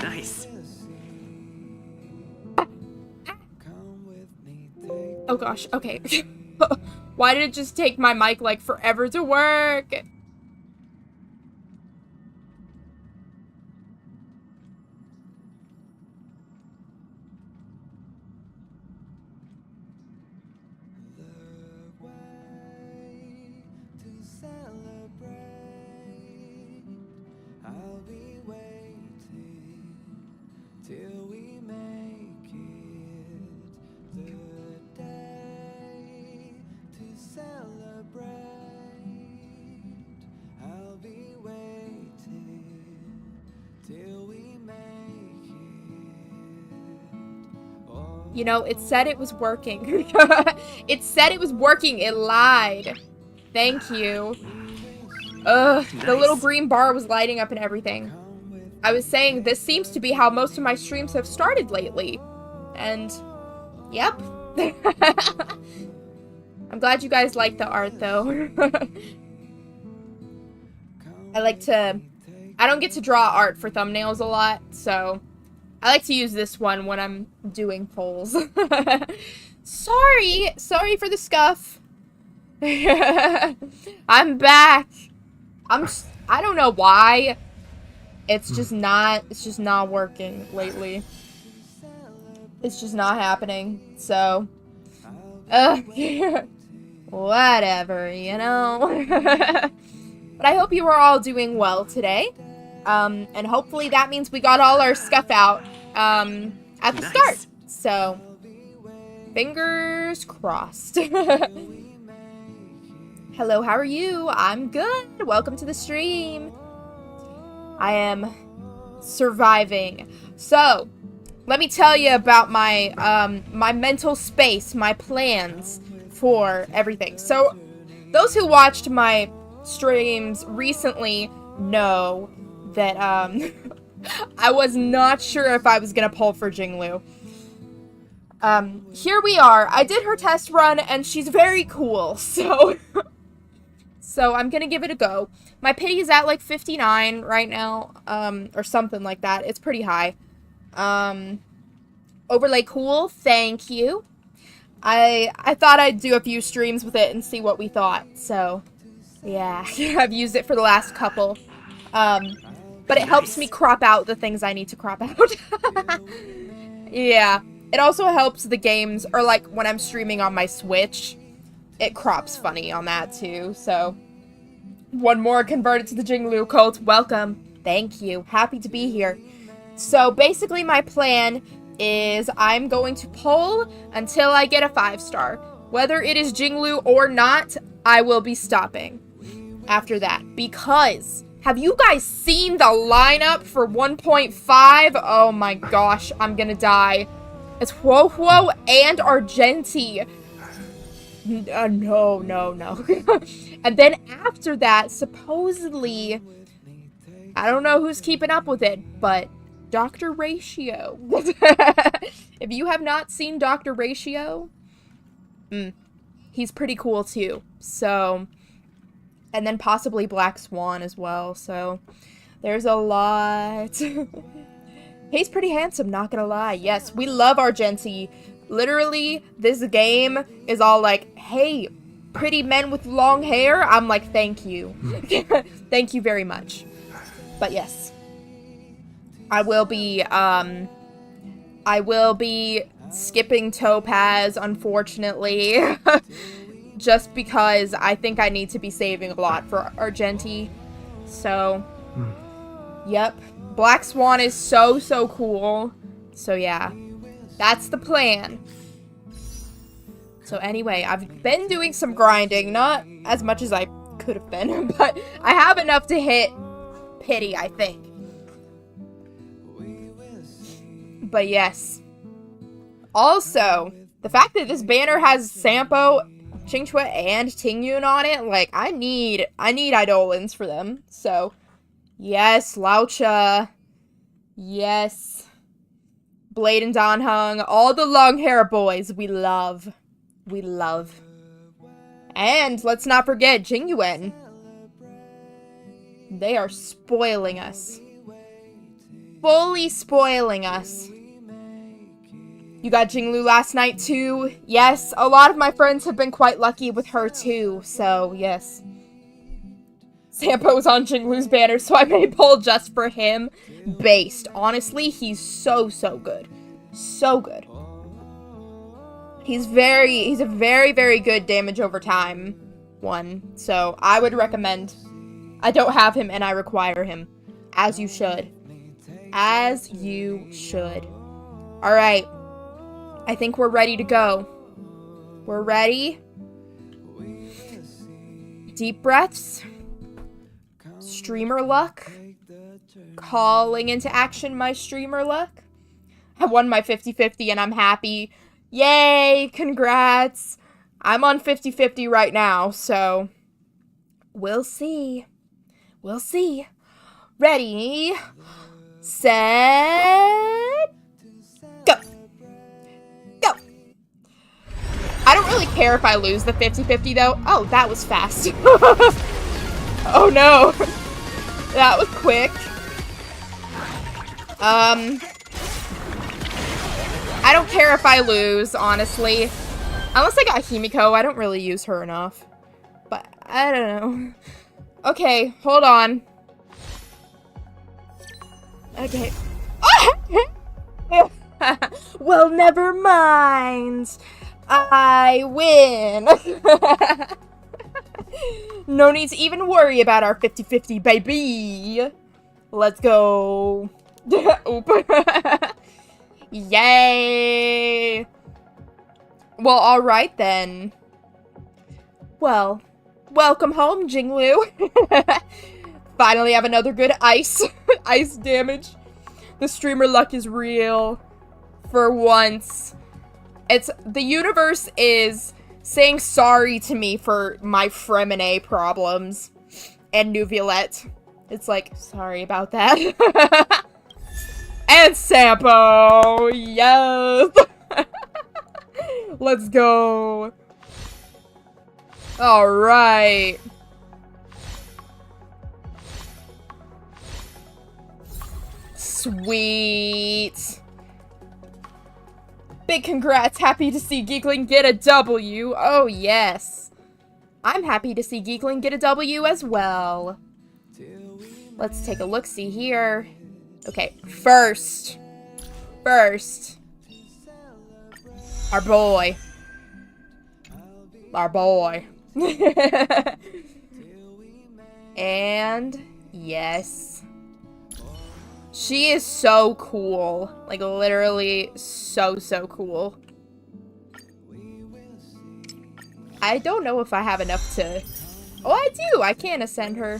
Nice. Oh gosh, okay. Why did it just take my mic, like, forever to work? You know, it said it was working. It said it was working. It lied. Thank you. Ugh, Nice. the little green bar was lighting up and everything. I was saying this seems to be how most of my streams have started lately. And, yep. I'm glad you guys like the art, though. I don't get to draw art for thumbnails a lot, so I like to use this one when I'm doing polls. Sorry for the scuff. I'm back. I don't know why. It's just not working lately. It's just not happening. So, whatever, you know. But I hope you are all doing well today. And hopefully that means we got all our stuff out, at the start. So, fingers crossed. Hello, how are you? I'm good. Welcome to the stream. I am surviving. So, let me tell you about my, my mental space, my plans for everything. So, those who watched my streams recently know that, I was not sure if I was gonna pull for Jingliu. Here we are. I did her test run, and she's very cool, so... So I'm gonna give it a go. My pity is at, like, 59 right now, or something like that. It's pretty high. Overlay cool, thank you. I thought I'd do a few streams with it and see what we thought, so... Yeah, I've used it for the last couple. But it helps me crop out the things I need to crop out. Yeah. It also helps the games, or like when I'm streaming on my Switch, it crops funny on that too, so. One more converted to the Jingliu cult. Welcome. Thank you. Happy to be here. So basically my plan is I'm going to poll until I get a 5-star. Whether it is Jingliu or not, I will be stopping after that. Because, have you guys seen the lineup for 1.5? Oh my gosh, I'm gonna die. It's Huo and Argenti. No. And then after that, supposedly, I don't know who's keeping up with it, but Dr. Ratio. If you have not seen Dr. Ratio, he's pretty cool too. So, and then possibly Black Swan as well. So, there's a lot. He's pretty handsome, not gonna lie. Yes, we love Argenti. Literally, this game is all like, hey, pretty men with long hair. I'm like, thank you. Thank you very much. But yes. I will be skipping Topaz, unfortunately. Just because I think I need to be saving a lot for Argenti. So, yep. Black Swan is so cool. So yeah, that's the plan. So anyway, I've been doing some grinding, not as much as I could have been, but I have enough to hit pity, I think. But yes. Also, the fact that this banner has Sampo, Qingchue, and Tingyun on it, like, I need Eidolons for them. So, yes, Laucha. Yes. Blade and Danheng. All the long hair boys we love. We love. And let's not forget Jingyuan. They are spoiling us. fully spoiling us. You got Jingliu last night too? Yes, a lot of my friends have been quite lucky with her too, so yes. Sampo's on Jingliu's banner, so I made Paul just for him. Based. Honestly, he's so good. So good. He's a very, very good damage over time one, so I would recommend. I don't have him and I require him. As you should. As you should. Alright. I think we're ready to go. We're ready. Deep breaths. Streamer luck. Calling into action my streamer luck. I won my 50-50 and I'm happy. Yay! Congrats! I'm on 50-50 right now, so we'll see. We'll see. Ready, set, go. Go. I don't really care if I lose the 50-50 though. Oh, that was fast. Oh no. That was quick. I don't care if I lose, honestly. Unless I got Himiko, I don't really use her enough. But, I don't know. Okay, hold on. Okay. Well, never mind. I win. No need to even worry about our 50-50, baby. Let's go. Oop. Yay. Well, alright then. Well, welcome home, Jingliu. Finally have another good ice damage. The streamer luck is real. For once. The universe is saying sorry to me for my Fremine problems. And Nuviolette. It's like, sorry about that. And Sampo! Yes! Let's go. Alright. Sweet. Big congrats. Happy to see Geekling get a W. Oh, yes. I'm happy to see Geekling get a W as well. Let's take a look-see here. Okay, first. Our boy. And, yes. She is so cool. Like, literally so cool. I don't know if I have enough to... Oh, I do! I can ascend her.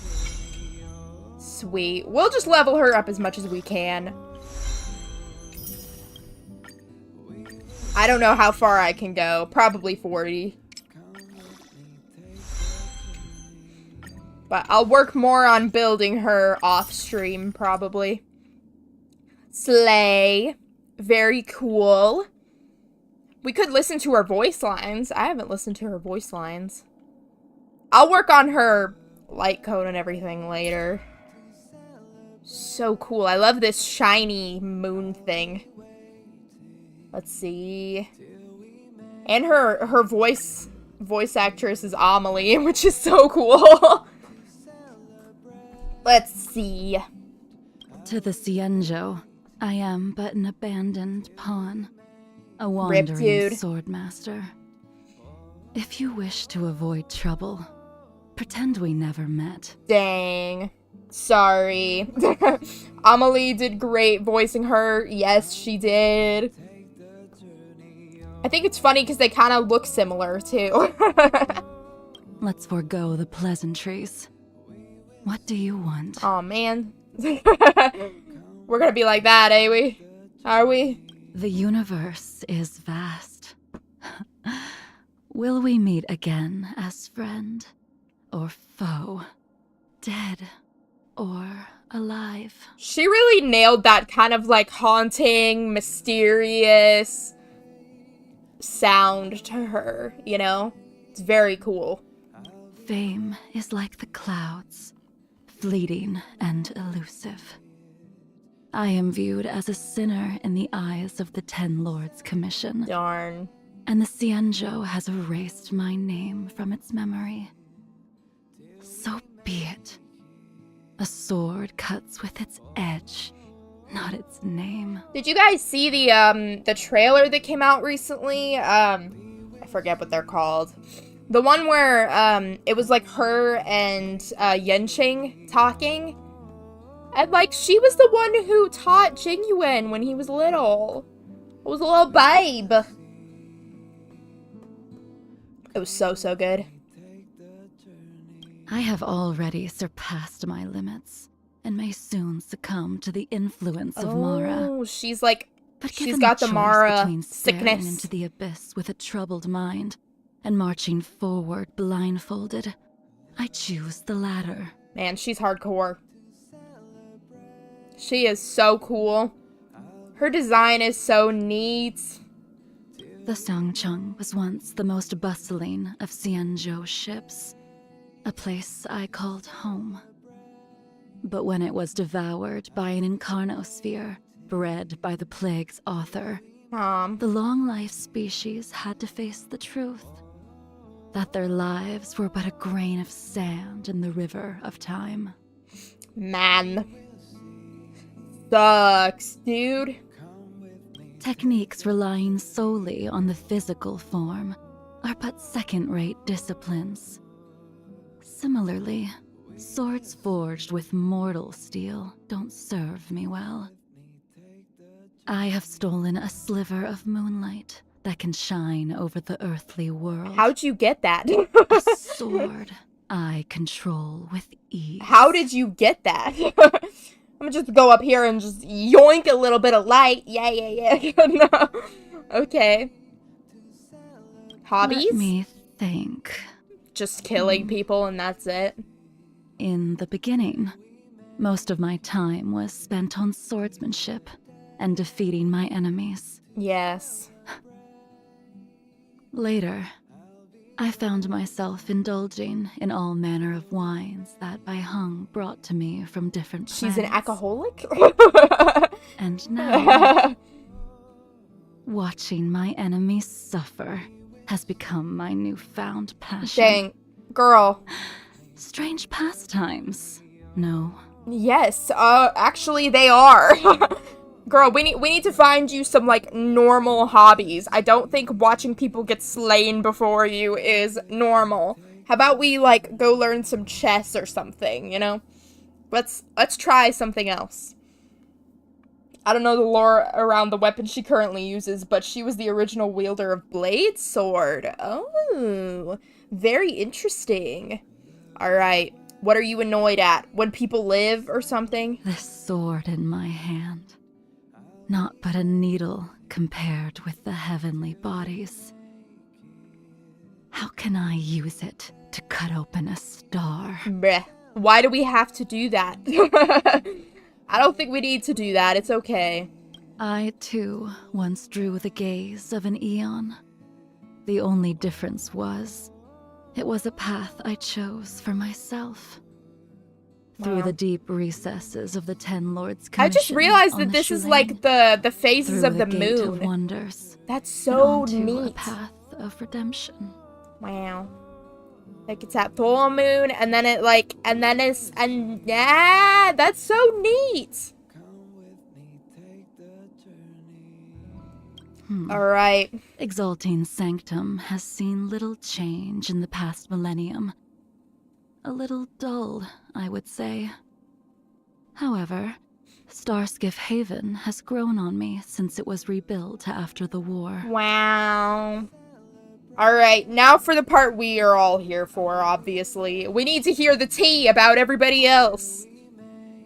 Sweet. We'll just level her up as much as we can. I don't know how far I can go. Probably 40. But I'll work more on building her off-stream, probably. Slay. Very cool. We could listen to her voice lines. I haven't listened to her voice lines. I'll work on her light code and everything later. So cool. I love this shiny moon thing. Let's see. And her voice actress is Amelie, which is so cool. Let's see. To the Cienjo, I am but an abandoned pawn. A wandering swordmaster. If you wish to avoid trouble, pretend we never met. Dang. Sorry. Amelie did great voicing her. Yes, she did. I think it's funny because they kind of look similar, too. Let's forego the pleasantries. What do you want? Aw, man. We're gonna be like that, eh, we? Are we? The universe is vast. Will we meet again as friend or foe? Dead or alive? She really nailed that kind of like haunting, mysterious sound to her, you know? It's very cool. Fame is like the clouds, fleeting and elusive. I am viewed as a sinner in the eyes of the Ten Lords Commission. Darn. And the Xianzhou has erased my name from its memory. So be it. A sword cuts with its edge, not its name. Did you guys see the trailer that came out recently? I forget what they're called. The one where it was like her and Yenching talking. And like she was the one who taught Jingliu when he was little. It was a little babe. It was so good. I have already surpassed my limits and may soon succumb to the influence of Mara. Oh, she's like, But she's got the Mara between staring sickness. into the abyss with a troubled mind and marching forward blindfolded, I choose the latter. Man, she's hardcore. She is so cool. Her design is so neat. The Sangcheng was once the most bustling of Xianzhou ships, a place I called home. But when it was devoured by an incarnosphere, bred by the plague's author, the long-life species had to face the truth, that their lives were but a grain of sand in the river of time. Man. Sucks, dude. Techniques relying solely on the physical form are but second-rate disciplines. Similarly, swords forged with mortal steel don't serve me well. I have stolen a sliver of moonlight that can shine over the earthly world. How'd you get that? A sword I control with ease. How did you get that? I'm gonna just go up here and just yoink a little bit of light. Yeah. No. Okay. Hobbies? Let me think. Just killing people and that's it. In the beginning, most of my time was spent on swordsmanship and defeating my enemies. Yes. Later, I found myself indulging in all manner of wines that Bai Heng brought to me from different planets. She's an alcoholic? And now, watching my enemies suffer has become my newfound passion. Dang. Girl. Strange pastimes, no? Yes, actually they are. Girl, we need to find you some, like, normal hobbies. I don't think watching people get slain before you is normal. How about we, like, go learn some chess or something, you know? Let's try something else. I don't know the lore around the weapon she currently uses, but she was the original wielder of Blade Sword. Oh, very interesting. Alright, what are you annoyed at? When people live or something? This sword in my hand. Not but a needle compared with the heavenly bodies. How can I use it to cut open a star? Bleh. Why do we have to do that? I don't think we need to do that. It's okay. I, too, once drew the gaze of an eon. The only difference was, it was a path I chose for myself. Through the deep recesses of the Ten Lords Commission. I just realized that this is like the phases of the gate moon. Of wonders, that's so and onto neat. A path of redemption. Wow. Like it's at full moon, and then it like, and then it's, and yeah, that's so neat. Alright. Exalting Sanctum has seen little change in the past millennium. A little dull, I would say. However, Starskiff Haven has grown on me since it was rebuilt after the war. Wow. Alright, now for the part we are all here for, obviously. We need to hear the tea about everybody else.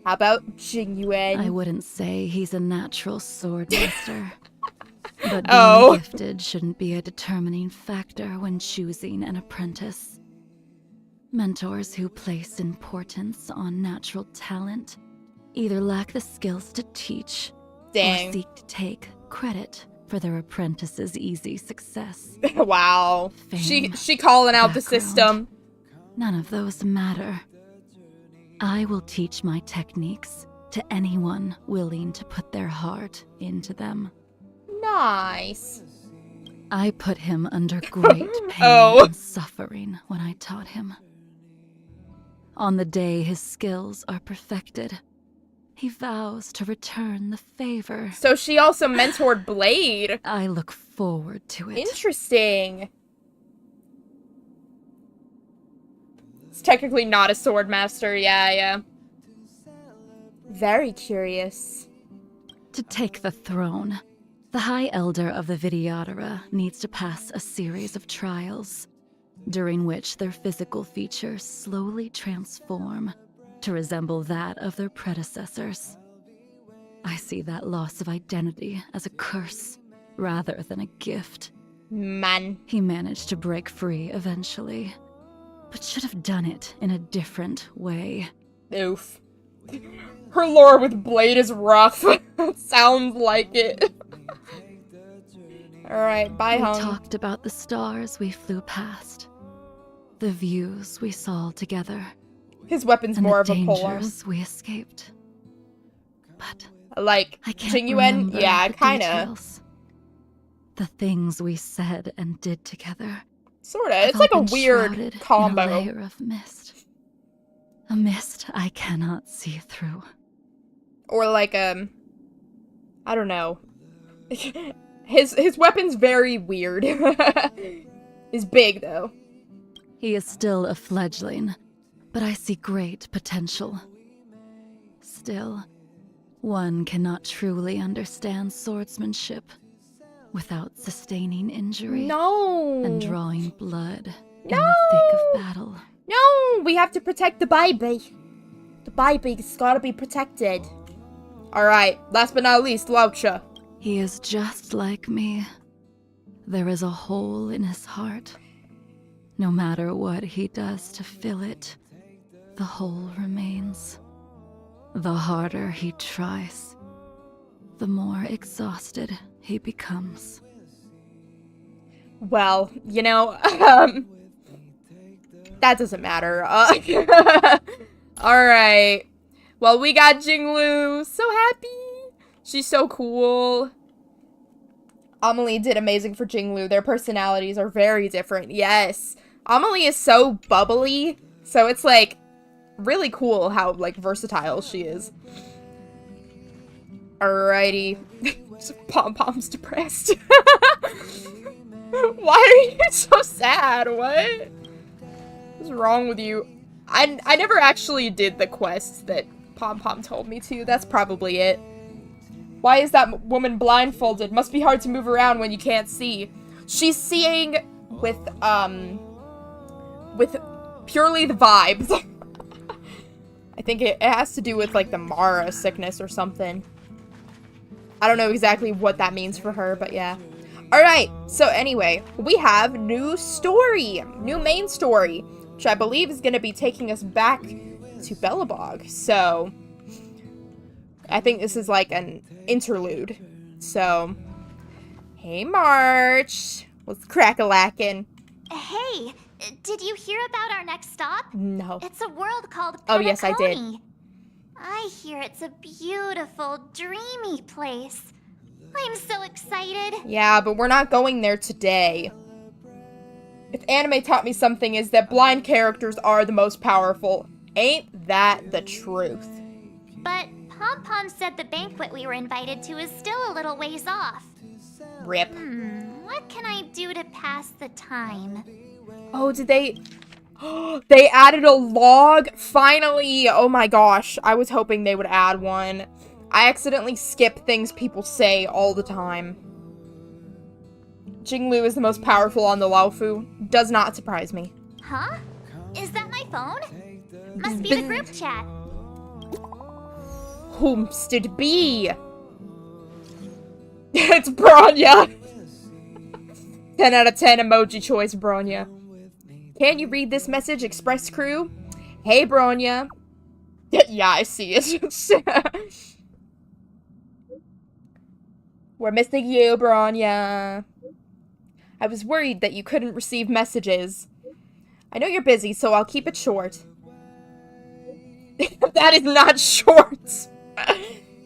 How about Jingliu? I wouldn't say he's a natural sword master. But being gifted shouldn't be a determining factor when choosing an apprentice. Mentors who place importance on natural talent either lack the skills to teach or seek to take credit for their apprentice's easy success. Wow. Fame, she calling out the system. None of those matter. I will teach my techniques to anyone willing to put their heart into them. Nice. I put him under great pain and suffering when I taught him. On the day his skills are perfected, he vows to return the favor. So she also mentored Blade. I look forward to it. Interesting. It's technically not a sword master. Yeah. Very curious. To take the throne, the High Elder of the Vidyadhara needs to pass a series of trials, during which their physical features slowly transform to resemble that of their predecessors. I see that loss of identity as a curse rather than a gift. Man. He managed to break free eventually, but should have done it in a different way. Oof. Her lore with Blade is rough. Sounds like it. Alright, bye, We Hung. talked about the stars we flew past, the views we saw together, His weapon's and more the of a polearm. dangers we escaped. But Like, I can't Jingliu? remember Yeah, the kinda. details. The things we said and did together. Sorta. have It's like all a been weird shrouded in a combo. layer of mist. A mist I cannot see through. Or like, I don't know. His weapon's very weird. He's big, though. He is still a fledgling, but I see great potential. Still, one cannot truly understand swordsmanship without sustaining injury No. and drawing blood in the thick of battle. No, we have to protect the baby. The baby's gotta be protected. Alright, last but not least, Laucha. He is just like me. There is a hole in his heart. No matter what he does to fill it, the hole remains. The harder he tries, the more exhausted he becomes. Well, you know, that doesn't matter. Alright. Well, we got Jingliu. So happy. She's so cool. Amelie did amazing for Jingliu. Their personalities are very different. Yes. Amelie is so bubbly. So it's, like, really cool how, like, versatile she is. Alrighty. Pom-Pom's depressed. Why are you so sad? What? What's wrong with you? I never actually did the quests that Pom-Pom told me to. That's probably it. Why is that woman blindfolded? Must be hard to move around when you can't see. She's seeing with purely the vibes. I think it has to do with, like, the Mara sickness or something. I don't know exactly what that means for her, but yeah. Alright, so anyway, we have new story. New main story, which I believe is going to be taking us back to Belobog. So, I think this is like an interlude. So, hey March. What's crack-a-lackin'? Hey, did you hear about our next stop? No. It's a world called Oh, yes, I did. Penacony. I hear it's a beautiful, dreamy place. I'm so excited. Yeah, but we're not going there today. If anime taught me something, is that blind characters are the most powerful. Ain't that the truth? But Pom-Pom said the banquet we were invited to is still a little ways off. Rip. What can I do to pass the time? Oh, did they... They added a log? Finally! Oh my gosh, I was hoping they would add one. I accidentally skip things people say all the time. Jingliu is the most powerful on the Laofu. Does not surprise me. Huh? Is that my phone? Must be the group chat. Whomst be? It's Bronya! 10 out of 10 emoji choice, Bronya. Can you read this message, Express Crew? Hey, Bronya. Yeah, I see it. We're missing you, Bronya. I was worried that you couldn't receive messages. I know you're busy, so I'll keep it short. That is not short.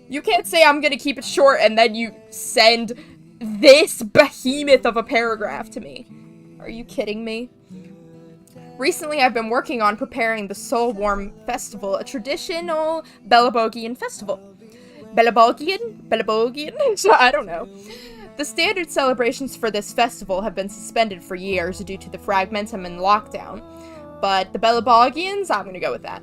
You can't say I'm gonna keep it short and then you send this behemoth of a paragraph to me. Are you kidding me? Recently, I've been working on preparing the Soul Warm Festival, a traditional Belabogian festival. Belabogian? So, I don't know. The standard celebrations for this festival have been suspended for years due to the fragmentum and lockdown. But the Belabogians, I'm gonna go with that,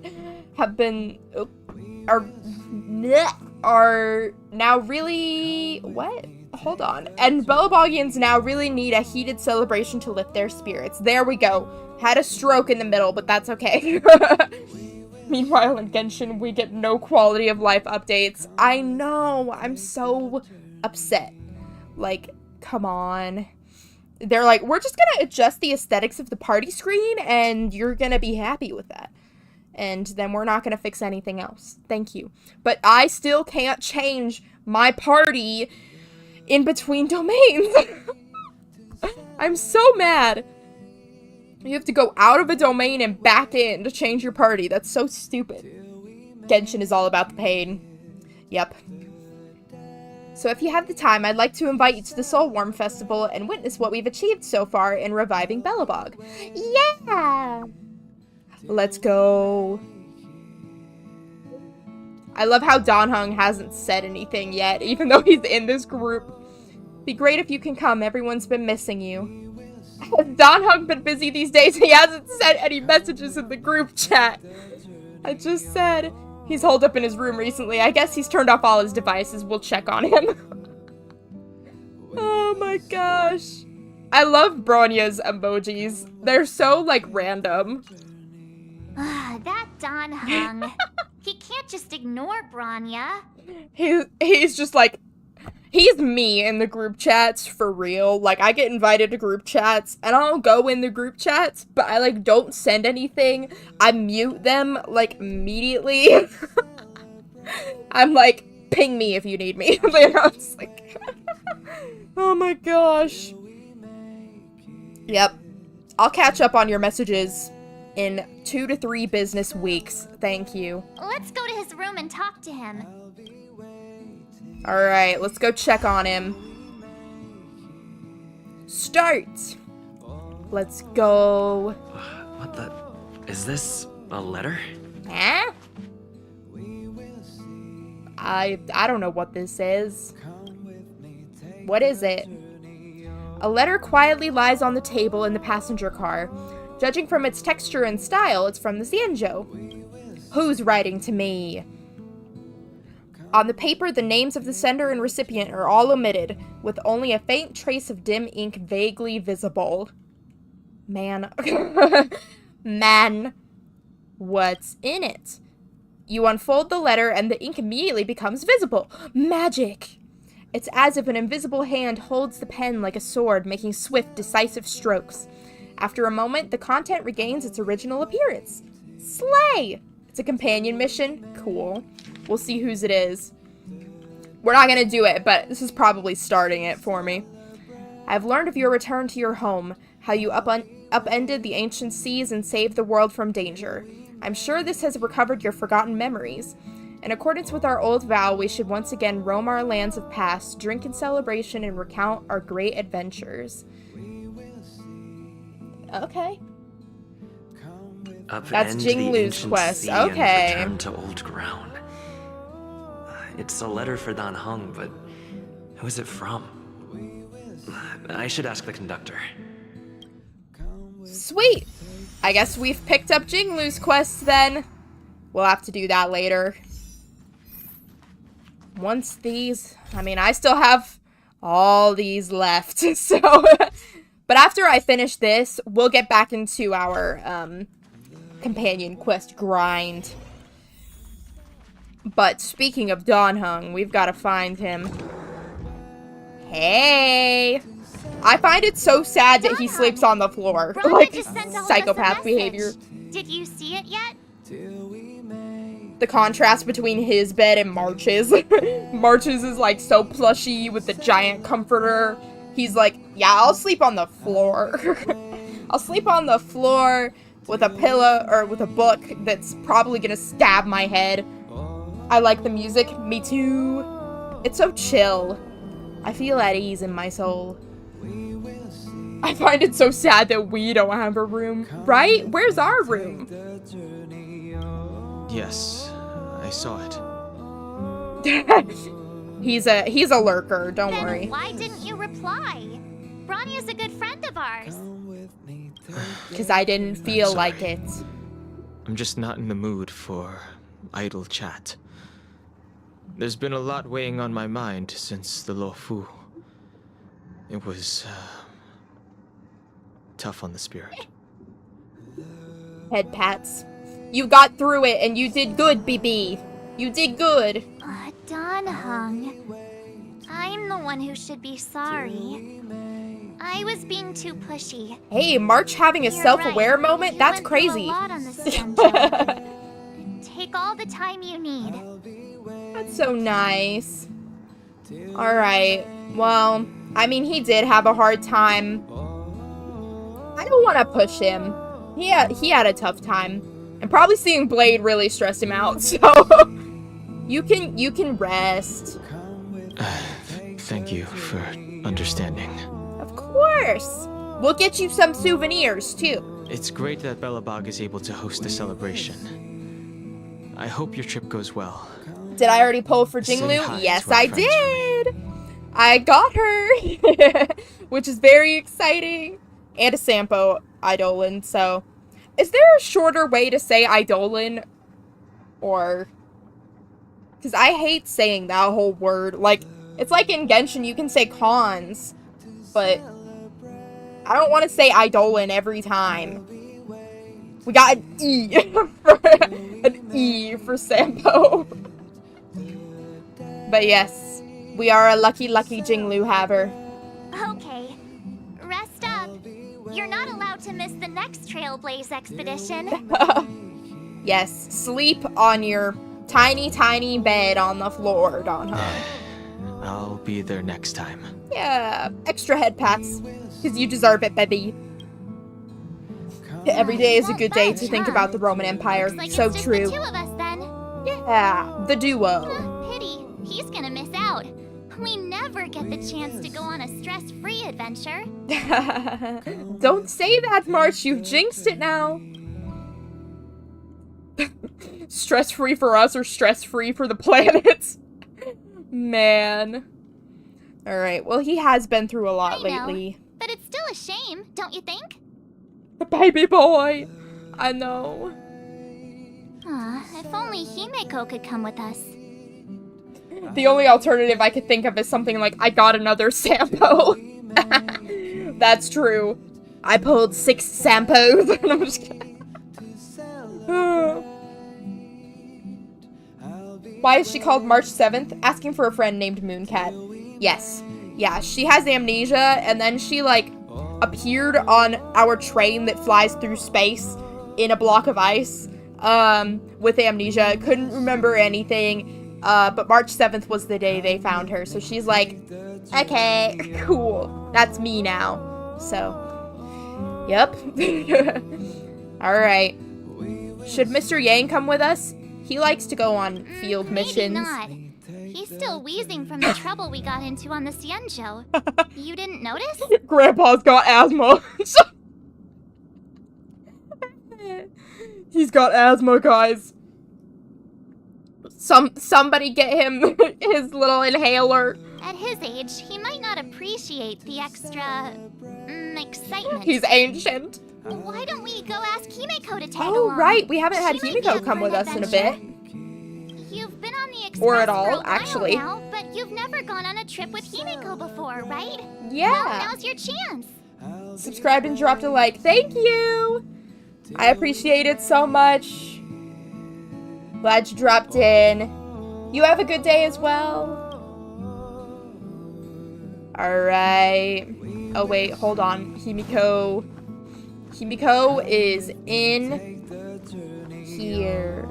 are now really... What? Hold on. And Belabogians now really need a heated celebration to lift their spirits. There we go. Had a stroke in the middle, but that's okay. Meanwhile, in Genshin, we get no quality of life updates. I know. I'm so upset. Like, come on. They're like, we're just gonna adjust the aesthetics of the party screen, and you're gonna be happy with that. And then we're not gonna fix anything else. Thank you. But I still can't change my party in between domains. I'm so mad. You have to go out of a domain and back in to change your party. That's so stupid. Genshin is all about the pain. Yep. So if you have the time, I'd like to invite you to the Soul Warm Festival and witness what we've achieved so far in reviving Belobog. Yeah! Let's go. I love how Donhung hasn't said anything yet, even though he's in this group. Be great if you can come. Everyone's been missing you. Donhung been busy these days. He hasn't sent any messages in the group chat. I just said he's holed up in his room recently. I guess he's turned off all his devices. We'll check on him. Oh my gosh. I love Bronya's emojis. They're so, like, random. That Donhung. He can't just ignore Bronya. He's just like, he's me in the group chats, for real. Like, I get invited to group chats, and I'll go in the group chats, but I, like, don't send anything. I mute them, like, immediately. I'm like, ping me if you need me. It's like, oh my gosh. Yep. I'll catch up on your messages in 2 to 3 business weeks. Thank you. Let's go to his room and talk to him. Alright, let's go check on him. Start! Let's go. What the... Is this a letter? Huh? I don't know what this is. What is it? A letter quietly lies on the table in the passenger car. Judging from its texture and style, it's from the Xianzhou. Who's writing to me? On the paper, the names of the sender and recipient are all omitted, with only a faint trace of dim ink vaguely visible. Man. Man. What's in it? You unfold the letter and the ink immediately becomes visible. Magic! It's as if an invisible hand holds the pen like a sword, making swift, decisive strokes. After a moment, the content regains its original appearance. Slay! It's a companion mission. Cool. We'll see whose it is. We're not gonna do it, but this is probably starting it for me. I've learned of your return to your home, how you upended the ancient seas and saved the world from danger. I'm sure this has recovered your forgotten memories. In accordance with our old vow, we should once again roam our lands of past, drink in celebration, and recount our great adventures. Okay. That's Jingliu's quest. Okay. Return to old ground. It's a letter for Dan Heng, but who is it from? I should ask the conductor. Sweet! I guess we've picked up Jingliu's quest then. We'll have to do that later. Once these... I mean, I still have all these left, so... But after I finish this, we'll get back into our, companion quest grind. But speaking of Donhung, we've got to find him. Hey! I find it so sad that he sleeps on the floor. Like, psychopath behavior. Did you see it yet? The contrast between his bed and March's. March's is, like, so plushy with the giant comforter. He's like, yeah, I'll sleep on the floor. I'll sleep on the floor with a pillow, or with a book that's probably gonna stab my head. I like the music. Me too. It's so chill. I feel at ease in my soul. I find it so sad that we don't have a room. Right? Where's our room? Yes, I saw it. He's a lurker, don't Then worry. why didn't you reply? Bronny's a good friend of ours. Because I didn't feel sorry. like it. I'm just not in the mood for idle chat. There's been a lot weighing on my mind since the Lo Fu. It was tough on the spirit. Head pats. You got through it and you did good, BB. You did good. Don Hung. I'm the one who should be sorry. I was being too pushy. Hey, March having a You're self-aware right. moment? You That's went through crazy. A lot on this Senjo. Take all the time you need. That's so nice. Alright. Well, I mean, he did have a hard time. I don't want to push him. He had a tough time. And probably seeing Blade really stressed him out, so... You can rest. Thank you for understanding. Of course. We'll get you some souvenirs, too. It's great that Belobog is able to host a celebration. I hope your trip goes well. Did I already pull for Say Jingliu? hi Yes, to our I friends did. I got her, which is very exciting. And a Sampo Eidolon, so... Is there a shorter way to say Eidolon? Or... Because I hate saying that whole word. Like, it's like in Genshin, you can say cons. But... I don't want to say Eidolon every time. We got an E. An E for Sampo. But yes, we are a lucky Jingliu haver. Okay. Rest up. You're not allowed to miss the next Trailblaze expedition. Yes, sleep on your tiny bed on the floor, Donha. I'll be there next time. Yeah, extra head pats. Because you deserve it, baby. Every day is a good day to think about the Roman Empire. Looks like So it's just true. the two of us then. Yeah, the duo. Pity. He's gonna miss out. We never get the chance to go on a stress-free adventure. Don't say that, March. You've jinxed it now. Stress-free for us or stress-free for the planets? Man. Alright, well, he has been through a lot lately. But it's still a shame, don't you think? The baby boy. I know. If only Himeko could come with us. The only alternative I could think of is something like, I got another Sampo. That's true. I pulled 6 Sampos. I'm just kidding. Why is she called March 7th? Asking for a friend named Mooncat. Yes. Yeah, she has amnesia, and then she, like, appeared on our train that flies through space in a block of ice, with amnesia. Couldn't remember anything, but March 7th was the day they found her, so she's like, okay, cool, that's me now. So, yep. Alright. Should Mr. Yang come with us? He likes to go on field missions. Maybe not. He's still wheezing from the trouble we got into on the Cienjo. You didn't notice? Grandpa's got asthma. He's got asthma, guys. Somebody get him his little inhaler. At his age, he might not appreciate the extra excitement. He's ancient. Why don't we go ask Himeko to tag Oh, along? right. We haven't had She might be Himeko up come for with an us in a adventure. bit. You've been on the Express Or at for all, a while actually. now, but you've never gone on a trip with Himeko before, right? Yeah. Well, now's your chance. Subscribed and dropped a like. Thank you. I appreciate it so much. Glad you dropped in. You have a good day as well. Alright. Oh, wait. Hold on. Himeko is in here.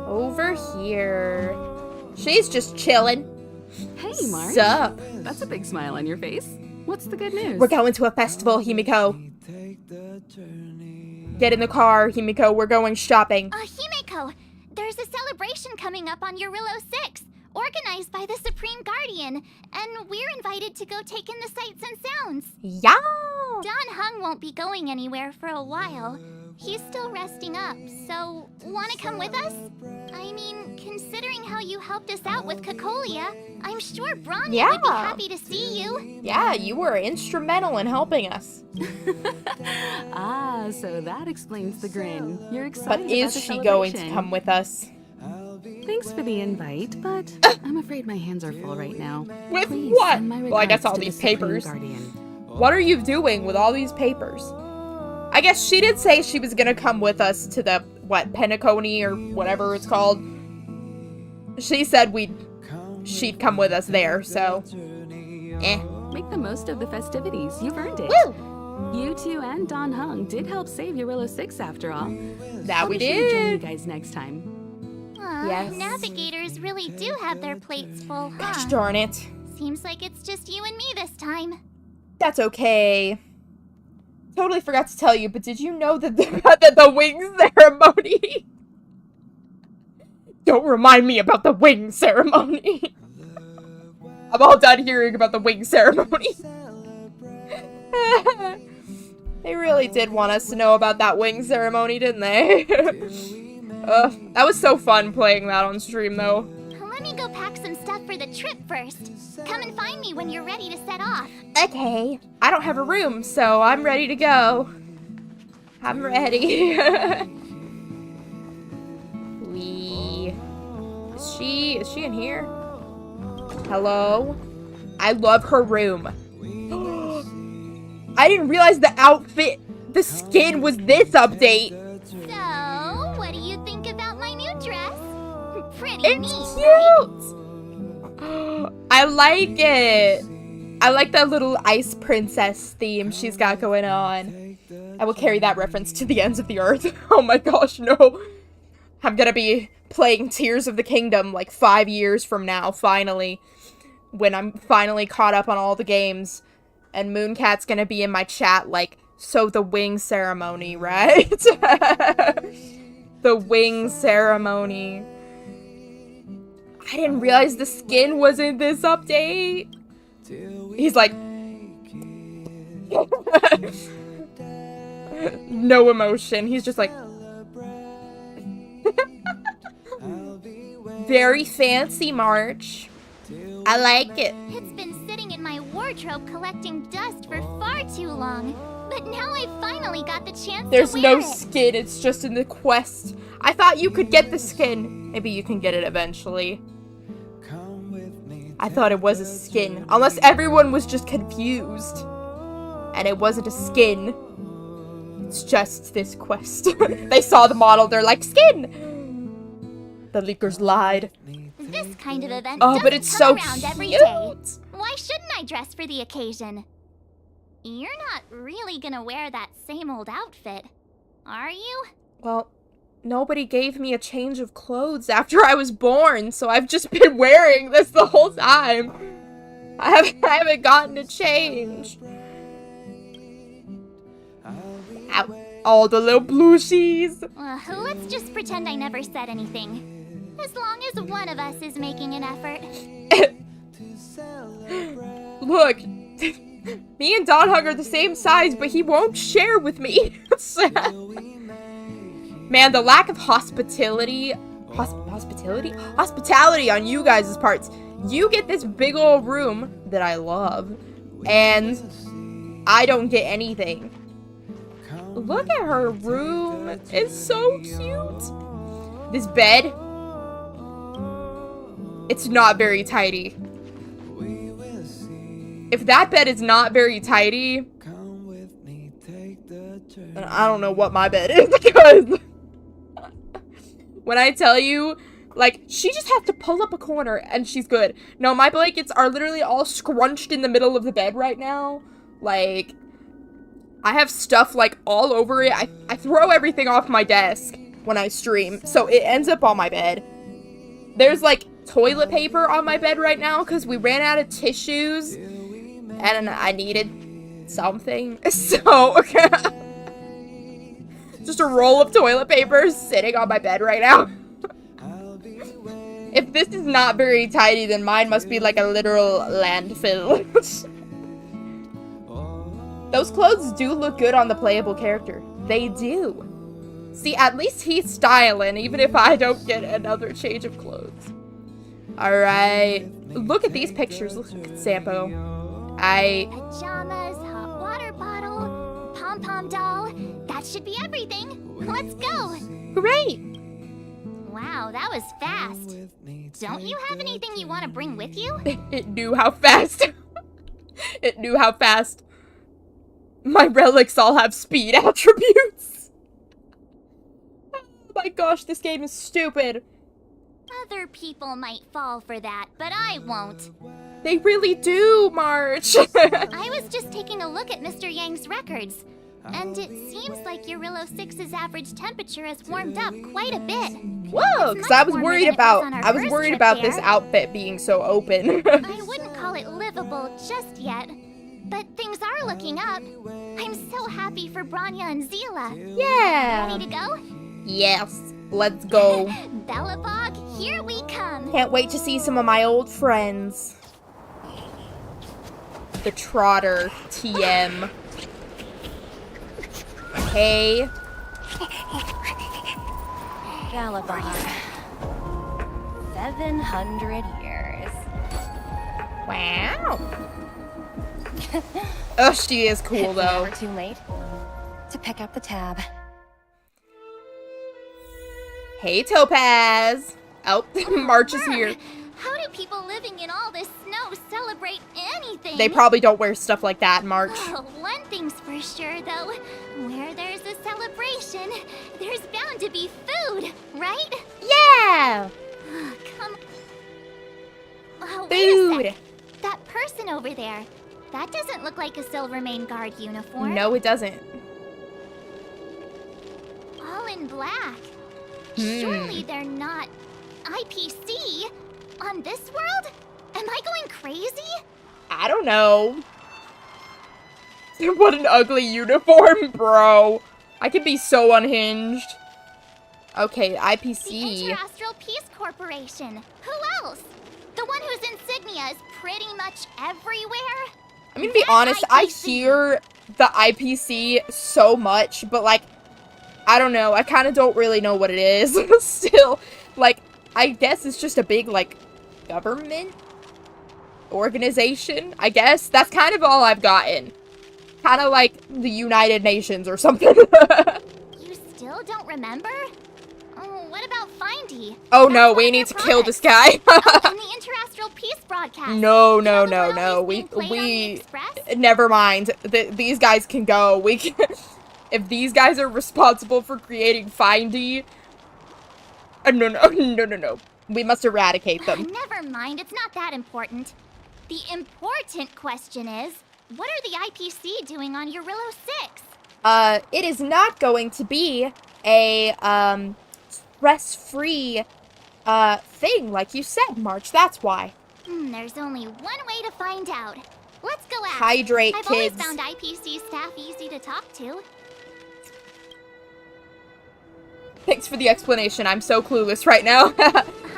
Over here. She's just chilling. Hey, March. Sup? That's a big smile on your face. What's the good news? We're going to a festival, Himeko. Get in the car, Himeko. We're going shopping. Himeko, There's a celebration coming up on Eurillo 6, organized by the Supreme Guardian, and we're invited to go take in the sights and sounds. Yeah! Don Hung won't be going anywhere for a while. He's still resting up, so wanna come with us? I mean, considering how you helped us out with Cocolia, I'm sure Bronny would be happy to see you. Yeah, you were instrumental in helping us. Ah, so that explains the grin. You're excited But is she going to come with us? Thanks for the invite, but I'm afraid my hands are full right now. With Please what? send my Well, I guess regards all to the these Supreme papers. Guardian. What are you doing with all these papers? I guess she did say she was gonna come with us to the, Penacony or whatever it's called. She said she'd come with us there, so. Make the most of the festivities. You've earned it. Woo! You two and Don Hung did help save Eurillo 6 after all. That we I'll be sure to join you did! guys next time. Yes. Navigators really do have their plates full, huh? Gosh darn it. Seems like it's just you and me this time. That's okay. Totally forgot to tell you, but did you know that the wing ceremony? Don't remind me about the wing ceremony. I'm all done hearing about the wing ceremony. They really did want us to know about that wing ceremony, didn't they? That was so fun playing that on stream, though. Let me go pack some stuff for the trip first. Come and find me when you're ready to set off. Okay. I don't have a room, so I'm ready to go. I'm ready. Is she in here? Hello? I love her room. I didn't realize the skin was this update. So, what do you think about my new dress? Pretty It's neat, cute! right? I like it. I like that little ice princess theme she's got going on. I will carry that reference to the ends of the earth. Oh my gosh, no. I'm gonna be playing Tears of the Kingdom like 5 years from now, finally. When I'm finally caught up on all the games. And Mooncat's gonna be in my chat like, so the wing ceremony, right? The wing ceremony. I didn't realize the skin was in this update. He's like... no emotion. He's just like... Very fancy, March. I like it. It's been sitting in my wardrobe collecting dust for far too long. But now I finally got the chance There's to wear no it. skin, it's just in the quest. I thought you could get the skin. Maybe you can get it eventually. I thought it was a skin. Unless everyone was just confused. And it wasn't a skin. It's just this quest. They saw the model, they're like, skin! The leakers lied. This kind of event Oh, doesn't but it's come so around every cute! day. Why shouldn't I dress for the occasion? You're not really gonna wear that same old outfit, are you? Well, nobody gave me a change of clothes after I was born, so I've just been wearing this the whole time. I haven't gotten a change. Ow. All the little blushies. Let's just pretend I never said anything. As long as one of us is making an effort. Look, me and Don Hung are the same size, but he won't share with me. Man, the lack of hospitality on you guys' parts. You get this big old room that I love, and I don't get anything. Look at her room. It's so cute. This bed. It's not very tidy. If that bed is not very tidy, then I don't know what my bed is, because when I tell you, like, she just has to pull up a corner and she's good. No, my blankets are literally all scrunched in the middle of the bed right now. Like, I have stuff, like, all over it. I throw everything off my desk when I stream, so it ends up on my bed. There's, like, toilet paper on my bed right now because we ran out of tissues and I needed something. So, just a roll of toilet paper sitting on my bed right now. If this is not very tidy, then mine must be like a literal landfill. Those clothes do look good on the playable character. They do. See, at least he's styling, even if I don't get another change of clothes. Alright. Look at these pictures. Look at Sampo. Pajamas, hot water bottle, pom-pom doll. That should be everything. Let's go. Great! Wow, that was fast. Don't you have anything you want to bring with you? It knew how fast. It knew how fast. My relics all have speed attributes. Oh my gosh, this game is stupid. Other people might fall for that, but I won't. They really do, March. I was just taking a look at Mr. Yang's records, and it seems like Eurillo 6's average temperature has warmed up quite a bit. Whoa, because I was worried about this outfit being so open. I wouldn't call it livable just yet, but things are looking up. I'm so happy for Branya and Zila. Yeah. Ready to go? Yes, let's go. Bellabog, here we come. Can't wait to see some of my old friends. The Trotter, TM. Hey. Galabon. 700 years. Wow. Oh, she is cool though. Never too late to pick up the tab. Hey, Topaz. Oh, March is here. How do people living in all this snow celebrate anything? They probably don't wear stuff like that, March. Oh, one thing's for sure, though. Where there's a celebration, there's bound to be food, right? Yeah. Come. Oh, wait a Food. sec. That person over there. That doesn't look like a Silvermane Guard uniform. No, it doesn't. All in black. Surely they're not IPC on this world? Am I going crazy? I don't know. What an ugly uniform, bro. I can be so unhinged. Okay, The IPC. Interastral Peace Corporation. Who else? The one whose insignia is pretty much everywhere? I'm gonna be honest, I IPC. hear the IPC so much, but like, I don't know. I kind of don't really know what it is. Still, like, I guess it's just a big, like, government organization, I guess. That's kind of all I've gotten. Kind of like the United Nations or something. You still don't remember? Oh, what about Findy? Oh That's no, one we of need their to kill this products. guy. Oh, and the Interastral Peace broadcast. No, You no, know the no, one no. always being played on the Express? Never mind. These guys can go. We can, if these guys are responsible for creating Findy, no. We must eradicate them. Never mind, it's not that important. The important question is, what are the IPC doing on Eurillo 6? It is not going to be a, stress-free, thing, like you said, March. That's why. There's only one way to find out. Let's go ask. Hydrate, I've kids. always found IPC staff easy to talk to. Thanks for the explanation. I'm so clueless right now.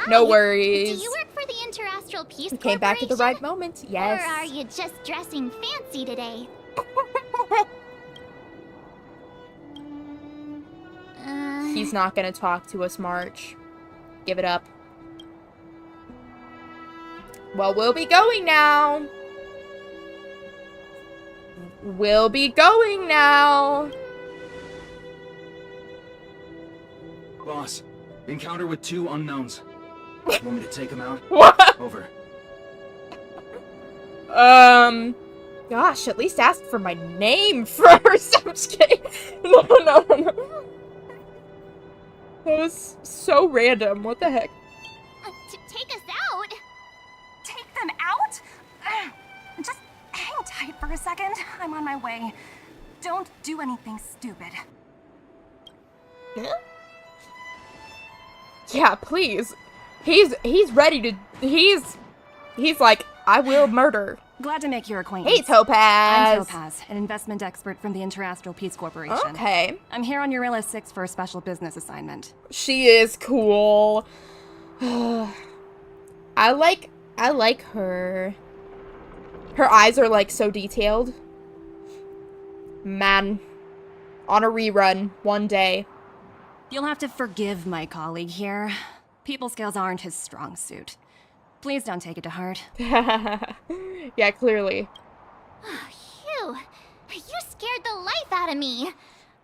No Hi. worries. Do you work for the Interastral Peace We came back at the right Corporation? moment. Yes. Or are you just dressing fancy today? He's not gonna talk to us, March. Give it up. Well, we'll be going now. We'll be going now. Boss, encounter with 2 unknowns. Want me to take them out? What? Over. Gosh, at least ask for my name first. I'm just kidding. No. That was so random. What the heck? To take us out? Take them out? Just hang tight for a second. I'm on my way. Don't do anything stupid. Yeah, please. He's ready to. He's like, I will murder. Glad to make your acquaintance. Hey, Topaz. I'm Topaz, an investment expert from the Interastral Peace Corporation. Okay. I'm here on Eurillo 6 for a special business assignment. She is cool. I like her. Her eyes are like so detailed. Man, on a rerun one day. You'll have to forgive my colleague here. People skills aren't his strong suit. Please don't take it to heart. Yeah, clearly. Phew. You scared the life out of me.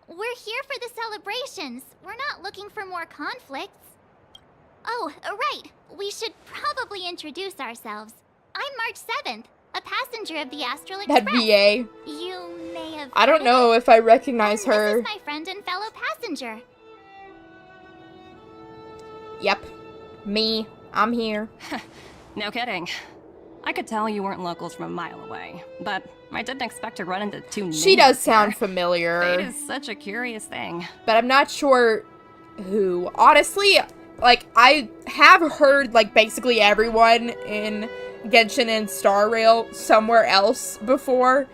We're here for the celebrations. We're not looking for more conflicts. Oh, right. We should probably introduce ourselves. I'm March 7th, a passenger of the Astral Express. That VA. You may have I don't heard know of it. if I recognize This her. is my friend and fellow passenger. Yep. Me. I'm here. No kidding. I could tell you weren't locals from a mile away, but I didn't expect to run into two She ninjas does sound here. familiar. Fate is such a curious thing. But I'm not sure who. Honestly, like, I have heard, like, basically everyone in Genshin and Star Rail somewhere else before.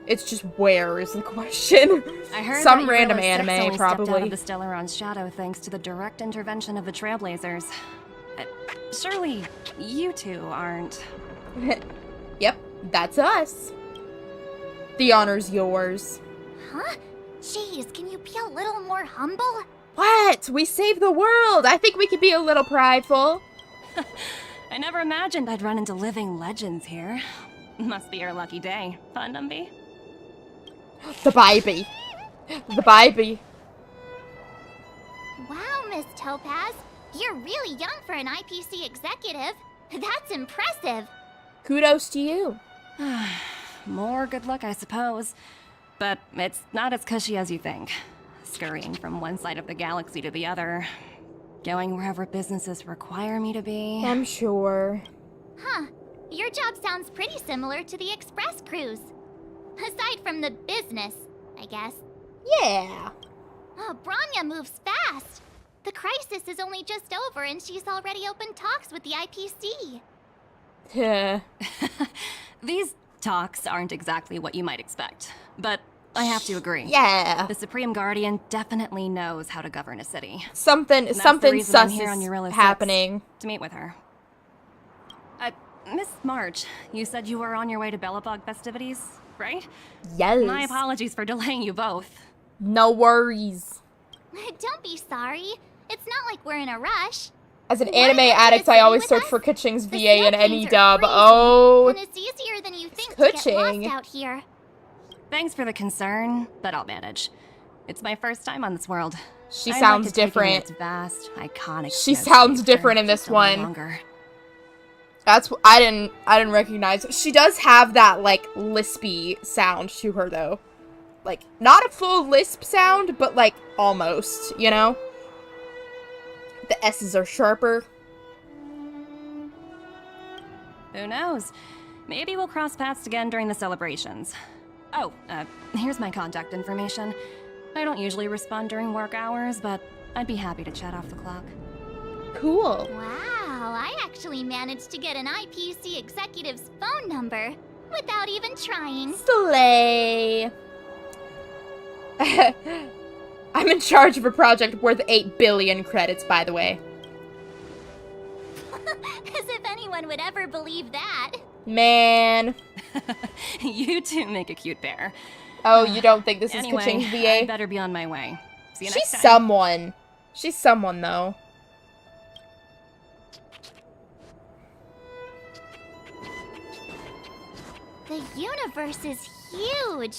It's just where is the question. I heard Some that random Eurilla 6 anime, only stepped out probably. of the Stellaron's shadow thanks to the direct intervention of the Trailblazers. Surely you two aren't. Yep, that's us. The honor's yours. Huh? Jeez, can you be a little more humble? What? We saved the world. I think we could be a little prideful. I never imagined I'd run into living legends here. Must be your lucky day, huh, Numby? The baby. The baby. Wow, Miss Topaz. You're really young for an IPC executive. That's impressive. Kudos to you. More good luck, I suppose. But it's not as cushy as you think. Scurrying from one side of the galaxy to the other. Going wherever businesses require me to be. I'm sure. Huh. Your job sounds pretty similar to the express cruise. Aside from the business, I guess. Yeah. Oh, Branya moves fast. The crisis is only just over and she's already opened talks with the IPC. These talks aren't exactly what you might expect. But I have to agree. Yeah. The Supreme Guardian definitely knows how to govern a city. Something That's the something reason I'm sus here on is Eurilla 6 happening. to meet with her. Miss March, you said you were on your way to Belobog festivities, right? Yes. My apologies for delaying you both. No worries. Don't be sorry. It's not like we're in a rush. As an Wanna anime come to addict, the I city always with search us? for Kuching's The VA in snow any canes are dub. freezing, Oh. And it's easier than you think to get Kuching. lost out here. Thanks for the concern, but I'll manage. It's my first time on this world. She I'd sounds like to take in different. its vast, iconic She snowscape sounds for different in this just a little one. longer. That's I didn't recognize. She does have that like lispy sound to her though. Like not a full lisp sound, but like almost, you know? The S's are sharper. Who knows? Maybe we'll cross paths again during the celebrations. Oh, here's my contact information. I don't usually respond during work hours, but I'd be happy to chat off the clock. Cool. Wow, I actually managed to get an IPC executive's phone number without even trying. Slay. I'm in charge of a project worth 8 billion credits, by the way. As if anyone would ever believe that. Man. You two make a cute pair. Oh, you don't think this is Anyway, Kuching's I VA? better be on my way. See you She's next time. someone. She's someone, though. The universe is huge.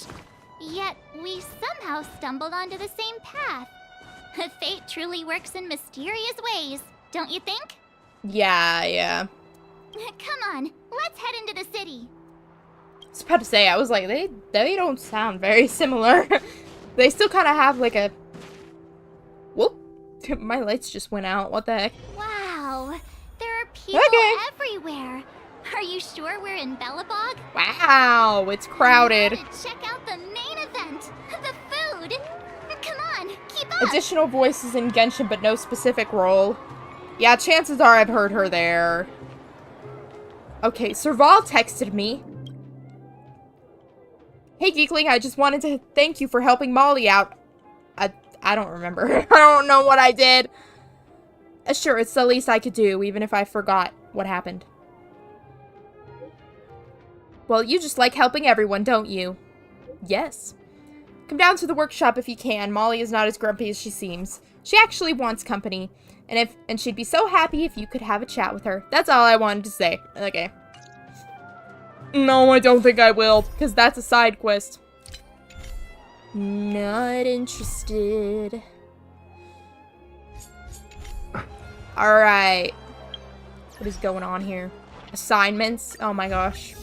Yet we somehow stumbled onto the same path. Fate truly works in mysterious ways, don't you think? Yeah. Come on, let's head into the city. I was about to say, I was like, they don't sound very similar. They still kind of have like a... Whoop. My lights just went out. What the heck? Wow, there are people Okay. everywhere. Are you sure we're in Belobog? Wow, it's crowded. We gotta check out the main event, the food. Come on, keep up. Additional voices in Genshin, but no specific role. Yeah, chances are I've heard her there. Okay, Serval texted me. Hey, Geekling, I just wanted to thank you for helping Molly out. I don't remember. I don't know what I did. Sure, it's the least I could do, even if I forgot what happened. Well, you just like helping everyone, don't you? Yes. Come down to the workshop if you can. Molly is not as grumpy as she seems. She actually wants company. And she'd be so happy if you could have a chat with her. That's all I wanted to say. Okay. No, I don't think I will, because that's a side quest. Not interested. Alright. What is going on here? Assignments? Oh my gosh.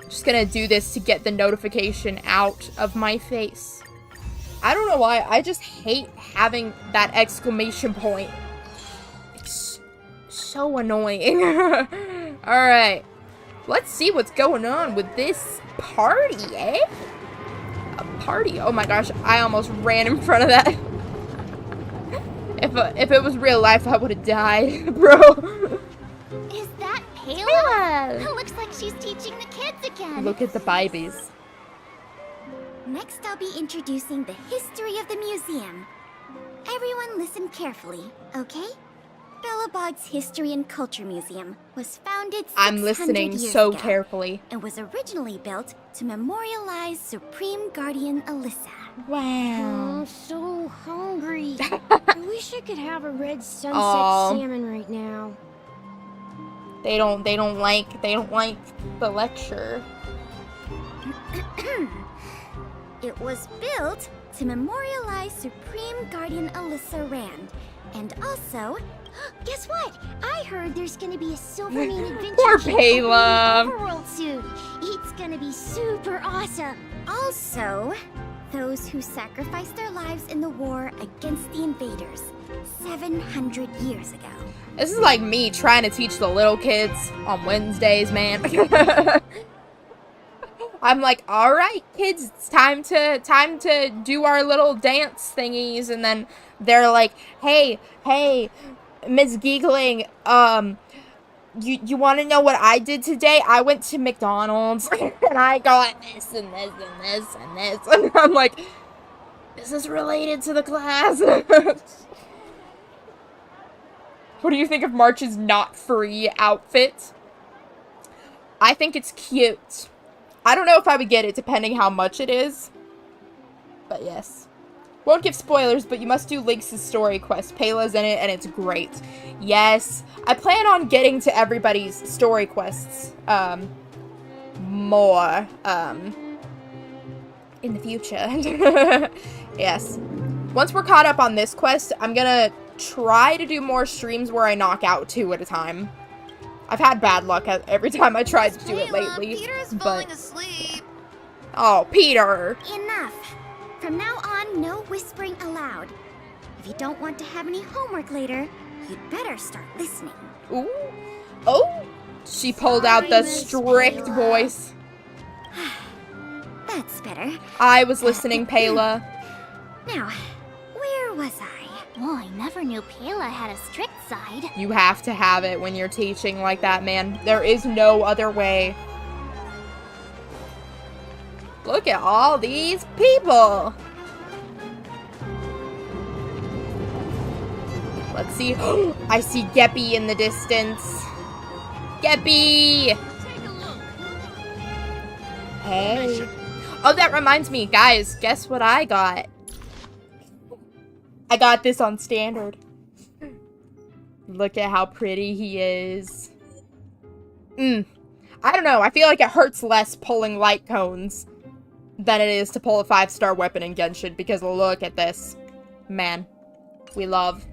Just gonna do this to get the notification out of my face. I don't know why, I just hate having that exclamation point. It's so annoying. Alright. Let's see what's going on with this party, eh? A party? Oh my gosh, I almost ran in front of that. If it was real life, I would have died, bro. Is that Payla? It looks like she's teaching the kids again. Look at the babies. Next, I'll be introducing the history of the museum. Everyone listen carefully, okay? Belobog's History and Culture Museum was founded 600 I'm listening years so ago carefully. and was originally built to memorialize Supreme Guardian Alyssa. Wow. I'm so hungry. I wish I could have a red sunset salmon right now. They don't like the lecture. It was built to memorialize Supreme Guardian Alyssa Rand. And also, guess what? I heard there's gonna be a Silvermane adventure Poor kit Payla. opening Overworld soon. It's gonna be super awesome. Also, those who sacrificed their lives in the war against the invaders 700 years ago. This is like me trying to teach the little kids on Wednesdays, man. I'm like, all right, kids, it's time to do our little dance thingies, and then they're like, hey, Miss Giggling, you want to know what I did today? I went to McDonald's and I got this and this and this and this, and I'm like, this is related to the class. What do you think of March's not free outfit? I think it's cute. I don't know if I would get it depending how much it is. But yes. Won't give spoilers, but you must do Lynx's story quest. Payla's in it and it's great. Yes. I plan on getting to everybody's story quests more in the future. Yes. Once we're caught up on this quest, I'm gonna try to do more streams where I knock out 2 at a time. I've had bad luck every time I tried to do it lately. Peter's but... falling asleep. Oh, Peter! Enough. From now on, no whispering aloud. If you don't want to have any homework later, you'd better start listening. Ooh. Oh! She pulled out the strict voice. That's better. I was listening, Payla. Now, where was I? Oh, I never knew Payla had a strict side. You have to have it when you're teaching like that, man. There is no other way. Look at all these people. Let's see. I see Geppy in the distance. Geppy! Hey. Oh, that reminds me, guys. Guess what I got? I got this on standard. Look at how pretty he is. I don't know. I feel like it hurts less pulling light cones than it is to pull a 5-star weapon in Genshin, because look at this. Man, we love.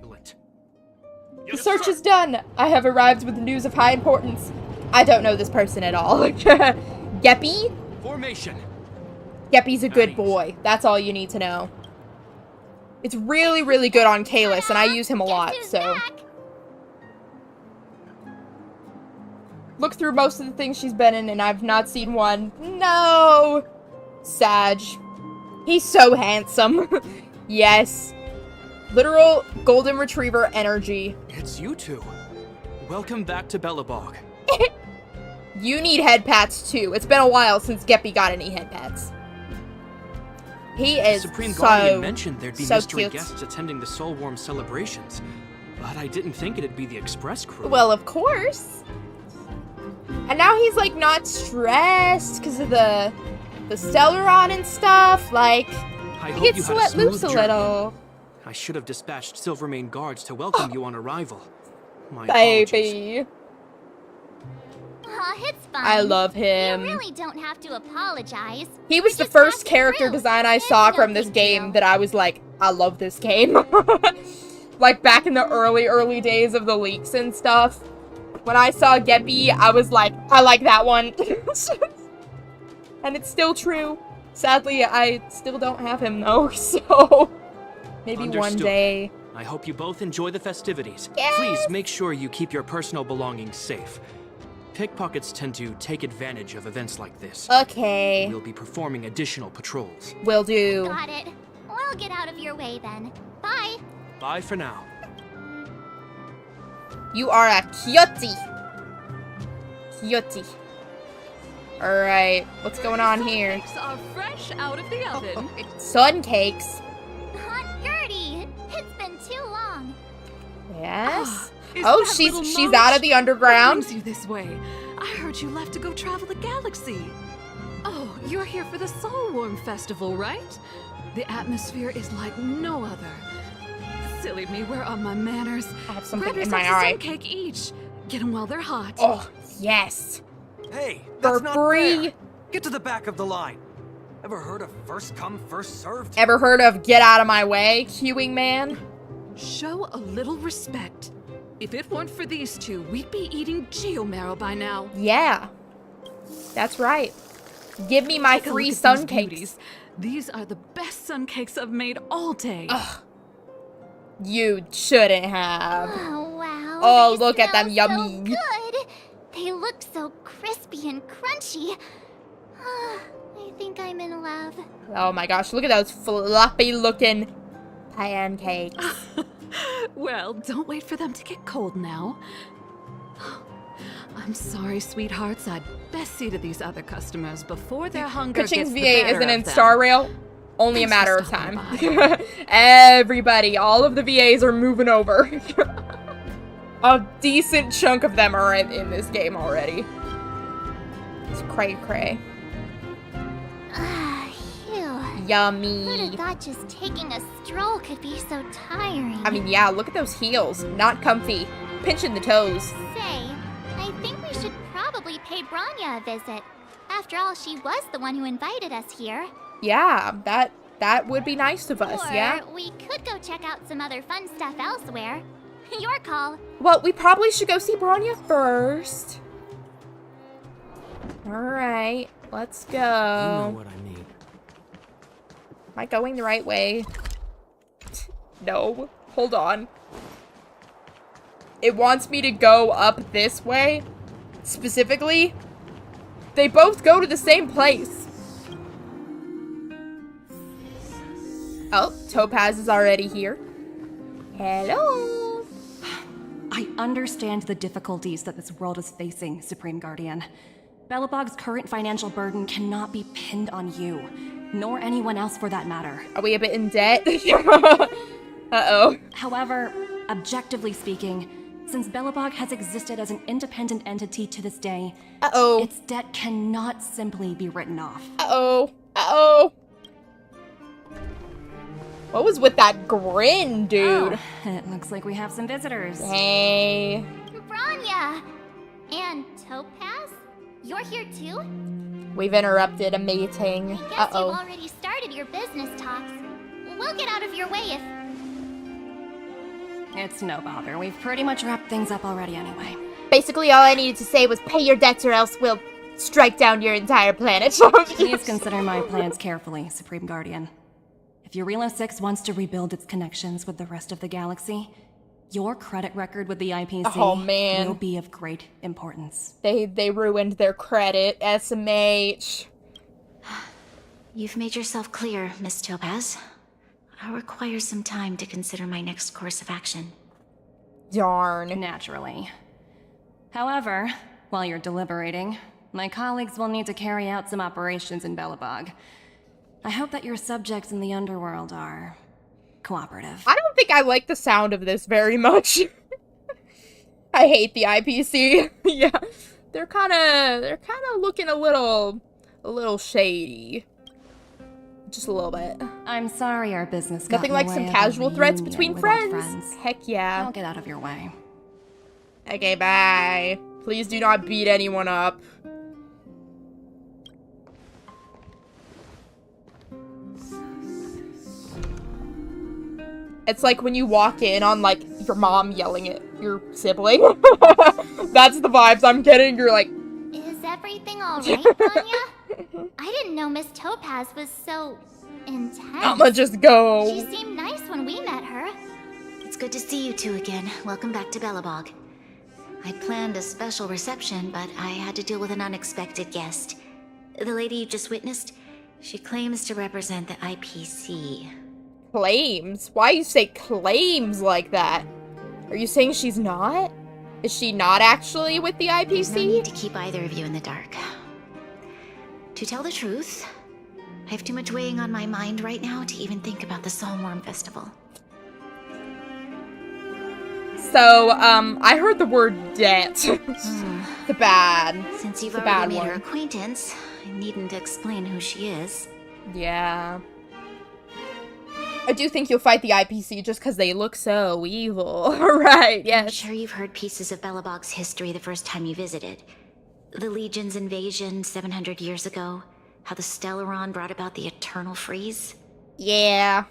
The search is done. I have arrived with news of high importance. I don't know this person at all. Geppy? Formation. Geppy's a good boy. That's all you need to know. It's really, really good on Kalis, and I use him a lot, so. Look through most of the things she's been in, and I've not seen one. No! Sag. He's so handsome. Yes. Literal golden retriever energy. It's you two. Welcome back to Belobog. You need head pats, too. It's been a while since Geppy got any head pats. He is Supreme Guardian so, mentioned there'd be so mystery cute. guests attending the Soulworm celebrations, but I didn't think it'd be the Express crew. Well, of course. And now he's, like, not stressed because of the Celeron and stuff. Like, I he hope gets you had a let smooth loose a journey. little. I should have dispatched Silvermane guards to welcome you on arrival. My apologies. Baby. Aw, it's fine. I love him. You really don't have to apologize. He was the first character design I saw from this game that I was like, I love this game. Like, back in the early days of the leaks and stuff. When I saw Geppy, I was like, I like that one. And it's still true. Sadly, I still don't have him, though, so... Maybe Understood. one day. I hope you both enjoy the festivities. Yes! Please make sure you keep your personal belongings safe. Pickpockets tend to take advantage of events like this. Okay. We'll be performing additional patrols. Will do. Got it. We'll get out of your way then. Bye. Bye for now. You are a cutie. Cutie. Alright, what's going on here? Cakes are fresh out of the oven. Sun cakes. Aunt Gertie, it's been too long. Yes. Is Oh, that she's little out of Moach? the underground. What brings you this way? I heard you left to go travel the galaxy. Oh, you're here for the Soulworm Festival, right? The atmosphere is like no other. Silly me, where are my manners? I have something Grab in my yourselves a eye. sun cake each. Get them while they're hot. Oh, yes. Hey, For that's not free. fair. Get to the back of the line. Ever heard of first come, first served? Ever heard of get out of my way, queuing man? Show a little respect. If it weren't for these two, we'd be eating geomarrow by now. Yeah. That's right. Give me my Take a free look at sun these cakes. beauties. These are the best sun cakes I've made all day. Ugh. You shouldn't have. Oh, wow. Oh, they look at them, smell yummy. So good. They look so crispy and crunchy. I think I'm in love. Oh my gosh, look at those floppy looking pancakes. Well, don't wait for them to get cold now. I'm sorry, sweethearts. I'd best see to these other customers before their hunger Kuching's gets the VA better isn't in of them. Star Rail. Only a Thanks matter for of time. stopping Everybody, all of the VAs are moving over. A decent chunk of them are in this game already. It's cray-cray. Ah, phew. Who'd Yummy. have thought just taking a stroll could be so tiring? I mean, yeah, look at those heels. Not comfy. Pinching the toes. Say, I think we should probably pay Branya a visit. After all, she was the one who invited us here. Yeah, that would be nice of us, Or yeah? we could go check out some other fun stuff elsewhere. Your call. Well, we probably should go see Branya first. Alright, let's go. You know what I mean. Am I going the right way? No. Hold on. It wants me to go up this way. Specifically. They both go to the same place. Oh, Topaz is already here. Hello. I understand the difficulties that this world is facing, Supreme Guardian. Belobog's current financial burden cannot be pinned on you, nor anyone else for that matter. Are we a bit in debt? Uh-oh. However, objectively speaking, since Belobog has existed as an independent entity to this day, Uh-oh. its debt cannot simply be written off. Uh-oh. Uh-oh. What was with that grin, dude? Oh, it looks like we have some visitors. Hey. Branya! And Topaz? You're here too? We've interrupted a meeting. I guess Uh-oh. you've already started your business talks. We'll get out of your way if... It's no bother. We've pretty much wrapped things up already anyway. Basically, all I needed to say was pay your debts or else we'll strike down your entire planet. Please consider my plans carefully, Supreme Guardian. If Eurilo 6 wants to rebuild its connections with the rest of the galaxy, your credit record with the IPC Oh, man. will be of great importance. They ruined their credit. SMH. You've made yourself clear, Miss Topaz. I'll require some time to consider my next course of action. Darn. Naturally. However, while you're deliberating, my colleagues will need to carry out some operations in Belobog. I hope that your subjects in the underworld are cooperative. I don't think I like the sound of this very much. I hate the IPC. Yeah. they're kind of looking a little shady. Just a little bit. I'm sorry our business got Nothing in like the some way of a casual threats reunion between with old friends. Heck yeah. I'll get out of your way. Okay, bye. Please do not beat anyone up. It's like when you walk in on, like, your mom yelling at your sibling. That's the vibes I'm getting. You're like... Is everything alright, Bronya? I didn't know Miss Topaz was so... intense. I'ma just go. She seemed nice when we met her. It's good to see you two again. Welcome back to Belobog. I planned a special reception, but I had to deal with an unexpected guest. The lady you just witnessed, she claims to represent the IPC. Claims? Why you say claims like that? Are you saying she's not? Is she not actually with the IPC? There's no need to keep either of you in the dark. To tell the truth, I have too much weighing on my mind right now to even think about the Saltworm Festival. So, I heard the word debt. The bad. Since you've the already bad made her one. acquaintance, I needn't explain who she is. Yeah. I do think you'll fight the IPC just because they look so evil. Right, yes. I'm sure you've heard pieces of Belobog's history the first time you visited. The Legion's invasion 700 years ago, how the Stellaron brought about the Eternal Freeze. Yeah.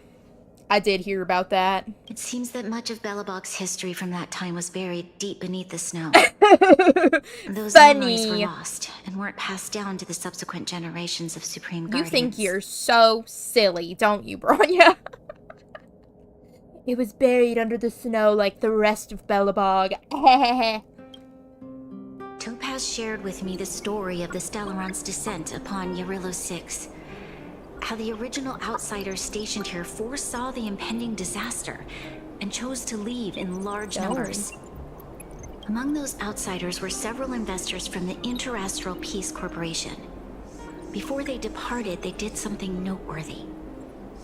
I did hear about that. It seems that much of Belobog's history from that time was buried deep beneath the snow. Those memories were lost and weren't passed down to the subsequent generations of Supreme Guardians. You think you're so silly, don't you, Bronya? It was buried under the snow like the rest of Belobog. Topaz shared with me the story of the Stellaron's descent upon Yarillo 6. How the original outsiders stationed here foresaw the impending disaster and chose to leave in large numbers. Among those outsiders were several investors from the Interastral Peace Corporation. Before they departed, they did something noteworthy.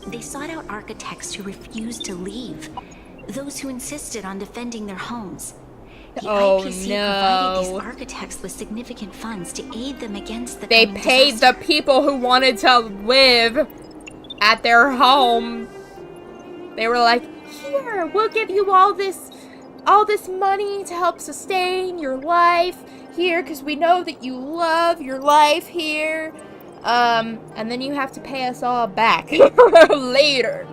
They sought out architects who refused to leave, those who insisted on defending their homes. The IPC provided these architects with significant funds to aid them against the They paid the people who wanted to live at their home. They were like, here, we'll give you all this money to help sustain your life here, because we know that you love your life here. And then you have to pay us all back later.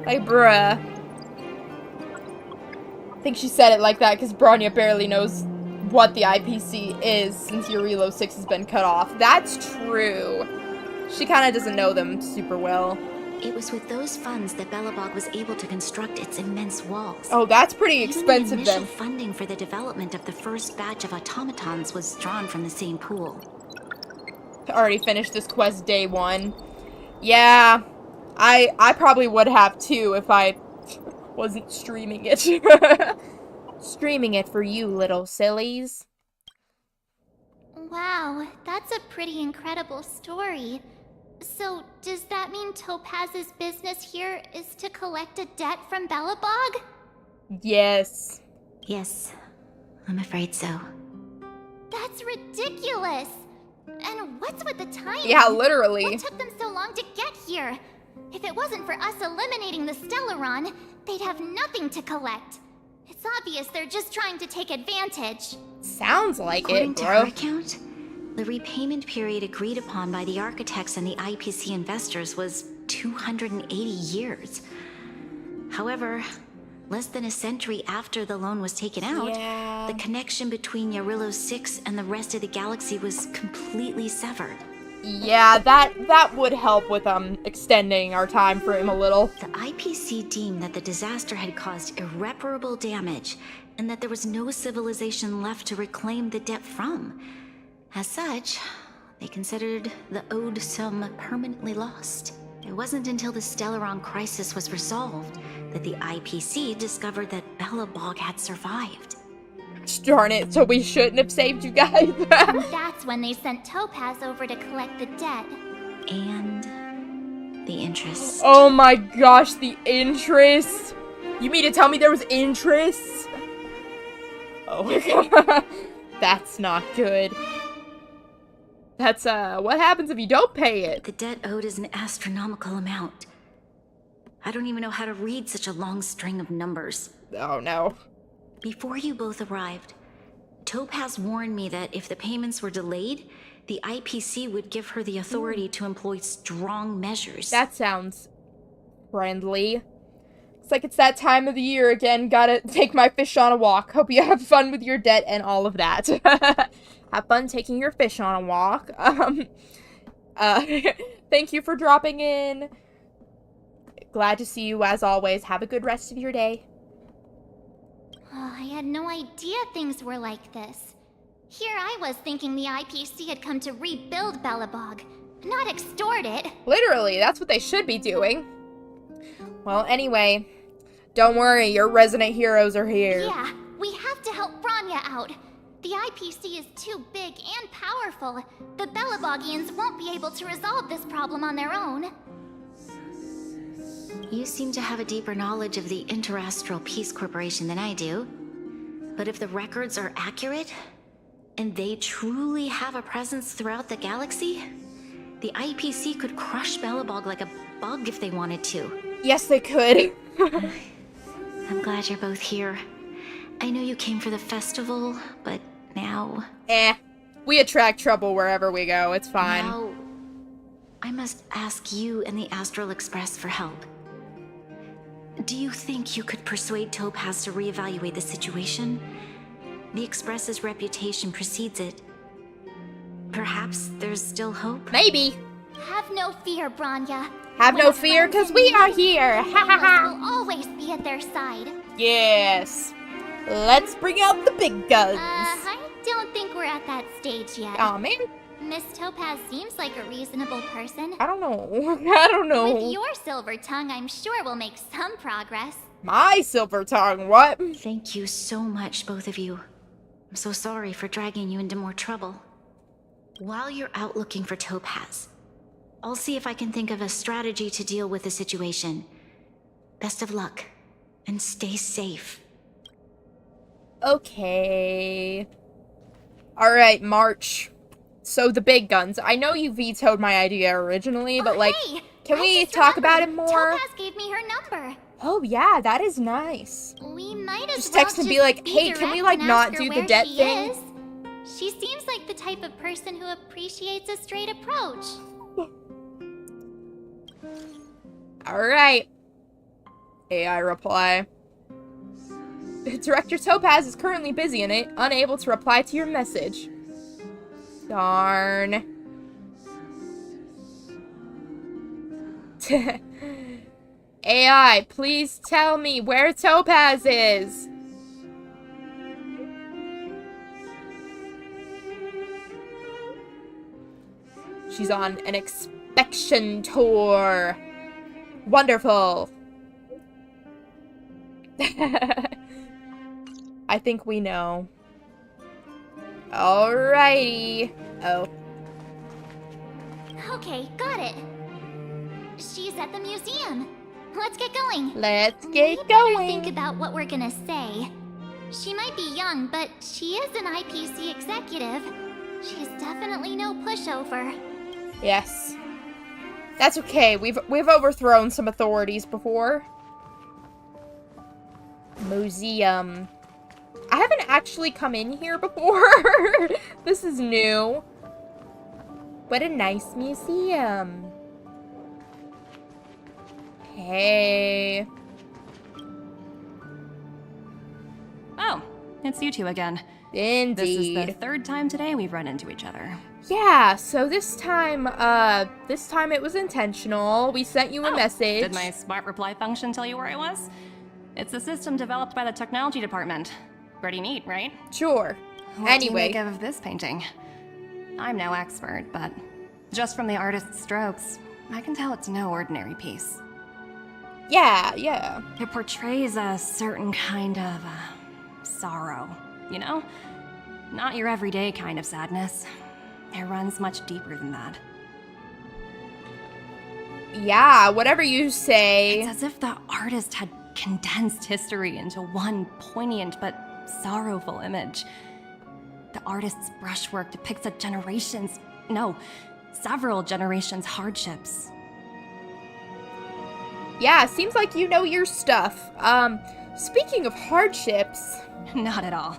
Like, bruh. I think she said it like that because Bronya barely knows what the IPC is since Yarillo 6 has been cut off. That's true. She kind of doesn't know them super well. It was with those funds that Belobog was able to construct its immense walls. Oh, that's pretty expensive Even the then. initial funding for the development of the first batch of automatons was drawn from the same pool. I already finished this quest day one. Yeah, I probably would have too if I wasn't streaming it. Streaming it for you, little sillies. Wow, that's a pretty incredible story. So, does that mean Topaz's business here is to collect a debt from Belobog? Yes. Yes, I'm afraid so. That's ridiculous! And what's with the timing? Yeah, literally. What took them so long to get here? If it wasn't for us eliminating the Stellaron, they'd have nothing to collect. It's obvious they're just trying to take advantage. Sounds like According it, to bro. her account, the repayment period agreed upon by the architects and the IPC investors was 280 years. However, less than a century after the loan was taken out, the connection between Yarillo 6 and the rest of the galaxy was completely severed. Yeah, that would help with extending our time frame a little. The IPC deemed that the disaster had caused irreparable damage and that there was no civilization left to reclaim the debt from. As such, they considered the owed sum permanently lost. It wasn't until the Stellaron crisis was resolved that the IPC discovered that Belobog had survived. Darn it, so we shouldn't have saved you guys. And that's when they sent Topaz over to collect the debt. And the interest. Oh my gosh, the interest. You mean to tell me there was interest? Oh my god. That's not good. That's, what happens if you don't pay it? The debt owed is an astronomical amount. I don't even know how to read such a long string of numbers. Oh, no. Before you both arrived, Topaz warned me that if the payments were delayed, the IPC would give her the authority to employ strong measures. That sounds friendly. It's like it's that time of the year again. Gotta take my fish on a walk. Hope you have fun with your debt and all of that. Have fun taking your fish on a walk. Thank you for dropping in. Glad to see you as always. Have a good rest of your day. Oh, I had no idea things were like this. Here I was thinking the IPC had come to rebuild Belobog, not extort it. Literally, that's what they should be doing. Well, anyway, don't worry, your resident heroes are here. Yeah, we have to help Bronya out. The IPC is too big and powerful. The Belobogians won't be able to resolve this problem on their own. You seem to have a deeper knowledge of the Interastral Peace Corporation than I do. But if the records are accurate, and they truly have a presence throughout the galaxy, the IPC could crush Belobog like a bug if they wanted to. Yes, they could. I'm glad you're both here. I know you came for the festival, but now... We attract trouble wherever we go, it's fine. Now, I must ask you and the Astral Express for help. Do you think you could persuade Topaz to reevaluate the situation? The Express's reputation precedes it. Perhaps there's still hope? Maybe. Have no fear, Bronya. Have no fear, because we are here. Ha ha ha. We'll always be at their side. Yes. Let's bring out the big guns. I don't think we're at that stage yet. Aw, man. Miss Topaz seems like a reasonable person. I don't know. I don't know. With your silver tongue, I'm sure we'll make some progress. My silver tongue, what? Thank you so much, both of you. I'm so sorry for dragging you into more trouble. While you're out looking for Topaz, I'll see if I can think of a strategy to deal with the situation. Best of luck, and stay safe. Okay. Alright, March. So the big guns. I know you vetoed my idea originally, but like, hey, can we talk about it more? Topaz gave me her number. Oh yeah, that is nice. We might as Just well text and be like, hey, can we like not do the debt thing? She seems like the type of person who appreciates a straight approach. Alright. AI reply. Director Topaz is currently busy and unable to reply to your message. Darn. AI, please tell me where Topaz is. She's on an inspection tour. Wonderful. I think we know. Alrighty. Oh. Okay, got it. She's at the museum. Let's get going. Let's get We better going. think about what we're gonna say. She might be young, but she is an IPC executive. She's definitely no pushover. Yes. That's okay. We've overthrown some authorities before. Museum. I haven't actually come in here before. This is new. What a nice museum. Hey. Oh, it's you two again. Indeed. This is the third time today we've run into each other. Yeah, so this time it was intentional. We sent you a message. Did my smart reply function tell you where I was? It's a system developed by the technology department. Pretty neat, right? Sure. What Anyway. do you make of this painting? I'm no expert, but just from the artist's strokes, I can tell it's no ordinary piece. Yeah, yeah. It portrays a certain kind of sorrow, you know? Not your everyday kind of sadness. It runs much deeper than that. Yeah, whatever you say. It's as if the artist had condensed history into one poignant but sorrowful image. The artist's brushwork depicts several generations' hardships. Yeah, seems like you know your stuff. Speaking of hardships... Not at all.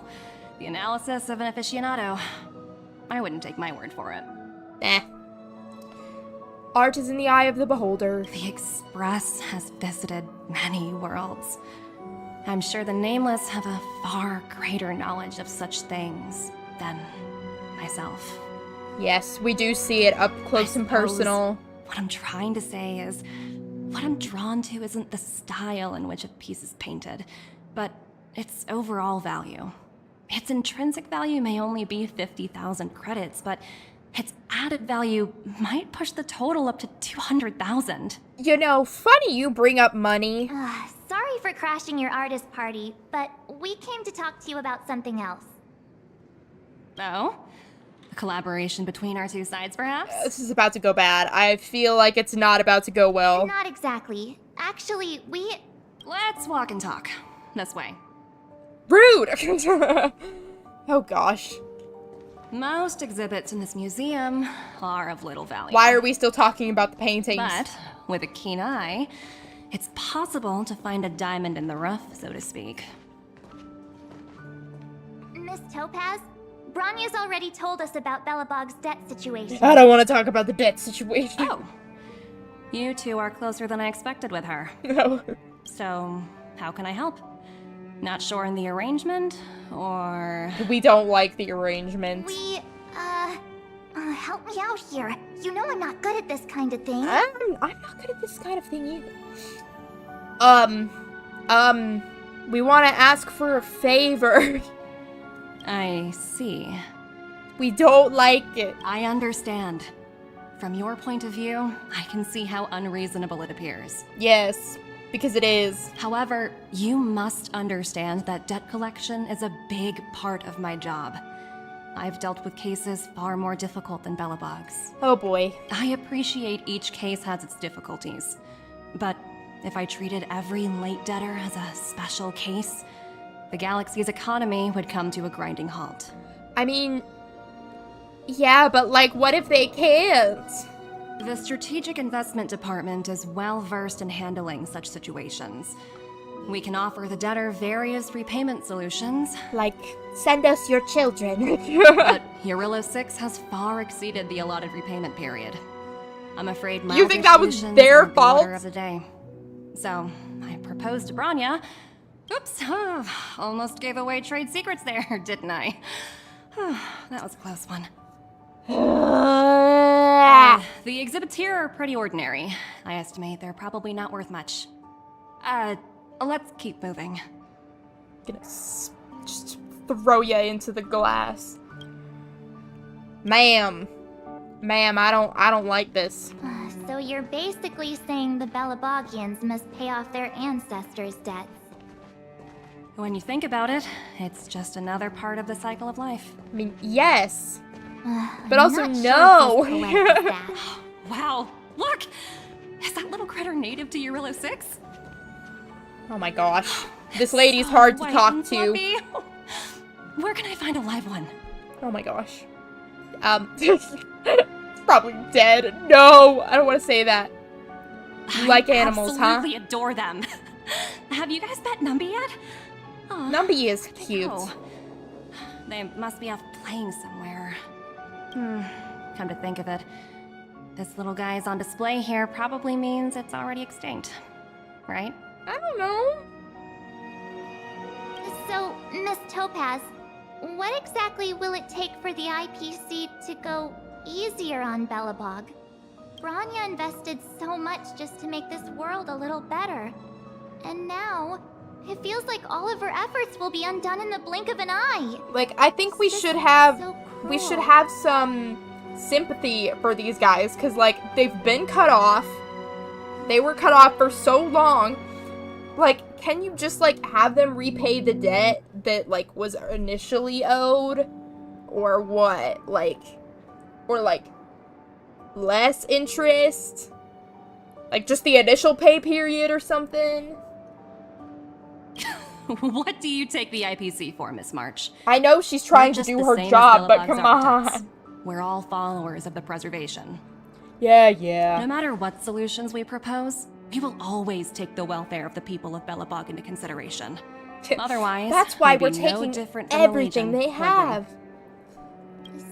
The analysis of an aficionado. I wouldn't take my word for it. Art is in the eye of the beholder. The Express has visited many worlds. I'm sure the Nameless have a far greater knowledge of such things than myself. Yes, we do see it up close and personal. What I'm trying to say is, what I'm drawn to isn't the style in which a piece is painted, but its overall value. Its intrinsic value may only be 50,000 credits, but its added value might push the total up to 200,000. You know, funny you bring up money. Sorry for crashing your artist party, but we came to talk to you about something else. Oh? A collaboration between our two sides, perhaps? This is about to go bad. I feel like it's not about to go well. Not exactly. Actually, Let's walk and talk. This way. Rude! Oh gosh. Most exhibits in this museum are of little value. Why are we still talking about the paintings? But, with a keen eye, it's possible to find a diamond in the rough, so to speak. Miss Topaz, Bronya's already told us about Belobog's debt situation. I don't want to talk about the debt situation. Oh. You two are closer than I expected with her. No. So, how can I help? Not sure in the arrangement, or... We don't like the arrangement. Help me out here. You know I'm not good at this kind of thing. I'm not good at this kind of thing either. We want to ask for a favor. I see. We don't like it. I understand. From your point of view, I can see how unreasonable it appears. Yes, because it is. However, you must understand that debt collection is a big part of my job. I've dealt with cases far more difficult than Belobog's. Oh boy. I appreciate each case has its difficulties. But if I treated every late debtor as a special case, the galaxy's economy would come to a grinding halt. I mean, yeah, but like, what if they can't? The Strategic Investment Department is well versed in handling such situations. We can offer the debtor various repayment solutions. Like, send us your children. But Yarilo 6 has far exceeded the allotted repayment period. I'm afraid my You think that was their fault? Order of the day. So, I proposed to Bronya. Oops, almost gave away trade secrets there, didn't I? That was a close one. The exhibits here are pretty ordinary. I estimate they're probably not worth much. Let's keep moving. Gonna just throw ya into the glass. Ma'am, I don't like this. So you're basically saying the Belabogians must pay off their ancestors' debts. When you think about it, it's just another part of the cycle of life. I mean, yes. But I'm also not no. Sure if this corrects that. Wow, look! Is that little critter native to Yarilo 6? Oh my gosh. This lady's hard to White talk and to. fluffy. Where can I find a live one? Oh my gosh. Probably dead. No, I don't want to say that. You like animals, huh? I absolutely adore them. Have you guys met Numby yet? Aw, Numby is cute. They must be off playing somewhere. Come to think of it, this little guy is on display here probably means it's already extinct, right? I don't know. So, Miss Topaz, what exactly will it take for the IPC to go easier on Belobog? Bronya invested so much just to make this world a little better. And now, it feels like all of her efforts will be undone in the blink of an eye. Like, I think we should have some sympathy for these guys, because, like, they've been cut off. They were cut off for so long. Like, can you just, like, have them repay the debt that, like, was initially owed? Or what? Like, or, like, less interest? Like, just the initial pay period or something? What do you take the IPC for, Miss March? I know she's trying to Just do the her same as job, but Billabong's come architects. on. We're all followers of the preservation. Yeah. No matter what solutions we propose, we will always take the welfare of the people of Belobog into consideration. Otherwise, That's why we'd be we're no taking different from the everything Legion, they would we? have.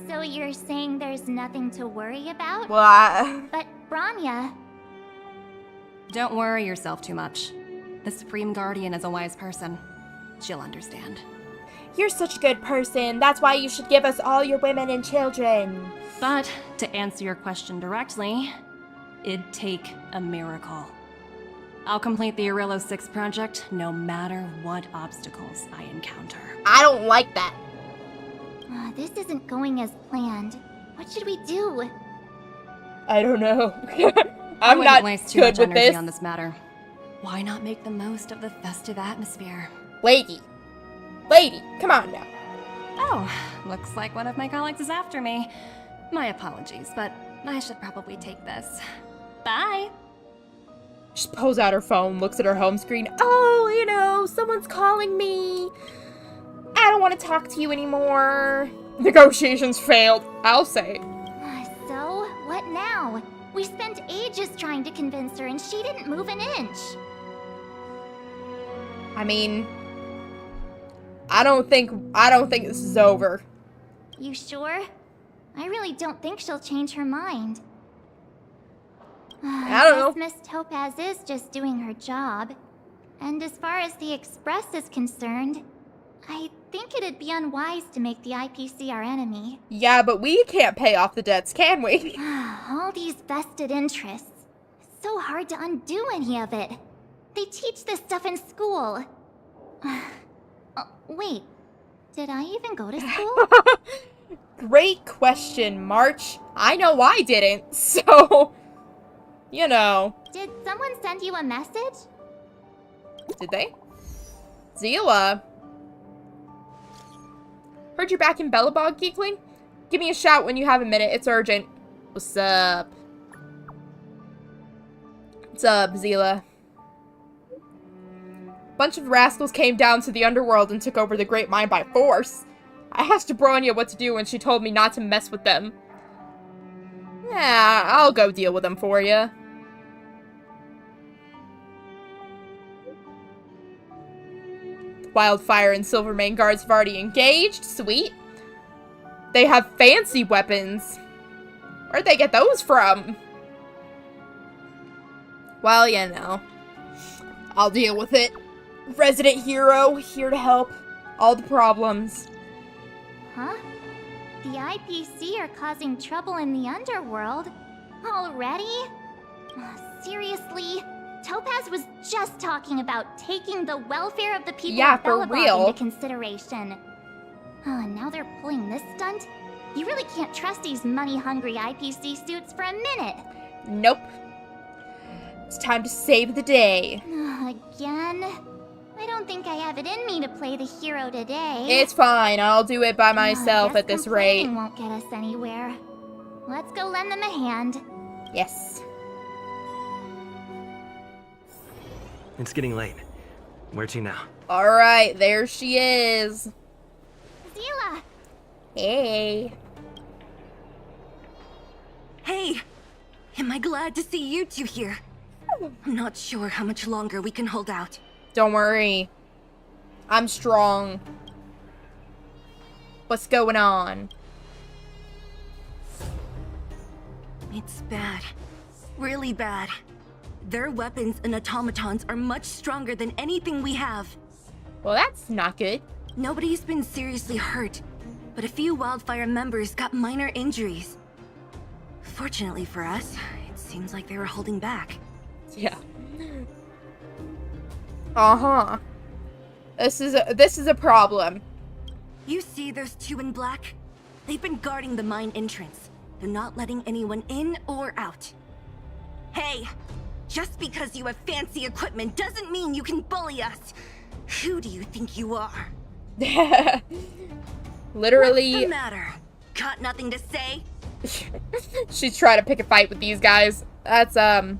So you're saying there's nothing to worry about? Well, But Branya, Don't worry yourself too much. The Supreme Guardian is a wise person. She'll understand. you're such a good person. That's why you should give us all your women and children. But, to answer your question directly, it'd take a miracle. I'll complete the Arillo 6 project no matter what obstacles I encounter. I don't like that. this isn't going as planned. What should we do? I don't know. I I'm wouldn't not waste too good much with energy this. on this matter. Why not make the most of the festive atmosphere? Lady, come on now. Oh, looks like one of my colleagues is after me. My apologies, but I should probably take this. Bye! She pulls out her phone, looks at her home screen. Oh, you know, someone's calling me. I don't want to talk to you anymore. Negotiations failed, I'll say. So, what now? We spent ages trying to convince her and she didn't move an inch. I mean, I don't think this is over. You sure? I really don't think she'll change her mind. I don't know. Miss Topaz is just doing her job. And as far as the Express is concerned, I think it'd be unwise to make the IPC our enemy. Yeah, but we can't pay off the debts, can we? All these vested interests. It's so hard to undo any of it. They teach this stuff in school. Wait, did I even go to school? Great question, March. I know I didn't, so, you know. Did someone send you a message? Did they? Zila. Heard you're back in Belobog, Geekling? Give me a shout when you have a minute. It's urgent. What's up? What's up, Zila? Bunch of rascals came down to the underworld and took over the Great Mine by force. I asked Bronya what to do and she told me not to mess with them. Yeah, I'll go deal with them for you. Wildfire and Silvermane guards have already engaged. Sweet. They have fancy weapons. Where'd they get those from? Well, you know. I'll deal with it. Resident hero, here to help. All the problems. Huh? The IPC are causing trouble in the underworld? Already? Seriously? Topaz was just talking about taking the welfare of the people of for Belobog real. into consideration. And now they're pulling this stunt? You really can't trust these money-hungry IPC suits for a minute. Nope. It's time to save the day. Again? I don't think I have it in me to play the hero today. It's fine. I'll do it by myself Guess at this rate. complaining won't get us anywhere. Let's go lend them a hand. Yes. It's getting late. Where to now? Alright, there she is. Zila! Hey. Hey! Am I glad to see you two here? I'm not sure how much longer we can hold out. Don't worry. I'm strong. What's going on? It's bad. Really bad. Their weapons and automatons are much stronger than anything we have. Well, that's not good. Nobody's been seriously hurt, but a few Wildfire members got minor injuries. Fortunately for us, it seems like they were holding back. Yeah. Uh-huh. This is a problem. You see those two in black? They've been guarding the mine entrance. They're not letting anyone in or out. Hey! Just because you have fancy equipment doesn't mean you can bully us! Who do you think you are? Literally. What's the matter? Got nothing to say? She's trying to pick a fight with these guys. That's, Now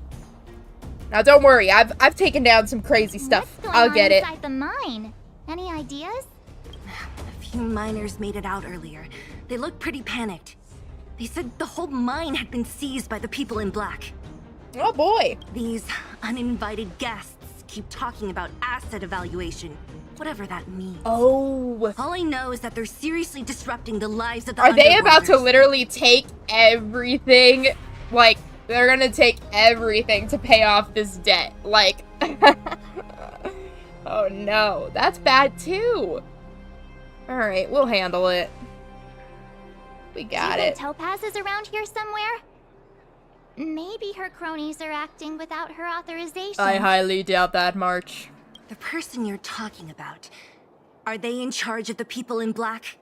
don't worry, I've taken down some crazy stuff. What's going I'll on get it. inside the mine? Any ideas? A few miners made it out earlier. They looked pretty panicked. They said the whole mine had been seized by the people in black. Oh boy. These uninvited guests keep talking about asset evaluation, whatever that means. Oh. All I know is that they're seriously disrupting the lives of the Are they about to underworkers. literally take everything? Like, they're gonna take everything to pay off this debt. Like, oh no, that's bad too. Alright, we'll handle it. We got Do you think it. Topaz is around here somewhere? Maybe her cronies are acting without her authorization. I highly doubt that, March. The person you're talking about, are they in charge of the people in black?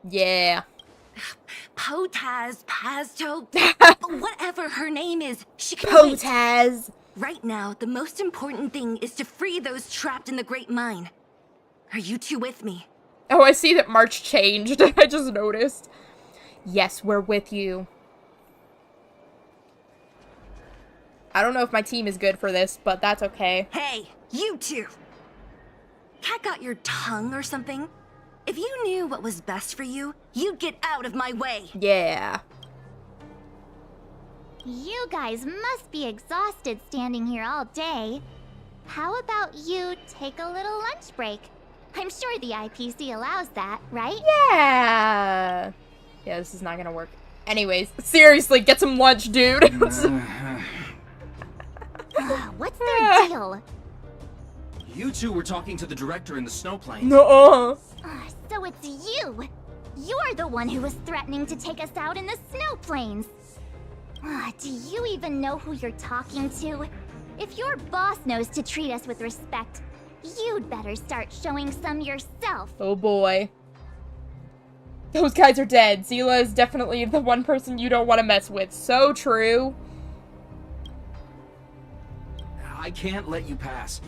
Yeah. Potaz, Pazto, whatever her name is, she can wait. Potaz. Right now, the most important thing is to free those trapped in the Great Mine. Are you two with me? Oh, I see that March changed. I just noticed. Yes, we're with you. I don't know if my team is good for this, but that's okay. Hey, you two! Cat got your tongue or something? If you knew what was best for you, you'd get out of my way. Yeah. You guys must be exhausted standing here all day. How about you take a little lunch break? I'm sure the IPC allows that, right? Yeah. Yeah, this is not gonna work. Anyways, seriously, get some lunch, dude. What's their deal? You two were talking to the director in the snowplane. Nuh-uh. So it's you! You're the one who was threatening to take us out in the snow plains! Do you even know who you're talking to? If your boss knows to treat us with respect, you'd better start showing some yourself. Oh boy. Those guys are dead. Zila is definitely the one person you don't want to mess with. So true. I can't let you pass.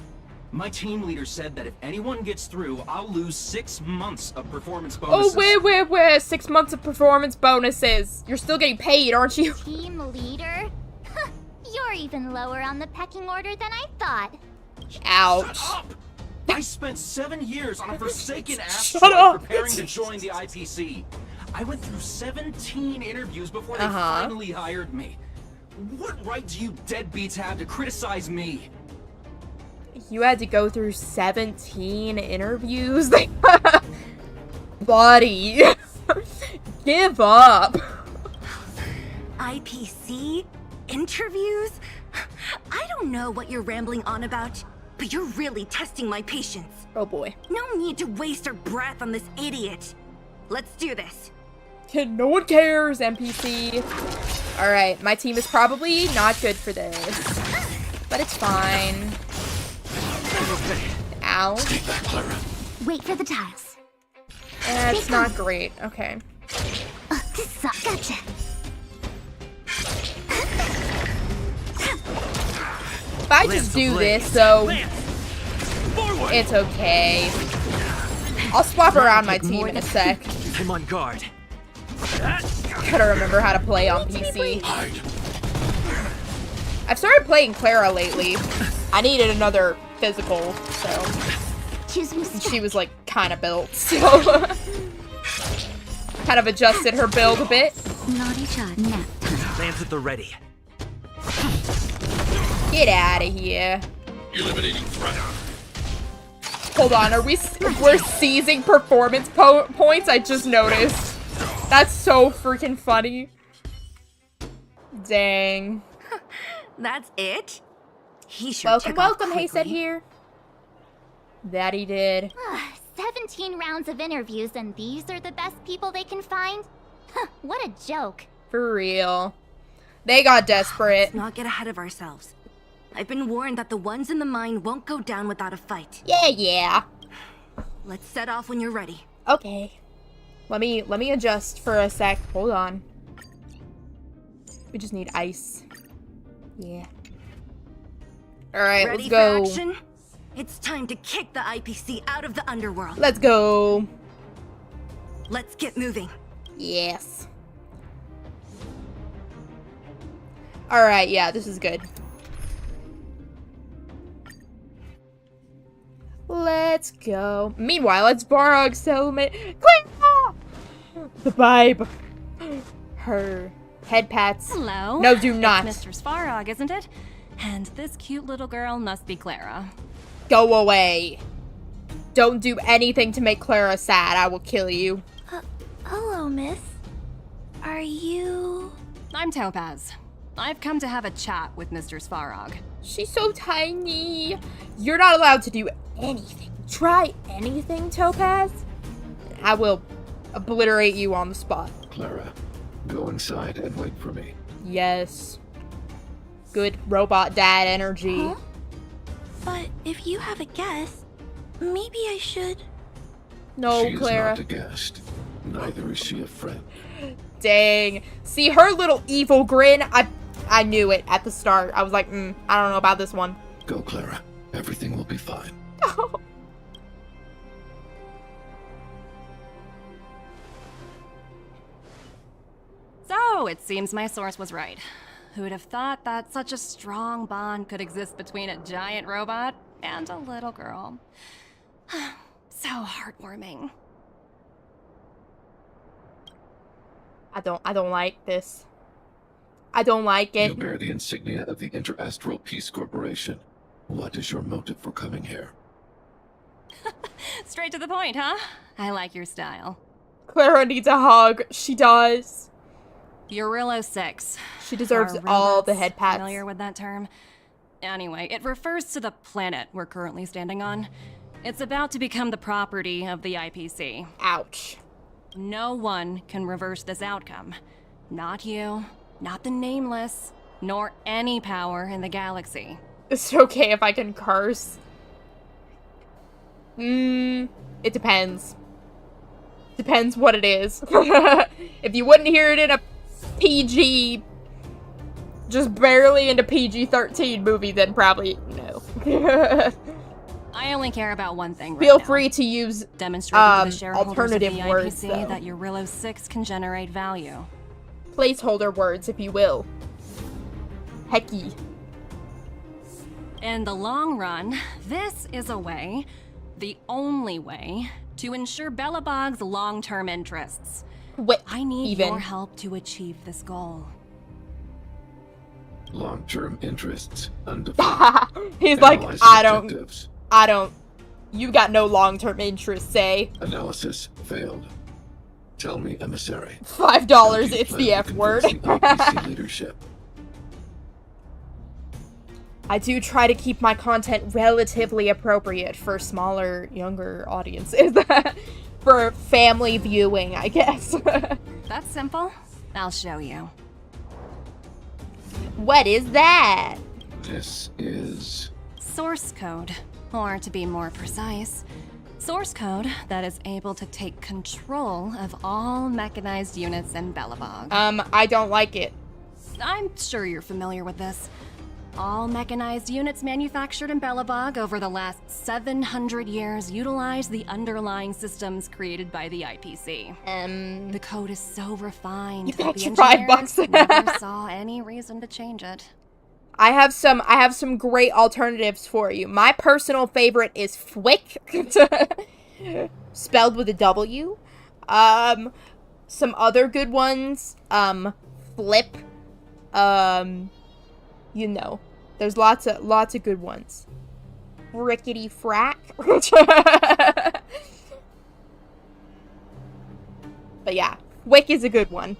My team leader said that if anyone gets through, I'll lose 6 months of performance bonuses. Oh, wait. 6 months of performance bonuses. You're still getting paid, aren't you? Team leader? You're even lower on the pecking order than I thought. Ouch. Shut up! I spent 7 years on a forsaken Shut asteroid up. preparing to join the IPC. I went through 17 interviews before they Uh-huh. finally hired me. What right do you deadbeats have to criticize me? You had to go through 17 interviews? Buddy. Give up. IPC? Interviews? I don't know what you're rambling on about, but you're really testing my patience. Oh boy. No need to waste our breath on this idiot. Let's do this. No one cares, NPC. Alright, my team is probably not good for this. But it's fine. Ow. Wait for the tiles. That's not great. Okay. Gotcha. If I just do this, so it's okay. I'll swap around my team in a sec. Keep him on guard. Gotta remember how to play on PC. I've started playing Clara lately. I needed another physical, so she was like kind of built, so kind of adjusted her build a bit. Naughty child, nap time. Plans at the ready. Get out of here. Eliminating threat. Hold on, we're seizing performance points? I just noticed. That's so freaking funny. Dang. That's it? He sure Welcome, Haysaid here. That he did. 17 rounds of interviews and these are the best people they can find? What a joke. For real. They got desperate. Let's not get ahead of ourselves. I've been warned that the ones in the mine won't go down without a fight. Yeah. Let's set off when you're ready. Okay. Let me adjust for a sec. Hold on. We just need ice. Yeah. Alright, let's go. For action? It's time to kick the IPC out of the underworld. Let's go. Let's get moving. Yes. Alright, yeah, this is good. Let's go. Meanwhile, it's Barog's settlement. Clara! The babe. Her head pats. Hello. No, do not. It's Mr. Svarog, isn't it? And this cute little girl must be Clara. Go away. Don't do anything to make Clara sad. I will kill you. Hello, miss. Are you... I'm Topaz. I've come to have a chat with Mr. Svarog. She's so tiny. You're not allowed to do anything. Try anything, Topaz. I will obliterate you on the spot. Clara, go inside and wait for me. Yes. Good robot dad energy. Huh? But if you have a guest, maybe I should... No, she Clara. She is not a guest. Neither is she a friend. Dang. See, her little evil grin, I knew it at the start. I was like, I don't know about this one. Go, Clara. Everything will be fine. So, it seems my source was right. Who'd have thought that such a strong bond could exist between a giant robot and a little girl? So heartwarming. I don't like this. I don't like it. You bear the insignia of the Interastral Peace Corporation. What is your motive for coming here? Straight to the point, huh? I like your style. Clara needs a hug. She does. Eurillo 6. She deserves Are all the robots head pats. Familiar with that term? Anyway, it refers to the planet we're currently standing on. It's about to become the property of the IPC. Ouch. No one can reverse this outcome. Not you, not the Nameless, nor any power in the galaxy. It's okay if I can curse. It depends. Depends what it is. If you wouldn't hear it in a PG, just barely into PG-13 movie, then probably no. I only care about one thing right Feel now. free to use Demonstrating to the shareholders alternative of the words, IPC though. that Eurillo 6 can generate value. Placeholder words, if you will. Hecky. In the long run, this is a way, the only way, to ensure Belobog's long-term interests. Wait, I need even. your help to achieve this goal. Long-term interests undefined. He's like, Analyze I don't. You got no long-term interests, say. Analysis failed. Tell me, emissary. $5, it's the F word. IPC leadership. I do try to keep my content relatively appropriate for smaller, younger audiences. For family viewing, I guess. That's simple. I'll show you. What is that? This is... Source code. Or to be more precise, source code that is able to take control of all mechanized units in Belobog. I don't like it. I'm sure you're familiar with this. All mechanized units manufactured in Belobog over the last 700 years utilize the underlying systems created by the IPC. The code is so refined You that got the your $5. never saw any reason to change it. I have some great alternatives for you. My personal favorite is Fwick, spelled with a W. Some other good ones, Flip. You know, there's lots of good ones. Frickety frack. But yeah, Fwick is a good one.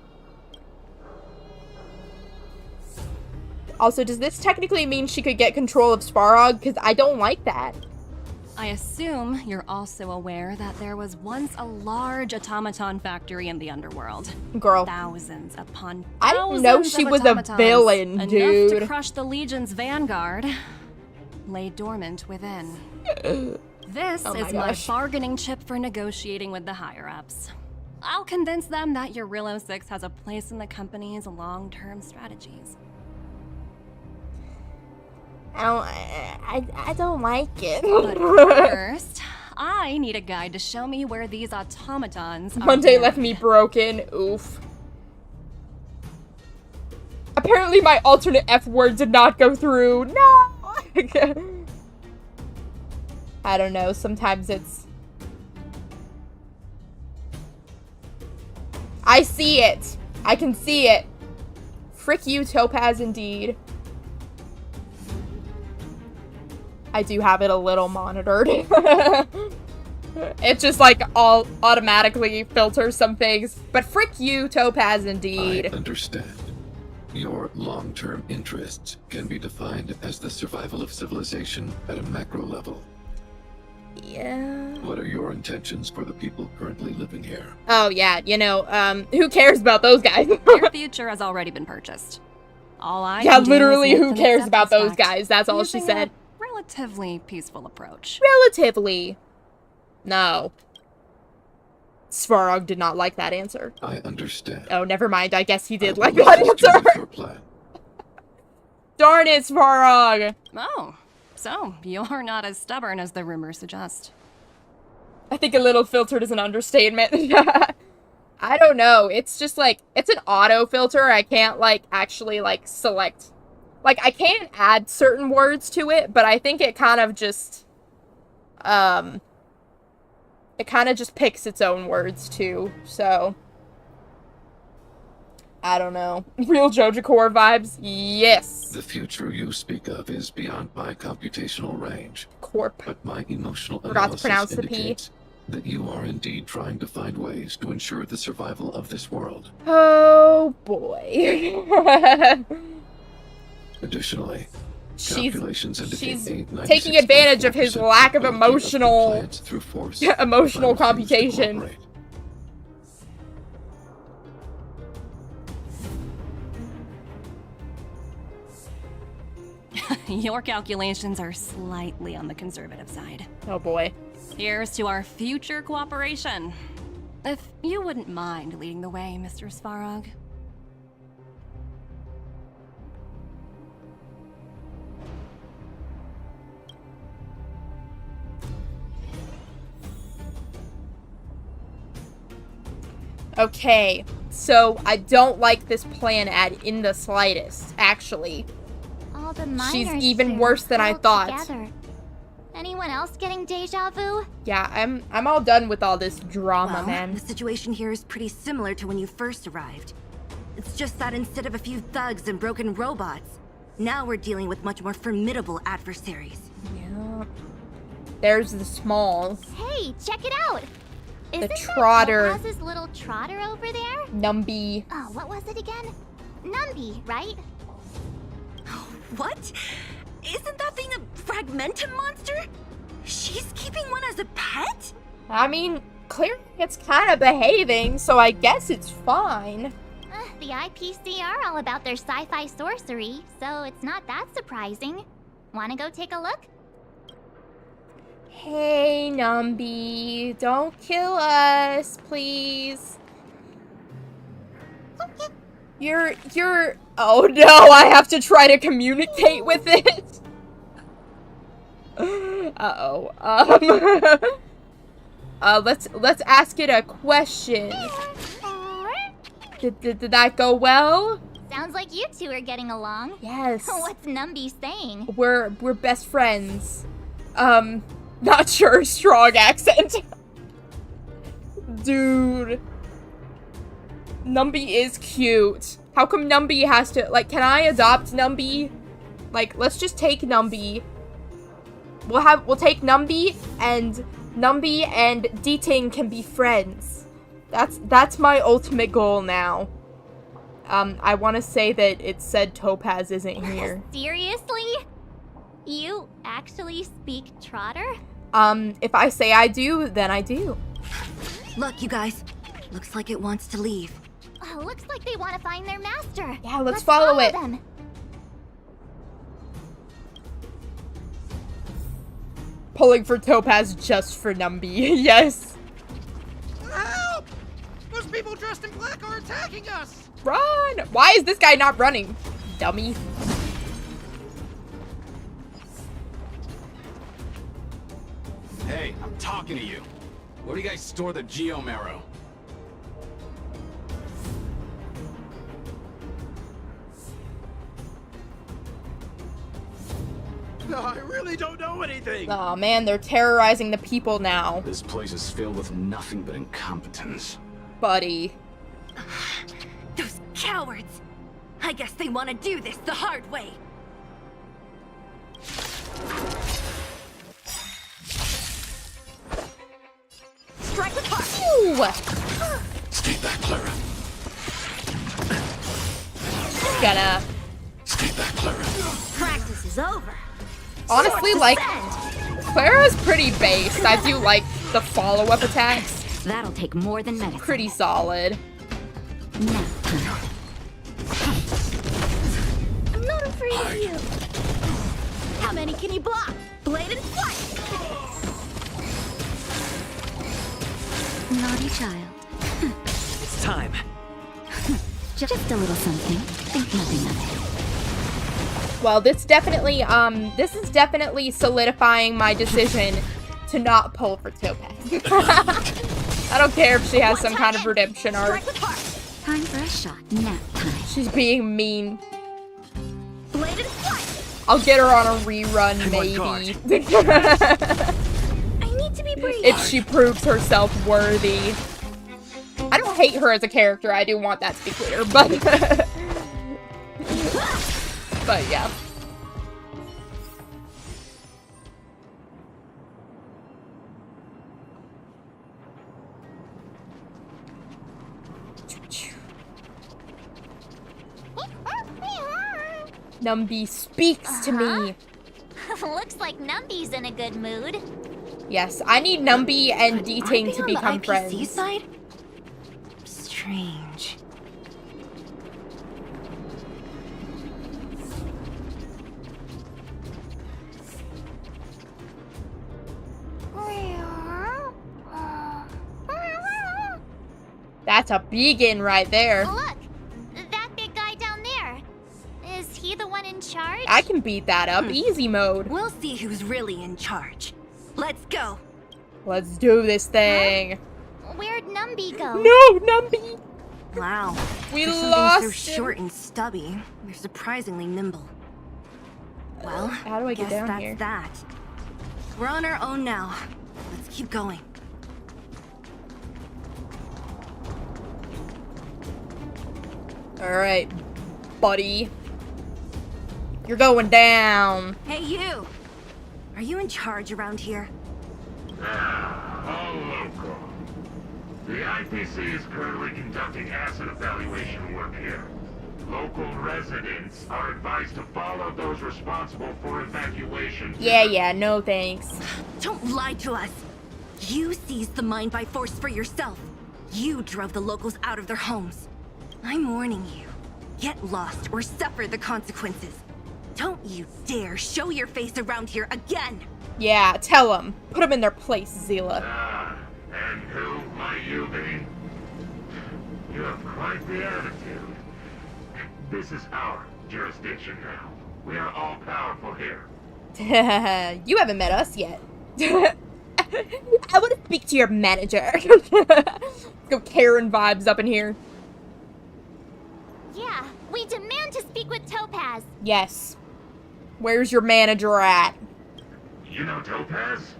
Also, does this technically mean she could get control of Svarog? Because I don't like that. I assume you're also aware that there was once a large automaton factory in the underworld. Girl. Thousands upon I didn't know she was a villain, dude. Enough to crush the Legion's vanguard lay dormant within. This Oh my is my gosh. bargaining chip for negotiating with the higher-ups. I'll convince them that Eurillo 6 has a place in the company's long-term strategies. I don't like it. But first, I need a guide to show me where these automatons are. Monday buried. left me broken. Oof. Apparently my alternate F word did not go through. No! I don't know, sometimes it's... I see it! I can see it! Frick you, Topaz, indeed. I do have it a little monitored. It just, like, all automatically filters some things. But frick you, Topaz, indeed. I understand. Your long-term interests can be defined as the survival of civilization at a macro level. Yeah. What are your intentions for the people currently living here? Oh, yeah, you know, who cares about those guys? Their future has already been purchased. All I yeah, can do literally, is who cares about those guys? That's all she using a said. Relatively peaceful approach. Relatively. No. Svarog did not like that answer. I understand. Oh, never mind. I guess he did like that answer. Darn it, Svarog! Oh, so you're not as stubborn as the rumors suggest. I think a little filtered is an understatement. I don't know. It's just like, it's an auto filter. I can't like actually like select. Like, I can't add certain words to it, but I think it kind of just, it kind of just picks its own words, too, so. I don't know. Real JoJo vibes? Yes! The future you speak of is beyond my computational range. Corp. But my emotional Forgot to pronounce analysis the P. indicates that you are indeed trying to find ways to ensure the survival of this world. Oh, boy. Additionally, she's taking taking advantage of his lack of emotional computation. Your calculations are slightly on the conservative side. Oh boy. Here's to our future cooperation. If you wouldn't mind leading the way, Mr. Svarog. Okay, so I don't like this plan in the slightest, actually. All the miners She's even worse than I all thought. Together. Anyone else getting deja vu? Yeah, I'm all done with all this drama, Well, man. The situation here is pretty similar to when you first arrived. It's just that instead of a few thugs and broken robots, now we're dealing with much more formidable adversaries. Yeah. There's the Smalls. Hey, check it out! Isn't Trotter. that Topaz's little Trotter over there? Numby. Oh, what was it again? Numby, right? What? Isn't that thing a fragmentum monster? She's keeping one as a pet? I mean, clearly it's kind of behaving, so I guess it's fine. The IPC are all about their sci-fi sorcery, so it's not that surprising. Wanna go take a look? Hey, Numby, don't kill us, please. You're, oh no, I have to try to communicate with it. Uh-oh, let's ask it a question. Did that go well? Sounds like you two are getting along. Yes. What's Numby saying? We're best friends. Not sure, strong accent. Dude. Numby is cute. How come Numby has to, like, can I adopt Numby? Like, let's just take Numby. We'll take Numby and D-Ting can be friends. That's my ultimate goal now. I want to say that it said Topaz isn't here. Seriously? You actually speak Trotter? If I say I do, then I do. Look, you guys. Looks like it wants to leave. Oh, looks like they want to find their master. Yeah, let's follow it. Them. Pulling for Topaz just for Numby. Yes. Help! Those people dressed in black are attacking us! Run! Why is this guy not running? Dummy. Hey, I'm talking to you. Where do you guys store the Geomarrow? I really don't know anything. Oh man, they're terrorizing the people now. This place is filled with nothing but incompetence. Buddy. Those cowards! I guess they want to do this the hard way. Strike with heart! Stay back, Clara. Gonna. Stay back, Clara. Practice is over. Honestly, like, Clara's pretty based. I do like the follow-up attacks. That'll take more than minutes. Pretty solid. Now. I'm not afraid of you. How many can you block? Blade and flight. Naughty child. It's time. Just a little something. Think nothing of it. Well, this is definitely solidifying my decision to not pull for Topaz. I don't care if she has some kind of redemption arc. Time for a shot. Nap time. She's being mean. Blade and flight. I'll get her on a rerun, maybe. I need to be brave. If she proves herself worthy. I don't hate her as a character. I do want that to be clear, but but yeah. Numby speaks to me. Looks like Numby's in a good mood. Yes, I need Numby and D-Ting to on the become IPC friends. side? Strange. That's a begin right there. Look, that big guy down there. Is he the one in charge? I can beat that up. Easy mode. We'll see who's really in charge. Let's go. Let's do this thing. Where'd Numby go? No, Numby. Wow. We For something lost so him. short and stubby, they're surprisingly nimble. Well, how do I get guess down that's here? that. We're on our own now. Let's keep going. All right, buddy. You're going down. Hey, you! Are you in charge around here? All local. The IPC is currently conducting asset evaluation work here. Local residents are advised to follow those responsible for evacuation. Yeah, no thanks. Don't lie to us! You seized the mine by force for yourself. You drove the locals out of their homes. I'm warning you. Get lost or suffer the consequences. Don't you dare show your face around here again! Yeah, tell them. Put them in their place, Zila. And who might you be? You have quite the attitude. This is our jurisdiction now. We are all powerful here. You haven't met us yet. I want to speak to your manager. Go Karen vibes up in here. Yeah, we demand to speak with Topaz. Yes. Where's your manager at? You know Topaz?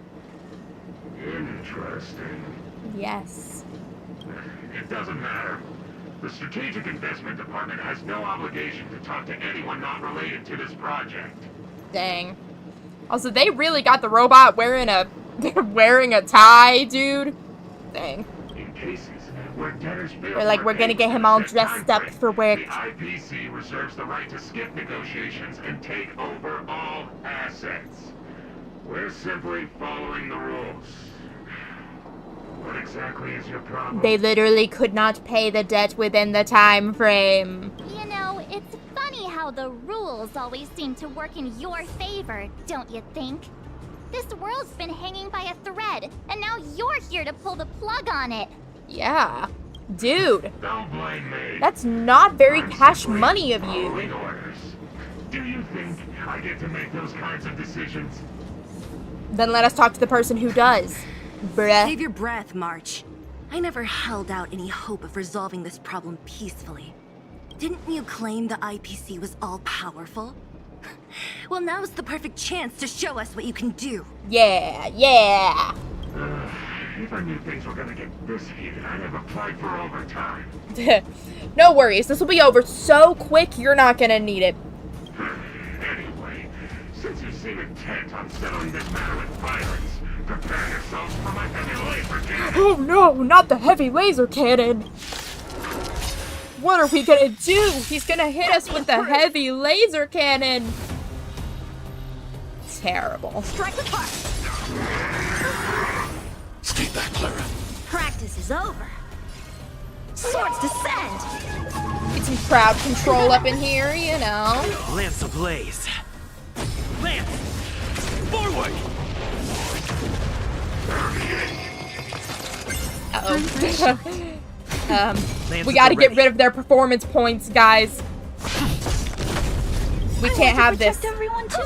Interesting. Yes. It doesn't matter. The Strategic Investment Department has no obligation to talk to anyone not related to this project. Dang. Also, they really got the robot wearing a tie, dude. Dang. In cases where debtors fail They're like, to we're gonna repay get him within a all set dressed time up frame, for work. The IPC reserves the right to skip negotiations and take over all assets. We're simply following the rules. What exactly is your problem? They literally could not pay the debt within the time frame. You know, it's funny how the rules always seem to work in your favor, don't you think? This world's been hanging by a thread, and now you're here to pull the plug on it. Yeah. Dude. Don't blame me. That's not very cash money of you. Following orders. Do you think I get to make those kinds of decisions? Then let us talk to the person who does. Bruh. Save your breath, March. I never held out any hope of resolving this problem peacefully. Didn't you claim the IPC was all-powerful? Well, now's the perfect chance to show us what you can do. Yeah, yeah. If I knew things were gonna get this heated, I'd have applied for overtime. No worries, this will be over so quick, you're not gonna need it. Anyway, since you seem intent on settling this matter with violence, prepare yourselves for my heavy laser cannon. Oh no, not the heavy laser cannon. What are we gonna do? He's gonna hit us with the heavy laser cannon. Terrible. Strike the park. Stay back, Clara. Practice is over. Swords descend. Get some crowd control up in here, you know. Lance ablaze. Lance! Forward! Uh-oh. We gotta get rid of their performance points, guys. We can't have this. Everyone too.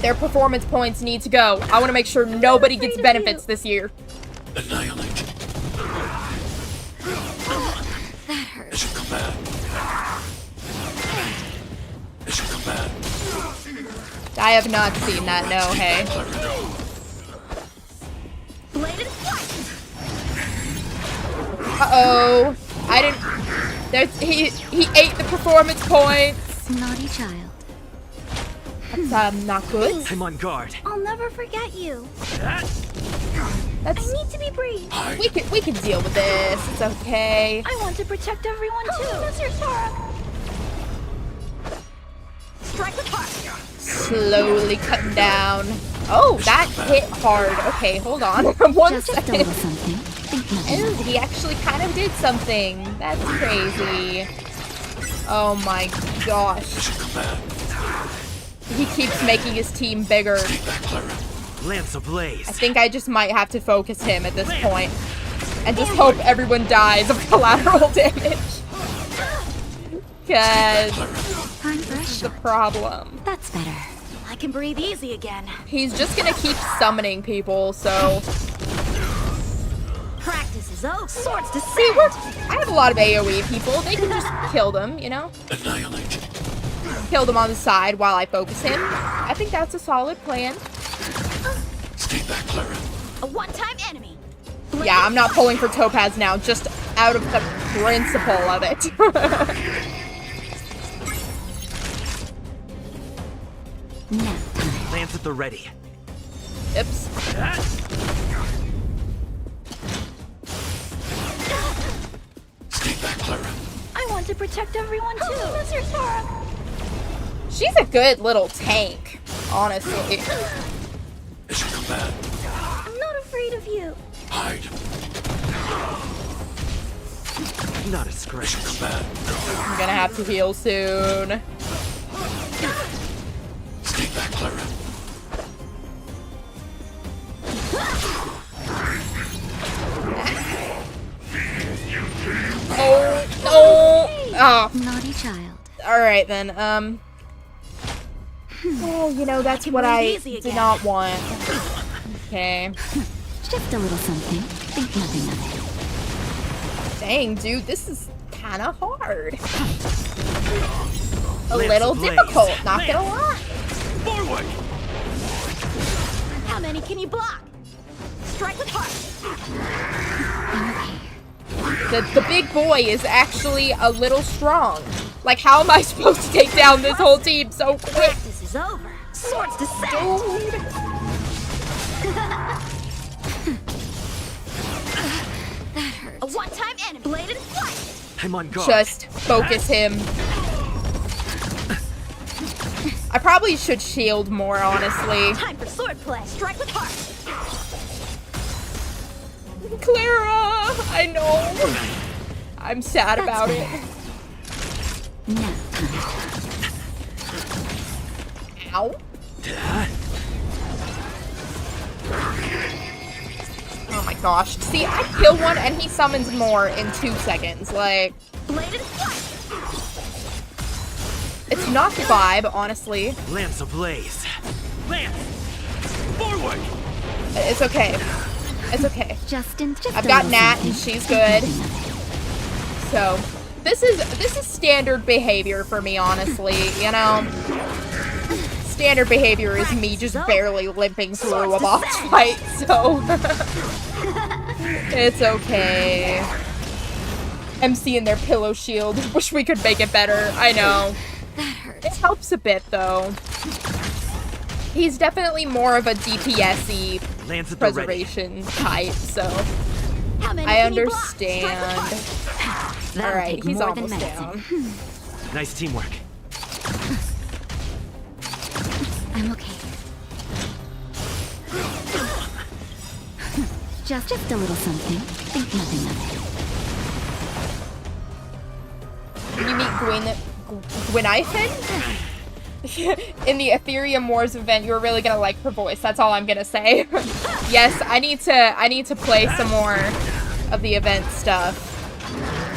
Their performance points need to go. I want to make sure nobody gets benefits this year. Annihilate. That hurt. Mission command. Mission command. I have not seen that, no, hey. Blade and flight. Uh-oh. I didn't... He ate the performance points. Naughty child. That's, not good. I'm on guard. I'll never forget you. That's... I need to be brave. We can deal with this. It's okay. I want to protect everyone too. Strike the park. Slowly cutting down. Oh, that hit hard. Okay, hold on. One second. And he actually kind of did something. That's crazy. Oh my gosh. He keeps making his team bigger. Lance ablaze. I think I just might have to focus him at this point. And just hope everyone dies of collateral damage. Because this is the problem. That's better. I can breathe easy again. He's just gonna keep summoning people, so... Practice is over. Swords to see, I have a lot of AoE people. They can just kill them, you know? Annihilate. Kill them on the side while I focus him. I think that's a solid plan. Stay back, Clara. A one-time enemy. Yeah, I'm not pulling for Topaz now, just out of the principle of it. Lance at the ready. Oops. Stay back, Clara. I want to protect everyone too. She's a good little tank, honestly. Mission command. I'm not afraid of you. Hide. Not a scratch. Mission command. I'm gonna have to heal soon. Stay back, Clara. Oh, no. Oh. Naughty child. Alright then, well, you know, that's what I did not want. Okay. Just a little something. Think nothing of it. Dang, dude, this is kinda hard. A little difficult, not gonna lie. Forward! How many can you block? Strike the park. The big boy is actually a little strong. Like, how am I supposed to take down this whole team so quick? Practice is over. Swords descend. That hurt. A one-time enemy. Blade and flight. I'm on guard. Just focus him. I probably should shield more, honestly. Time for sword play. Strike the park. Clara! I know. I'm sad about it. No. Ow. Oh my gosh. See, I kill one and he summons more in 2 seconds. Like, Blade and flight. it's not the vibe, honestly. Lance ablaze. Lance! Forward! It's okay. It's okay. Just I've got Nat and she's good. So, this is standard behavior for me, honestly, you know? standard behavior is me just barely limping through a boss fight, so it's okay. MC and their pillow shield. Wish we could make it better. I know. It helps a bit, though. He's definitely more of a DPS-y preservation type, so I understand. Alright, he's almost down. Nice teamwork. I'm okay. Just a little something. Think nothing of it. When you meet Gwynethan? In the Ethereum Wars event, you were really gonna like her voice. That's all I'm gonna say. Yes, I need to play some more of the event stuff.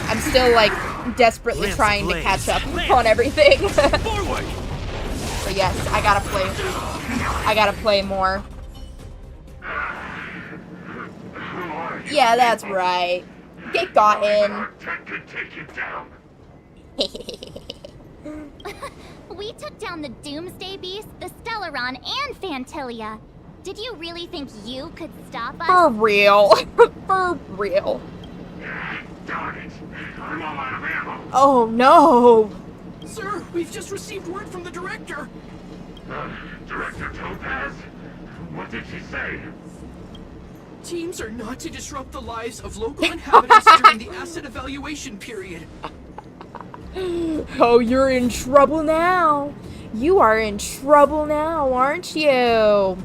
I'm still like desperately trying to catch up on everything. But yes, I gotta play more. Yeah, that's right. Get gotten. We took down the Doomsday Beast, the Stellaron, and Fantilia. Did you really think you could stop us? For real. For real. Darn it. I'm all out of ammo. Oh no. Sir, we've just received word from the director. Director Topaz? What did she say? Teams are not to disrupt the lives of local inhabitants during the asset evaluation period. Oh, you're in trouble now. You are in trouble now, aren't you?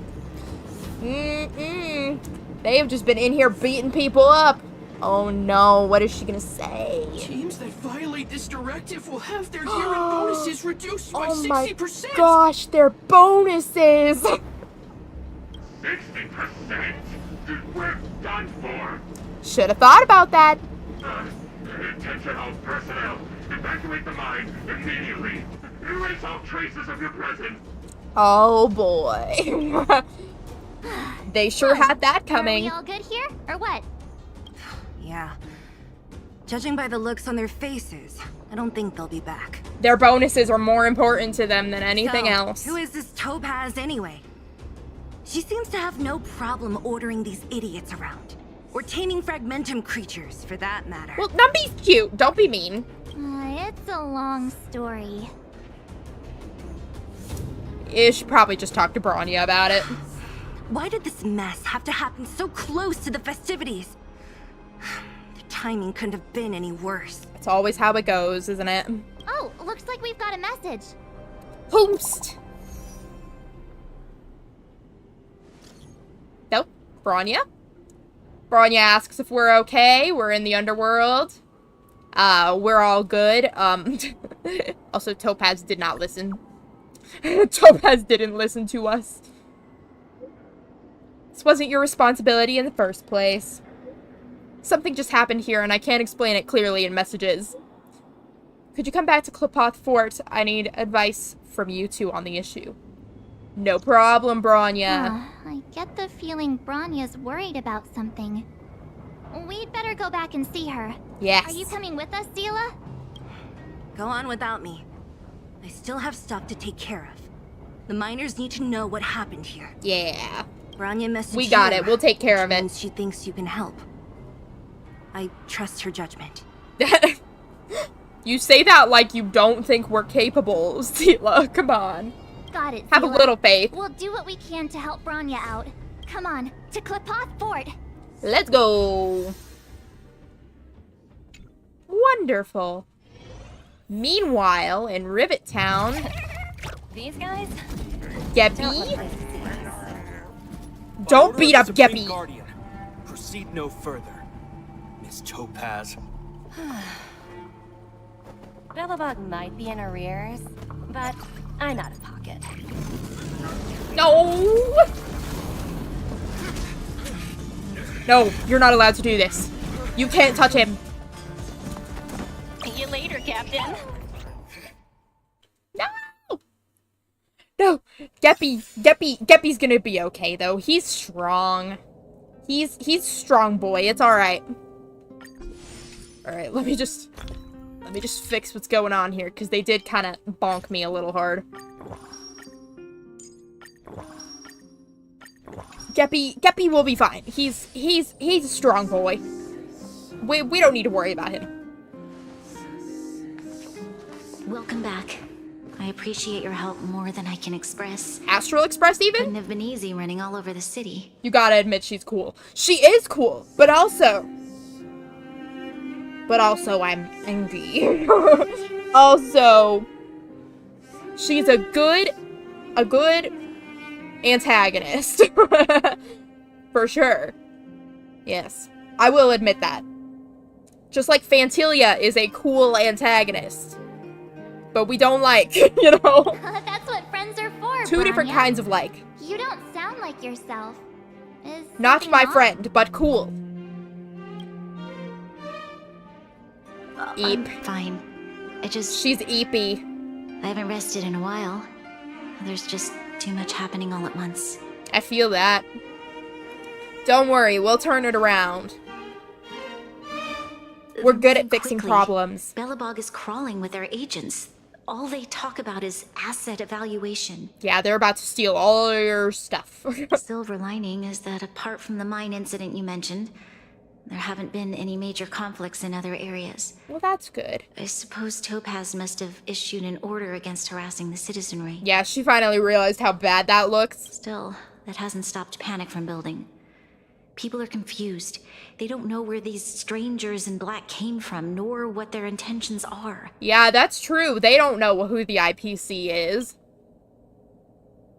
They have just been in here beating people up. Oh no, what is she gonna say? Teams that violate this directive will have their year-end bonuses reduced by 60%. Oh my gosh, their bonuses. 60%? We're done for. Should have thought about that. Attention all personnel. Evacuate the mine immediately. Erase all traces of your presence. Oh boy. They sure had that coming. Are we all good here, or what? Yeah. Judging by the looks on their faces, I don't think they'll be back. Their bonuses are more important to them than anything else. Who is this Topaz anyway? She seems to have no problem ordering these idiots around. Or taming fragmentum creatures, for that matter. Well, don't be cute. Don't be mean. It's a long story. You should probably just talk to Bronya about it. Why did this mess have to happen so close to the festivities? The timing couldn't have been any worse. It's always how it goes, isn't it? Oh, looks like we've got a message. Hoomst! Nope. Bronya? Bronya asks if we're okay. We're in the underworld. We're all good. Also, Topaz did not listen. Topaz didn't listen to us. This wasn't your responsibility in the first place. Something just happened here, and I can't explain it clearly in messages. Could you come back to Klipoth Fort? I need advice from you two on the issue. No problem, Bronya. I get the feeling Bronya's worried about something. We'd better go back and see her. Yes. Are you coming with us, Zila? Go on without me. I still have stuff to take care of. The miners need to know what happened here. Yeah. Bronya messaged We got you, it. We'll take care of it. She thinks you can help. I trust her judgment. You say that like you don't think we're capable, Zila. Come on. Got it, Have a Zila. little faith. We'll do what we can to help Bronya out. Come on, to Klipoth Fort. Let's go. Wonderful. Meanwhile, in Rivet Town, These guys? Gebby? Don't beat up Gebby. Guardian. Proceed no further, Miss Topaz. Bellabog might be in arrears, but I'm out of pocket. No! No, you're not allowed to do this. You can't touch him. See you later, Captain. No! No! Geppy's gonna be okay, though. He's strong. He's strong boy. It's alright. Alright, let me just fix what's going on here, because they did kind of bonk me a little hard. Geppy will be fine. He's a strong boy. We don't need to worry about him. Welcome back. I appreciate your help more than I can express. Astral Express even? Couldn't have been easy running all over the city. You gotta admit she's cool. She is cool, but also I'm angry. Also, she's a good antagonist. For sure. Yes. I will admit that. Just like Fantilia is a cool antagonist. But we don't like, you know? That's what friends are for, Two different Branya. kinds of like. You don't sound like yourself. Is Not something my wrong? friend, but cool. I'm fine. She's eepy. I haven't rested in a while. There's just too much happening all at once. I feel that. Don't worry, we'll turn it around. We're good at fixing Quickly, problems. Belobog is crawling with their agents. All they talk about is asset evaluation. Yeah, they're about to steal all your stuff. Silver lining is that apart from the mine incident you mentioned, there haven't been any major conflicts in other areas. Well, that's good. I suppose Topaz must have issued an order against harassing the citizenry. Yeah, she finally realized how bad that looks. Still, that hasn't stopped panic from building. People are confused. They don't know where these strangers in black came from, nor what their intentions are. Yeah, that's true. They don't know who the IPC is.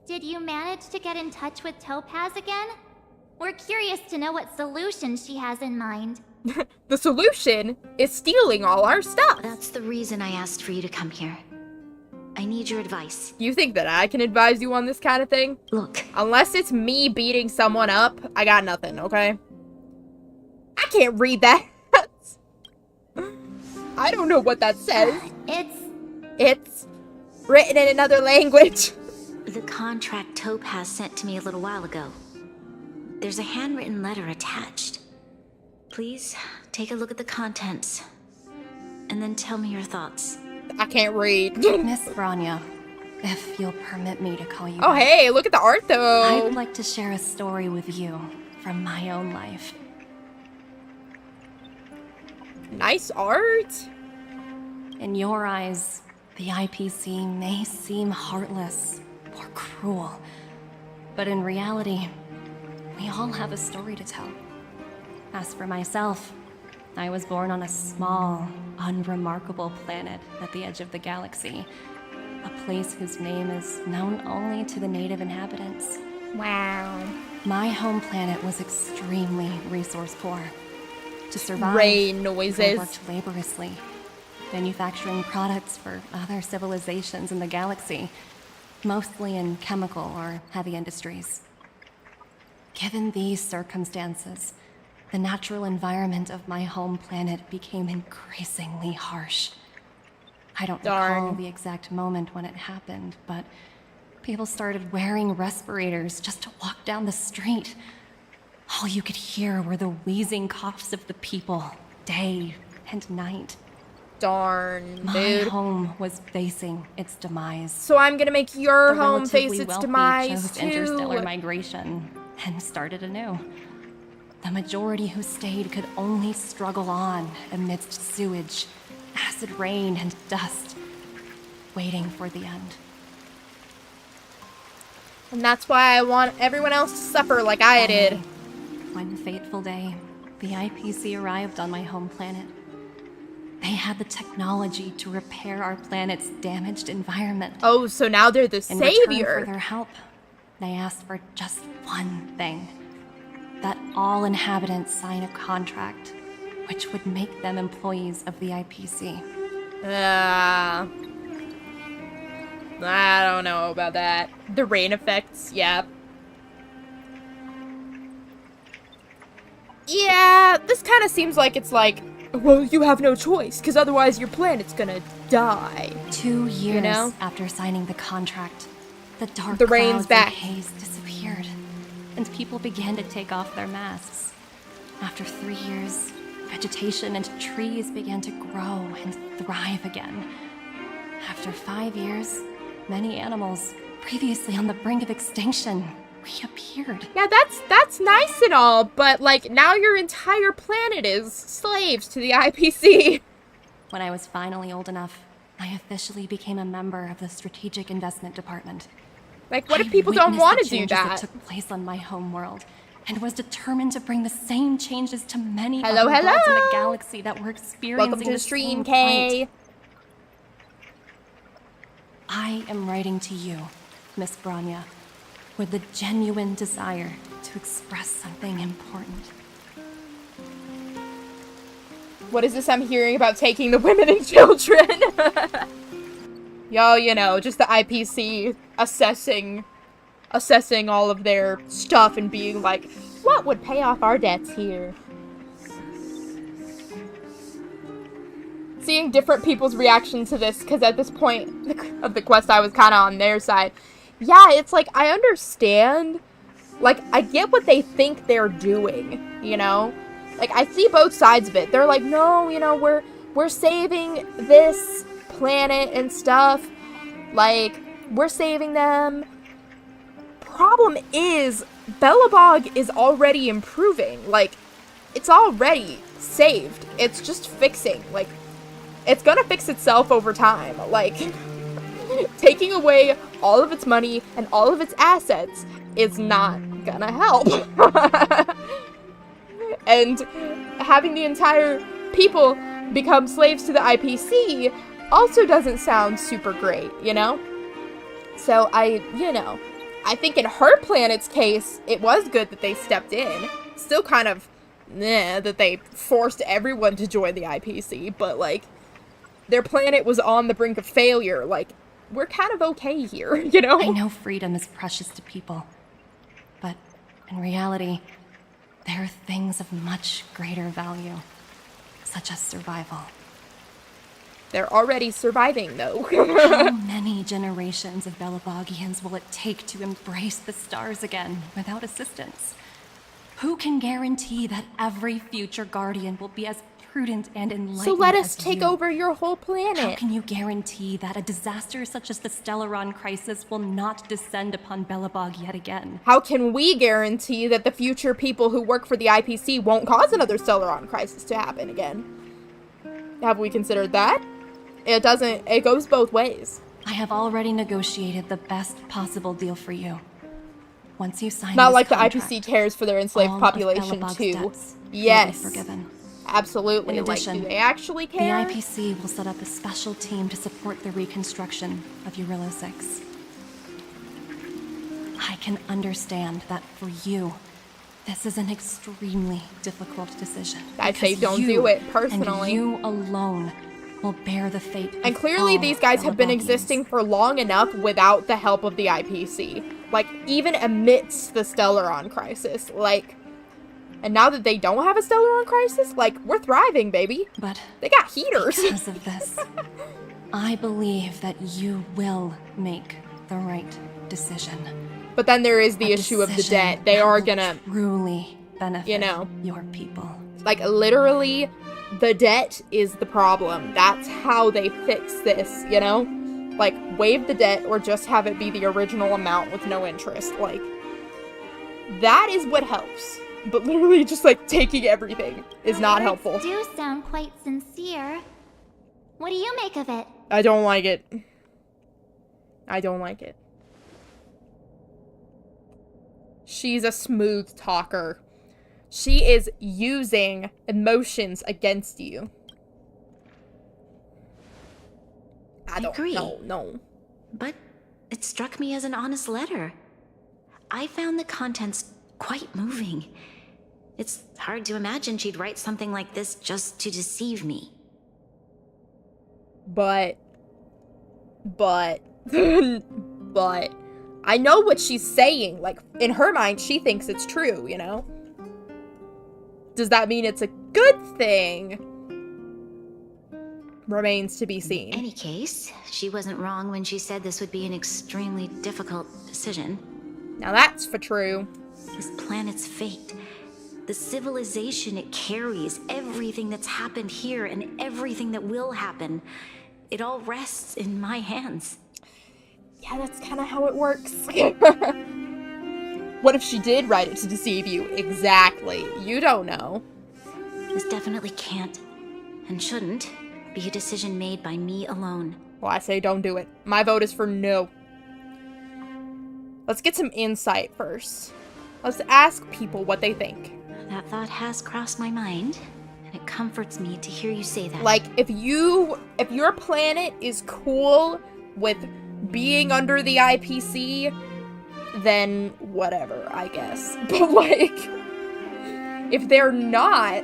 Did you manage to get in touch with Topaz again? We're curious to know what solution she has in mind. The solution is stealing all our stuff. That's the reason I asked for you to come here. I need your advice. You think that I can advise you on this kind of thing? Look. Unless it's me beating someone up, I got nothing, okay? I can't read that. I don't know what that says. It's written in another language. The contract Topaz sent to me a little while ago. There's a handwritten letter attached. Please take a look at the contents, and then tell me your thoughts. I can't read. Miss Branya, if you'll permit me to call you. Oh, that, hey, look at the art, though. I'd like to share a story with you from my own life. Nice art. In your eyes, the IPC may seem heartless or cruel, but in reality, we all have a story to tell. As for myself, I was born on a small, unremarkable planet at the edge of the galaxy. A place whose name is known only to the native inhabitants. Wow. My home planet was extremely resource poor. To survive, Rain noises. I worked laboriously, manufacturing products for other civilizations in the galaxy, mostly in chemical or heavy industries. Given these circumstances, the natural environment of my home planet became increasingly harsh. I don't recall the exact moment when it happened, but people started wearing respirators just to walk down the street. All you could hear were the wheezing coughs of the people, day and night. Darn, My dude. home was facing its demise. So I'm gonna make your The home face relatively its wealthy demise, chose too. interstellar migration and started anew. The majority who stayed could only struggle on amidst sewage, acid rain, and dust, waiting for the end. And that's why I want everyone else to suffer like I did. One fateful day, the IPC arrived on my home planet. They had the technology to repair our planet's damaged environment. Oh, so now they're the In savior. return for their help, they asked for just one thing. That all inhabitants sign a contract, which would make them employees of the IPC. I don't know about that. The rain effects, yeah. Yeah, this kind of seems like it's like, well, you have no choice, because otherwise your planet's gonna die. 2 years You know? after signing the contract, the dark The rain's clouds back. and haze disappeared, and people began to take off their masks. After 3 years, vegetation and trees began to grow and thrive again. After 5 years, many animals, previously on the brink of extinction, reappeared. Yeah, that's nice and all, but, like, now your entire planet is slaves to the IPC. When I was finally old enough, I officially became a member of the Strategic Investment Department. Like, what if people don't want to do that that? Took place on my home world, and was determined to bring the same changes to many Hello, other worlds in the hello. galaxy that were experiencing Welcome to the the stream, same Kay. plight. I am writing to you, Miss Branya, with the genuine desire to express something important. What is this I'm hearing about taking the women and children? Yo, you know, just the IPC assessing all of their stuff and being like, what would pay off our debts here? Seeing different people's reaction to this, because at this point of the quest I was kind of on their side. Yeah, it's like, I understand. Like, I get what they think they're doing, you know? Like, I see both sides of it. They're like, no, you know, we're saving this planet and stuff. Like, we're saving them. Problem is, Belobog is already improving. Like, it's already saved. It's just fixing. Like, it's gonna fix itself over time. Like, taking away all of its money and all of its assets is not gonna help. And having the entire people become slaves to the IPC also doesn't sound super great, you know? So I think in her planet's case, it was good that they stepped in. Still kind of that they forced everyone to join the IPC, but like, their planet was on the brink of failure. Like, we're kind of okay here, you know? I know freedom is precious to people, but in reality, there are things of much greater value, such as survival. They're already surviving, though. How many generations of Belobogians will it take to embrace the stars again without assistance? Who can guarantee that every future Guardian will be as prudent and enlightened So let us as take you? over your whole planet. How can you guarantee that a disaster such as the Stellaron crisis will not descend upon Belobog yet again? How can we guarantee that the future people who work for the IPC won't cause another Stellaron crisis to happen again? Have we considered that? It goes both ways. I have already negotiated the best possible deal for you. Once you sign Not this like contract, the IPC cares for their enslaved all population of Belobog's too. debts Yes. will be forgiven. Absolutely. In addition, like, do they actually care? The IPC will set up a special team to support the reconstruction of Urilo 6. I can understand that for you, this is an extremely difficult decision. I'd say because don't you do it personally. And you alone will bear the fate And of clearly all these guys have been Belobogians. existing for long enough without the help of the IPC. Like, even amidst the Stellaron crisis. Like, and now that they don't have a Stellaron crisis, like, we're thriving, baby. But they got heaters. Because of this, I believe that you will make the right decision. But then there is the issue of the debt. They are gonna truly benefit, you know, your people. Like, literally, the debt is the problem. That's how they fix this, you know? Like, waive the debt or just have it be the original amount with no interest. Like, that is what helps. But literally just, like, taking everything is not helpful. Do sound quite sincere. What do you make of it? I don't like it. I don't like it. She's a smooth talker. She is using emotions against you. I don't agree. No. But it struck me as an honest letter. I found the contents quite moving. It's hard to imagine she'd write something like this just to deceive me. But I know what she's saying. Like, in her mind, she thinks it's true, you know? Does that mean it's a good thing? Remains to be seen. In any case, she wasn't wrong when she said this would be an extremely difficult decision. Now that's for true. This planet's fate, the civilization it carries, everything that's happened here and everything that will happen, it all rests in my hands. Yeah, that's kind of how it works. What if she did write it to deceive you? Exactly. You don't know. This definitely can't, and shouldn't, be a decision made by me alone. Well, I say don't do it. My vote is for no. Let's get some insight first. Let's ask people what they think. That thought has crossed my mind, and it comforts me to hear you say that. Like, if your planet is cool with being under the IPC, then whatever, I guess. But like, if they're not,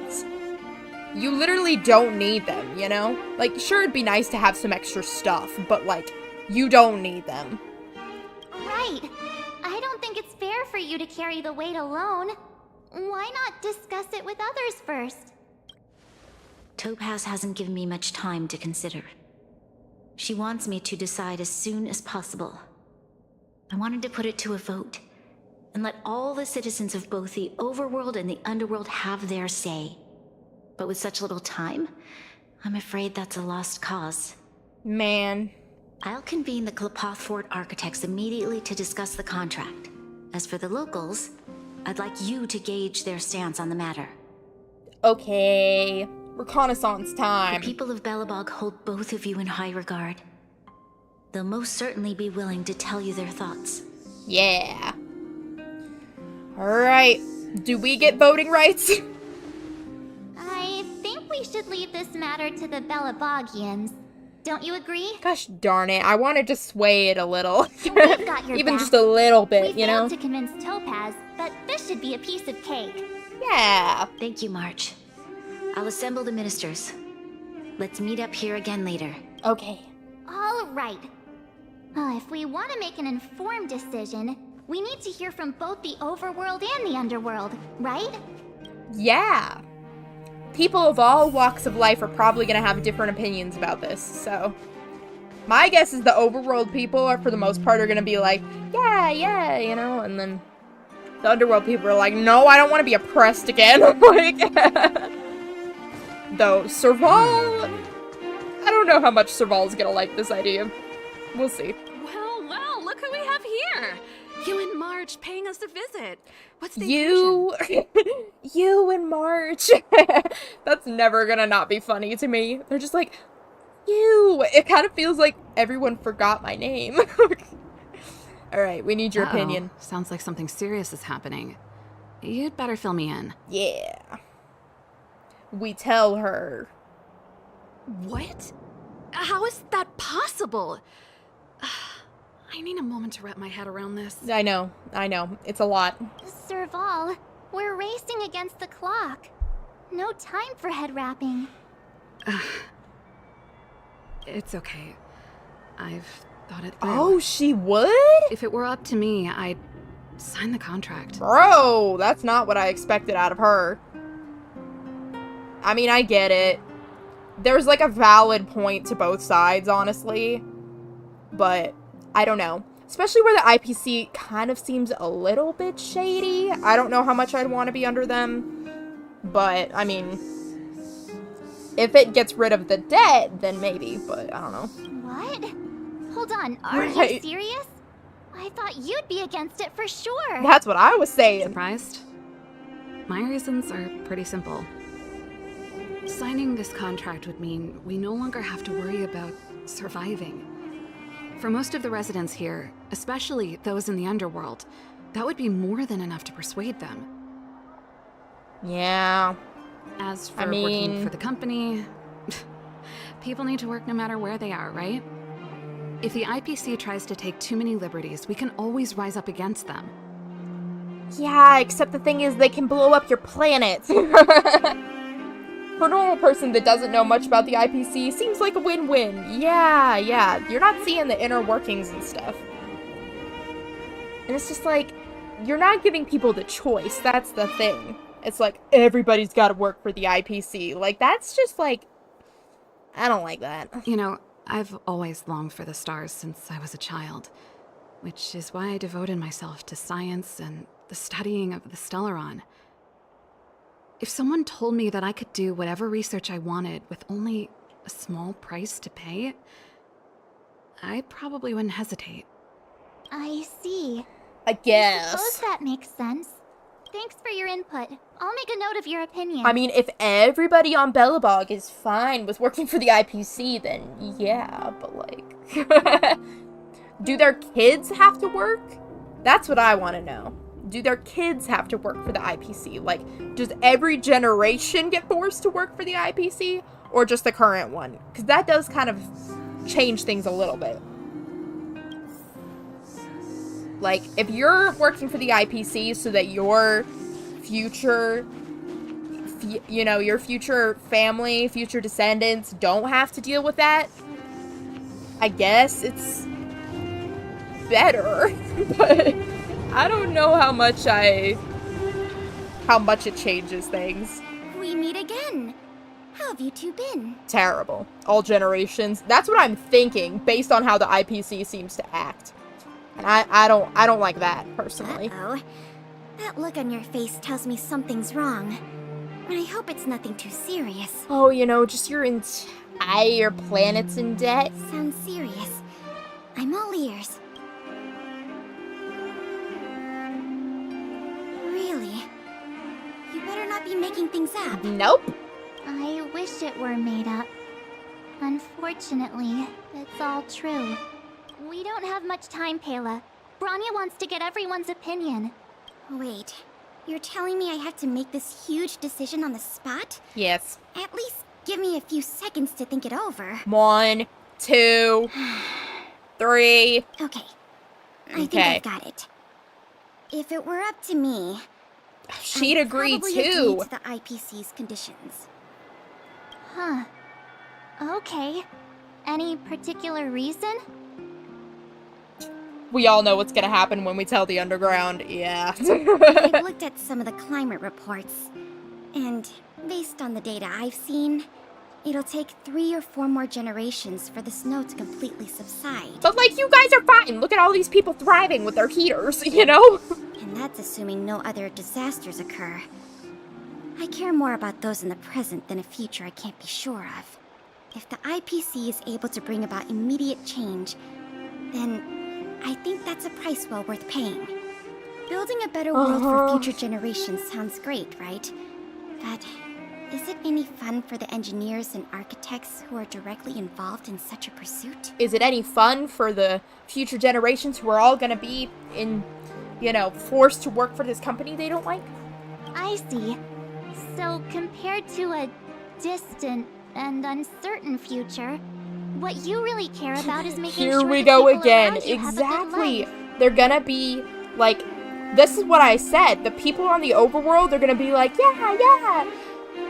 you literally don't need them, you know? Like, sure, it'd be nice to have some extra stuff, but like, you don't need them. Right. I don't think it's fair for you to carry the weight alone. Why not discuss it with others first? Topaz hasn't given me much time to consider. She wants me to decide as soon as possible. I wanted to put it to a vote, and let all the citizens of both the overworld and the underworld have their say. But with such little time, I'm afraid that's a lost cause. Man. I'll convene the Klapoth Fort architects immediately to discuss the contract. As for the locals, I'd like you to gauge their stance on the matter. Okay. Reconnaissance time. The people of Belobog hold both of you in high regard. They'll most certainly be willing to tell you their thoughts. Yeah. Alright. Do we get voting rights? I think we should leave this matter to the Belabogians. Don't you agree? Gosh darn it. I wanted to sway it a little. We've got your Even back. just a little bit, We you know? failed to convince Topaz, but this should be a piece of cake. Yeah. Thank you, March. I'll assemble the ministers. Let's meet up here again later. Okay. All right. If we want to make an informed decision, we need to hear from both the overworld and the underworld, right? Yeah. People of all walks of life are probably going to have different opinions about this, so... My guess is the overworld people are, for the most part, are going to be like, yeah, you know, and then... The underworld people are like, no, I don't want to be oppressed again. Like... Though, Serval... I don't know how much Serval's going to like this idea. We'll see. Well, look who we have here! You and March paying us a visit. What's the You and March. That's never gonna not be funny to me. They're just like, you. It kind of feels like everyone forgot my name. Alright, we need your opinion. Sounds like something serious is happening. You'd better fill me in. Yeah. We tell her. What? How is that possible? I need a moment to wrap my head around this. I know. It's a lot. Serval, we're racing against the clock. No time for head wrapping. It's okay. I've thought it through. Oh, she would? If it were up to me, I'd sign the contract. Bro, that's not what I expected out of her. I mean, I get it. There's like a valid point to both sides, honestly. But... I don't know. Especially where the IPC kind of seems a little bit shady. I don't know how much I'd want to be under them. But, I mean, if it gets rid of the debt, then maybe. But, I don't know. What? Hold on. Are you Right. serious? I thought you'd be against it for sure. That's what I was saying. Surprised? My reasons are pretty simple. Signing this contract would mean we no longer have to worry about surviving. For most of the residents here, especially those in the underworld, that would be more than enough to persuade them. Yeah. As for working for the company, people need to work no matter where they are, right? If the IPC tries to take too many liberties, we can always rise up against them. Yeah, except the thing is they can blow up your planet. For a normal person that doesn't know much about the IPC, seems like a win-win. Yeah. You're not seeing the inner workings and stuff. And it's just like, you're not giving people the choice. That's the thing. It's like, everybody's got to work for the IPC. Like, that's just like, I don't like that. You know, I've always longed for the stars since I was a child, which is why I devoted myself to science and the studying of the Stellaron. If someone told me that I could do whatever research I wanted with only a small price to pay, I probably wouldn't hesitate. I see. I guess. Suppose that makes sense. Thanks for your input. I'll make a note of your opinion. I mean, if everybody on Belobog is fine with working for the IPC, then yeah, but like... Do their kids have to work? That's what I want to know. Do their kids have to work for the IPC? Like, does every generation get forced to work for the IPC? Or just the current one? Because that does kind of change things a little bit. Like, if you're working for the IPC so that your future, your future family, future descendants don't have to deal with that, I guess it's better. But I don't know how much it changes things. We meet again. How have you two been? Terrible. All generations. That's what I'm thinking, based on how the IPC seems to act. And I don't like that, personally. Uh-oh. That look on your face tells me something's wrong. I hope it's nothing too serious. Oh, just your entire planet's in debt? Sounds serious. I'm all ears. Really? You better not be making things up. Nope. I wish it were made up. Unfortunately, it's all true. We don't have much time, Pela. Branya wants to get everyone's opinion. Wait, you're telling me I have to make this huge decision on the spot? Yes. At least give me a few seconds to think it over. 1, 2, 3. Okay. I think I've got it. If it were up to me, she'd agree probably too. Agree to the IPC's conditions. Huh. Okay. Any particular reason? We all know what's gonna happen when we tell the underground. Yeah. I've looked at some of the climate reports, and based on the data I've seen, it'll take 3 or 4 more generations for the snow to completely subside. But like, you guys are fine. Look at all these people thriving with their heaters, And that's assuming no other disasters occur. I care more about those in the present than a future I can't be sure of. If the IPC is able to bring about immediate change, then I think that's a price well worth paying. Building a better world for future generations sounds great, right? But is it any fun for the engineers and architects who are directly involved in such a pursuit? Is it any fun for the future generations who are all gonna be forced to work for this company they don't like? I see. So, compared to a distant and uncertain future, what you really care about is making sure Here we the go people again. around you have a good Exactly. life. They're gonna be like, this is what I said. The people on the overworld, they're gonna be like, yeah,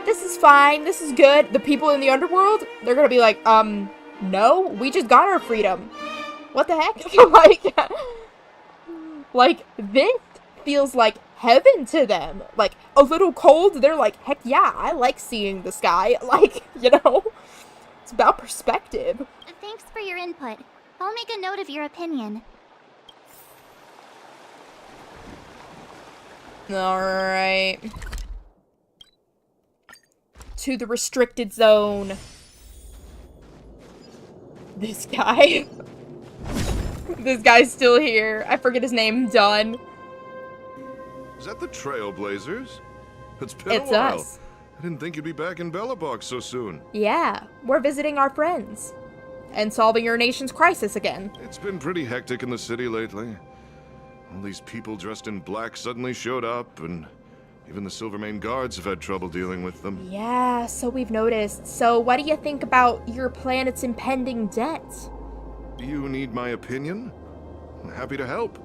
this is fine, this is good. The people in the underworld, they're gonna be like, no, we just got our freedom. What the heck? like, this feels like heaven to them. Like, a little cold, they're like, heck yeah, I like seeing the sky. Like, it's about perspective. Thanks for your input. I'll make a note of your opinion. Alright. To the restricted zone. This guy. This guy's still here. I forget his name. Dunn. Is that the Trailblazers? It's been a while. Us. I didn't think you'd be back in Belobog so soon. Yeah, we're visiting our friends. And solving your nation's crisis again. It's been pretty hectic in the city lately. All these people dressed in black suddenly showed up, and even the Silvermane guards have had trouble dealing with them. Yeah, so we've noticed. So what do you think about your planet's impending debt? Do you need my opinion? I'm happy to help.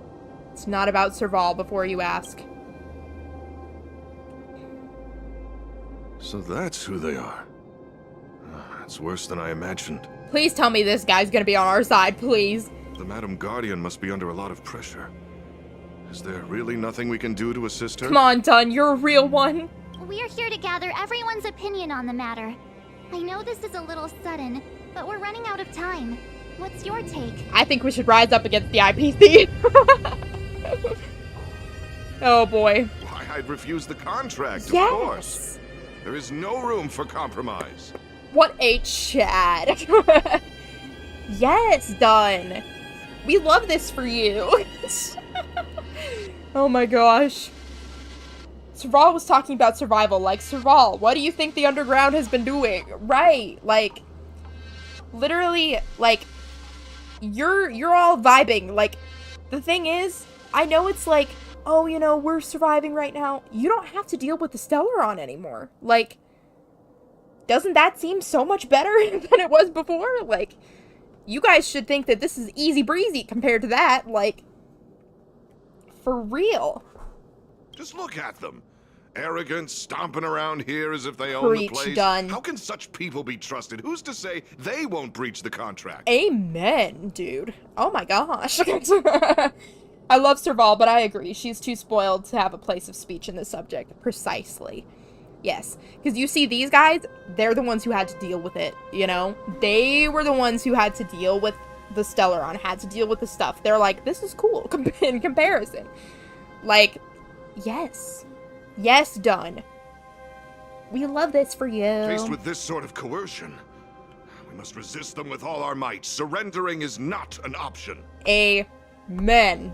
It's not about Serval before you ask. So that's who they are. It's worse than I imagined. Please tell me this guy's gonna be on our side, please. The Madam Guardian must be under a lot of pressure. Is there really nothing we can do to assist her? Come on, Dunn, you're a real one. We're here to gather everyone's opinion on the matter. I know this is a little sudden, but we're running out of time. What's your take? I think we should rise up against the IPC. Oh boy. Why, I'd refuse the contract, of Yes. course. There is no room for compromise. What a Chad. Yes, Dunn. We love this for you. Oh my gosh. Serval was talking about survival. Like, Serval, what do you think the underground has been doing? Right. Like, literally, like, you're all vibing. Like, the thing is, I know it's like, oh, you know, we're surviving right now. You don't have to deal with the Stellaron anymore. Like, doesn't that seem so much better than it was before? Like, you guys should think that this is easy breezy compared to that. Like, for real. Just look at them. Arrogant, stomping around here as if they own the place. Done. How can such people be trusted? Who's to say they won't breach the contract? Amen, dude. Oh my gosh. I love Serval, but I agree. She's too spoiled to have a place of speech in this subject. Precisely. Yes. Because you see these guys, they're the ones who had to deal with it, you know? They were the ones who had to deal with the Stellaron, had to deal with the stuff. They're like, this is cool in comparison. Like, yes. Yes, done. We love this for you. Faced with this sort of coercion, we must resist them with all our might. Surrendering is not an option. Amen.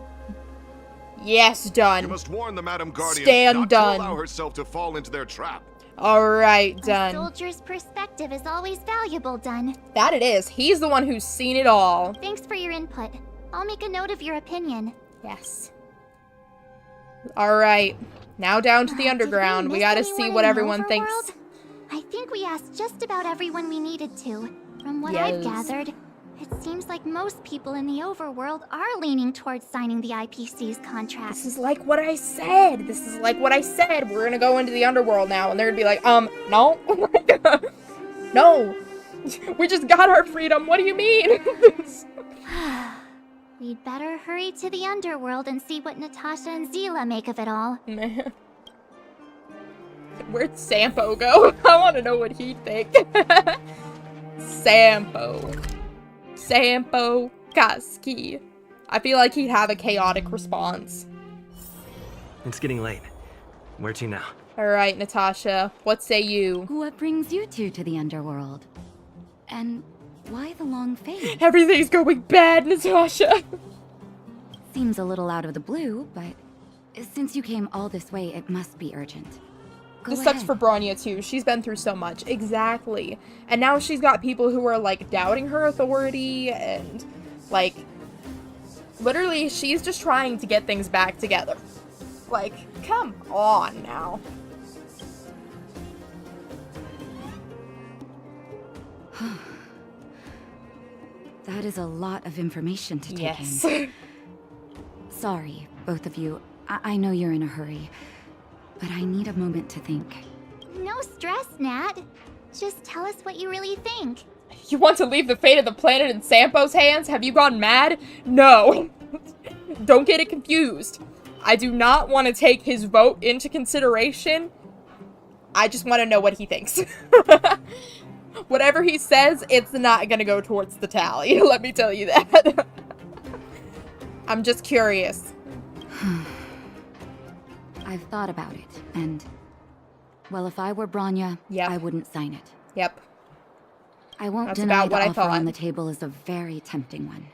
Yes, done. You must warn the Madam Guardian Stand done. to allow herself to fall into their trap. Alright, done. A soldier's perspective is always valuable, done. That it is. He's the one who's seen it all. Thanks for your input. I'll make a note of your opinion. Yes. Alright. Now down to the underground. We gotta see what everyone thinks. I think we asked just about everyone we needed to. From what I've gathered, it seems like most people in the overworld are leaning towards signing the IPC's contract. This is like what I said. This is like what I said. We're gonna go into the underworld now, and they're gonna be like, no. No. We just got our freedom. What do you mean? We'd better hurry to the underworld and see what Natasha and Zila make of it all. Man. Where'd Sampo go? I want to know what he'd think. Sampo Kaski. I feel like he'd have a chaotic response. It's getting late. Where to now? Alright, Natasha. What say you? What brings you two to the underworld? And why the long fade? Everything's going bad, Natasha. Seems a little out of the blue, but since you came all this way, it must be urgent. This sucks for Bronya, too. She's been through so much. Exactly. And now she's got people who are, like, doubting her authority, and, like, literally, she's just trying to get things back together. Like, come on now. That is a lot of information to take in. Sorry, both of you. I know you're in a hurry, but I need a moment to think. No stress, Nat. Just tell us what you really think. You want to leave the fate of the planet in Sampo's hands? Have you gone mad? No. Don't get it confused. I do not want to take his vote into consideration. I just want to know what he thinks. Whatever he says, it's not gonna go towards the tally. Let me tell you that. I'm just curious. I've thought about it, and... well, if I were Bronya, I wouldn't sign it. Yep. I won't That's deny about what the I offer thought. on the table is a very tempting one.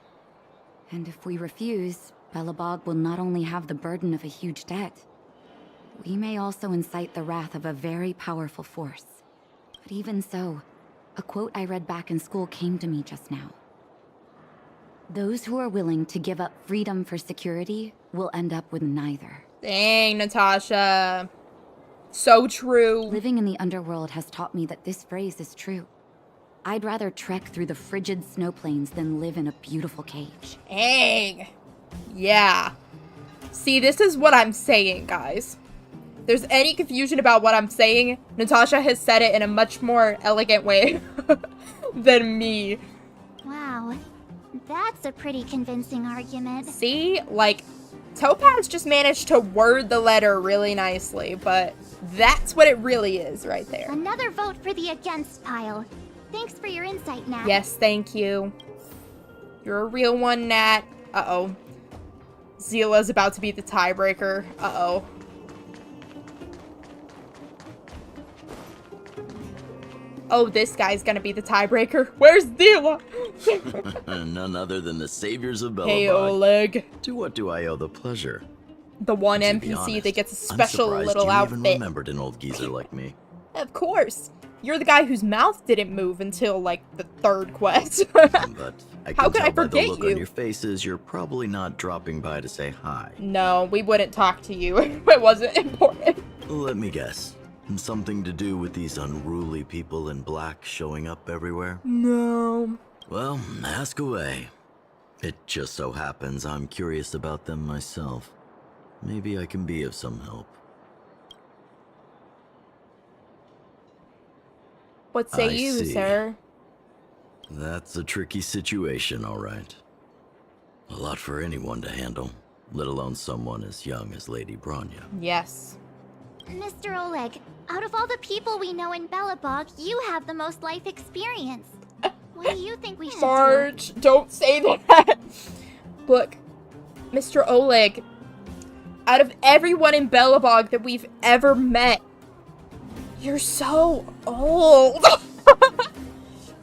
And if we refuse, Belobog will not only have the burden of a huge debt, we may also incite the wrath of a very powerful force. But even so, a quote I read back in school came to me just now. Those who are willing to give up freedom for security will end up with neither. Dang, Natasha. So true. Living in the underworld has taught me that this phrase is true. I'd rather trek through the frigid snow plains than live in a beautiful cage. Dang. Yeah. See, this is what I'm saying, guys. If there's any confusion about what I'm saying, Natasha has said it in a much more elegant way than me. Wow. That's a pretty convincing argument. See? Like, Topaz just managed to word the letter really nicely, but that's what it really is right there. Another vote for the against pile. Thanks for your insight, Nat. Yes, thank you. You're a real one, Nat. Uh-oh. Zila's about to be the tiebreaker. Uh-oh. Oh, this guy's gonna be the tiebreaker. Where's Zila? None other than the saviors of Belobog. Hey, Oleg. To what do I owe the pleasure? The one To be NPC honest, that gets a I'm special surprised little you outfit. even remembered an old geezer like me. Of course. You're the guy whose mouth didn't move until, like, the third quest. But I How can could tell I by the forget look you? on your faces, you're probably not dropping by to say hi. No, we wouldn't talk to you if it wasn't important. Let me guess. Something to do with these unruly people in black showing up everywhere? No. Well, ask away. It just so happens I'm curious about them myself. Maybe I can be of some help. What say I you, see. sir? That's a tricky situation, all right. A lot for anyone to handle, let alone someone as young as Lady Bronya. Yes. Mr. Oleg, out of all the people we know in Belobog, you have the most life experience. What do you think we should Marge, don't say that. Look, Mr. Oleg, out of everyone in Belobog that we've ever met, you're so old.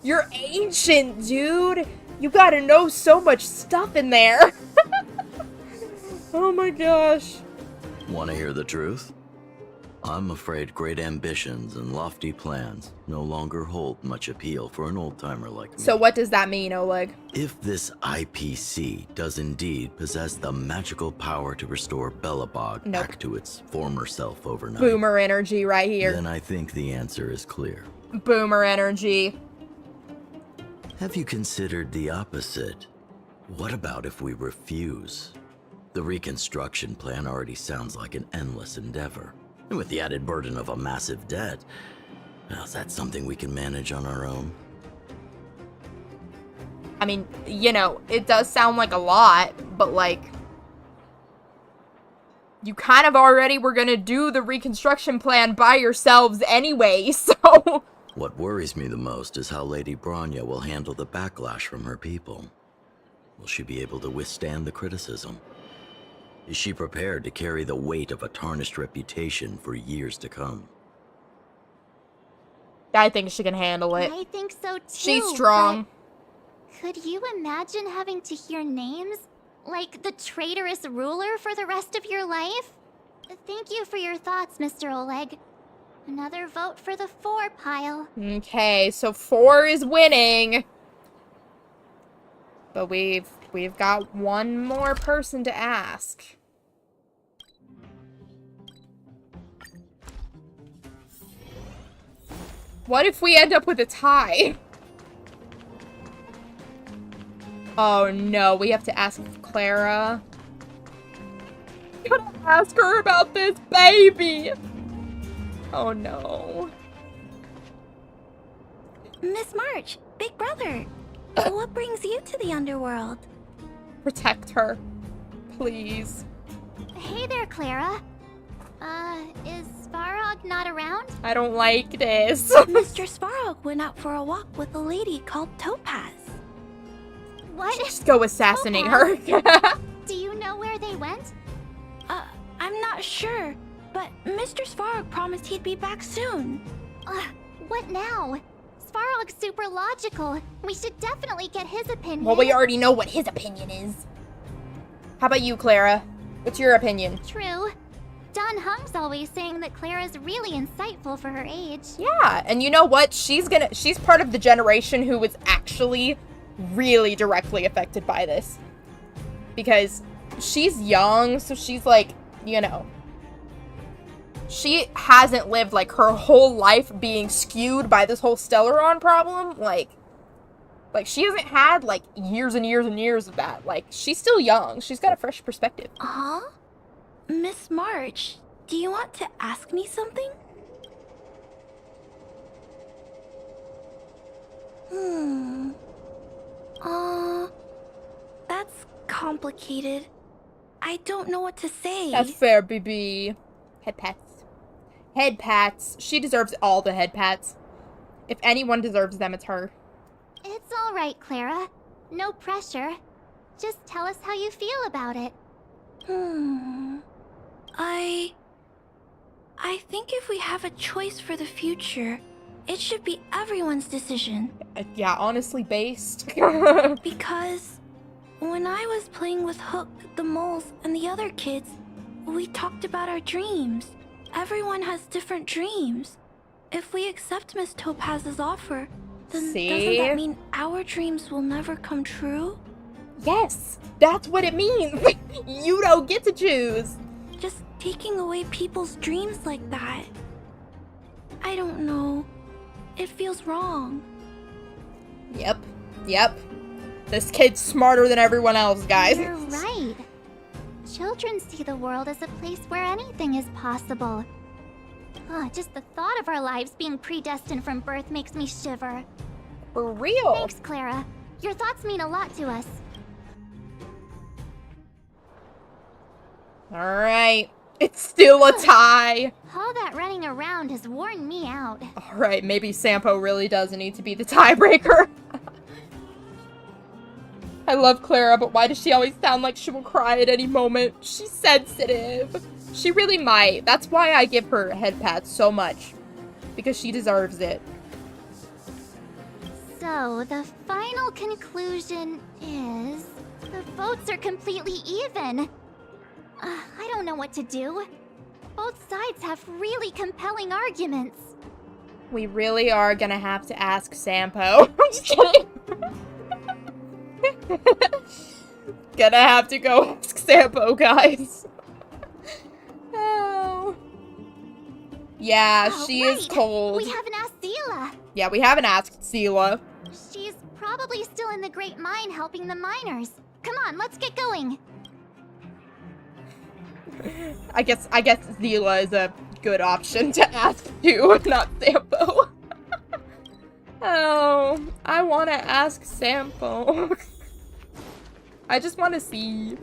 You're ancient, dude. You gotta know so much stuff in there. Oh my gosh. Want to hear the truth? I'm afraid great ambitions and lofty plans no longer hold much appeal for an old-timer like me. So what does that mean, Oleg? If this IPC does indeed possess the magical power to restore Belobog back to its former self overnight, Boomer energy right here. then I think the answer is clear. Boomer energy. Have you considered the opposite? What about if we refuse? The reconstruction plan already sounds like an endless endeavor. And with the added burden of a massive debt, well, is that something we can manage on our own? I mean, you know, it does sound like a lot, but like, you kind of already were gonna do the reconstruction plan by yourselves anyway, so... What worries me the most is how Lady Bronya will handle the backlash from her people. Will she be able to withstand the criticism? Is she prepared to carry the weight of a tarnished reputation for years to come? I think she can handle it. I think so too. She's strong. Could you imagine having to hear names? Like the traitorous ruler for the rest of your life? Thank you for your thoughts, Mr. Oleg. Another vote for the 4 pile. Okay, so 4 is winning. But we've got one more person to ask. What if we end up with a tie? Oh no, we have to ask Clara. Gotta ask her about this baby. Oh no. Miss March, big brother. What brings you to the underworld? Protect her. Please. Hey there, Clara. Is Svarog not around? I don't like this. Mr. Svarog went out for a walk with a lady called Topaz. What? Just go assassinate her. Do you know where they went? I'm not sure, but Mr. Svarog promised he'd be back soon. What now? Svarog's super logical. We should definitely get his opinion. Well, we already know what his opinion is. How about you, Clara? What's your opinion? True. Don Hung's always saying that Clara's really insightful for her age. Yeah, and you know what? She's part of the generation who was actually really directly affected by this. Because she's young, so she's like, you know, she hasn't lived like her whole life being skewed by this whole Stellaron problem. Like she hasn't had like years and years and years of that. Like, she's still young. She's got a fresh perspective. Huh? Miss March, do you want to ask me something? That's complicated. I don't know what to say. That's fair, BB. Head pats. Head pats. She deserves all the head pats. If anyone deserves them, it's her. It's all right, Clara. No pressure. Just tell us how you feel about it. I think if we have a choice for the future, it should be everyone's decision. Yeah, honestly based. Because when I was playing with Hook, the moles, and the other kids, We talked about our dreams. Everyone has different dreams. If we accept Miss Topaz's offer, then doesn't that mean our dreams will never come true? Yes, that's what it means. You don't get to choose. Just taking away people's dreams like that. I don't know. It feels wrong. Yep. This kid's smarter than everyone else, guys. You're right. Children see the world as a place where anything is possible. Just the thought of our lives being predestined from birth makes me shiver. For real? Thanks, Clara. Your thoughts mean a lot to us. Alright. It's still a tie. All that running around has worn me out. Alright, maybe Sampo really does need to be the tiebreaker. I love Clara, but why does she always sound like she will cry at any moment? She's sensitive. She really might. That's why I give her head pats so much. Because she deserves it. So, the final conclusion is... the votes are completely even. I don't know what to do. Both sides have really compelling arguments. We really are gonna have to ask Sampo. I'm just kidding. Gonna have to go ask Sampo, guys. Oh. Yeah, she is cold. We haven't asked Zila. Yeah, we haven't asked Zila. She's probably still in the Great Mine helping the miners. Come on, let's get going. I guess Zila is a good option to ask too, not Sampo. Oh, I want to ask Sampo. I just want to see.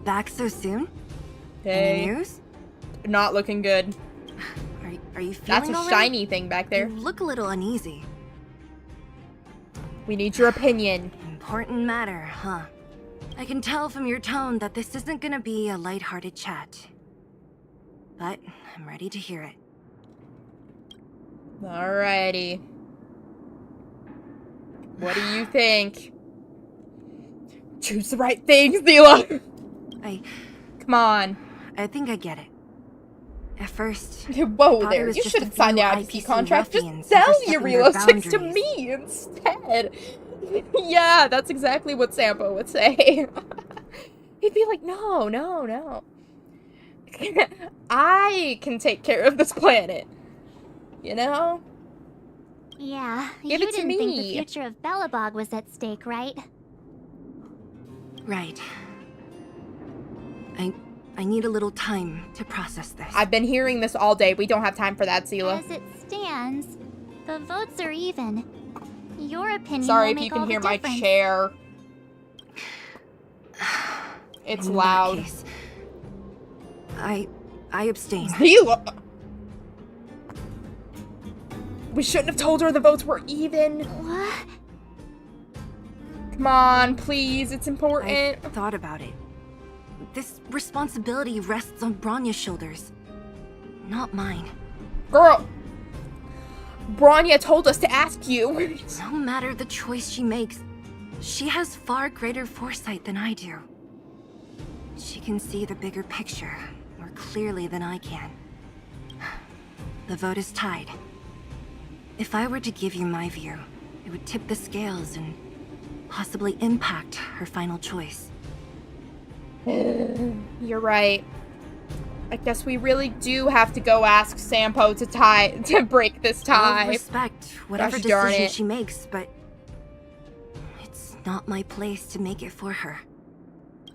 Back so soon? Hey. Any news? Not looking good. Are you feeling That's a alright? shiny thing back there. You look a little uneasy. We need your opinion. Important matter, huh? I can tell from your tone that this isn't gonna be a lighthearted chat. But I'm ready to hear it. Alrighty. What do you think? Choose the right thing, Zila! Come on. I think I get it. At first, whoa Father there, was you just should have a signed the few IP IPC contract. Just ruffians sell overstepping your their 6 to boundaries. me instead. Yeah, that's exactly what Sampo would say. He'd be like, no. I can take care of this planet. You know? Yeah, Give you it to didn't think me. the future of Belobog was at stake, right? Right. I need a little time to process this. I've been hearing this all day. We don't have time for that, Zila. As it stands, the votes are even. Your opinion Sorry will if make you can all the hear my difference. chair. It's In that loud. case, I abstain. Zila! We shouldn't have told her the votes were even. What? Come on, please. It's important. I thought about it. This responsibility rests on Bronya's shoulders, not mine. Girl! Bronya told us to ask you. No matter the choice she makes, she has far greater foresight than I do. She can see the bigger picture more clearly than I can. The vote is tied. If I were to give you my view, it would tip the scales and possibly impact her final choice. You're right. I guess we really do have to go ask Sampo to break this tie. I'll respect whatever Gosh darn decision it. she makes, but it's not my place to make it for her.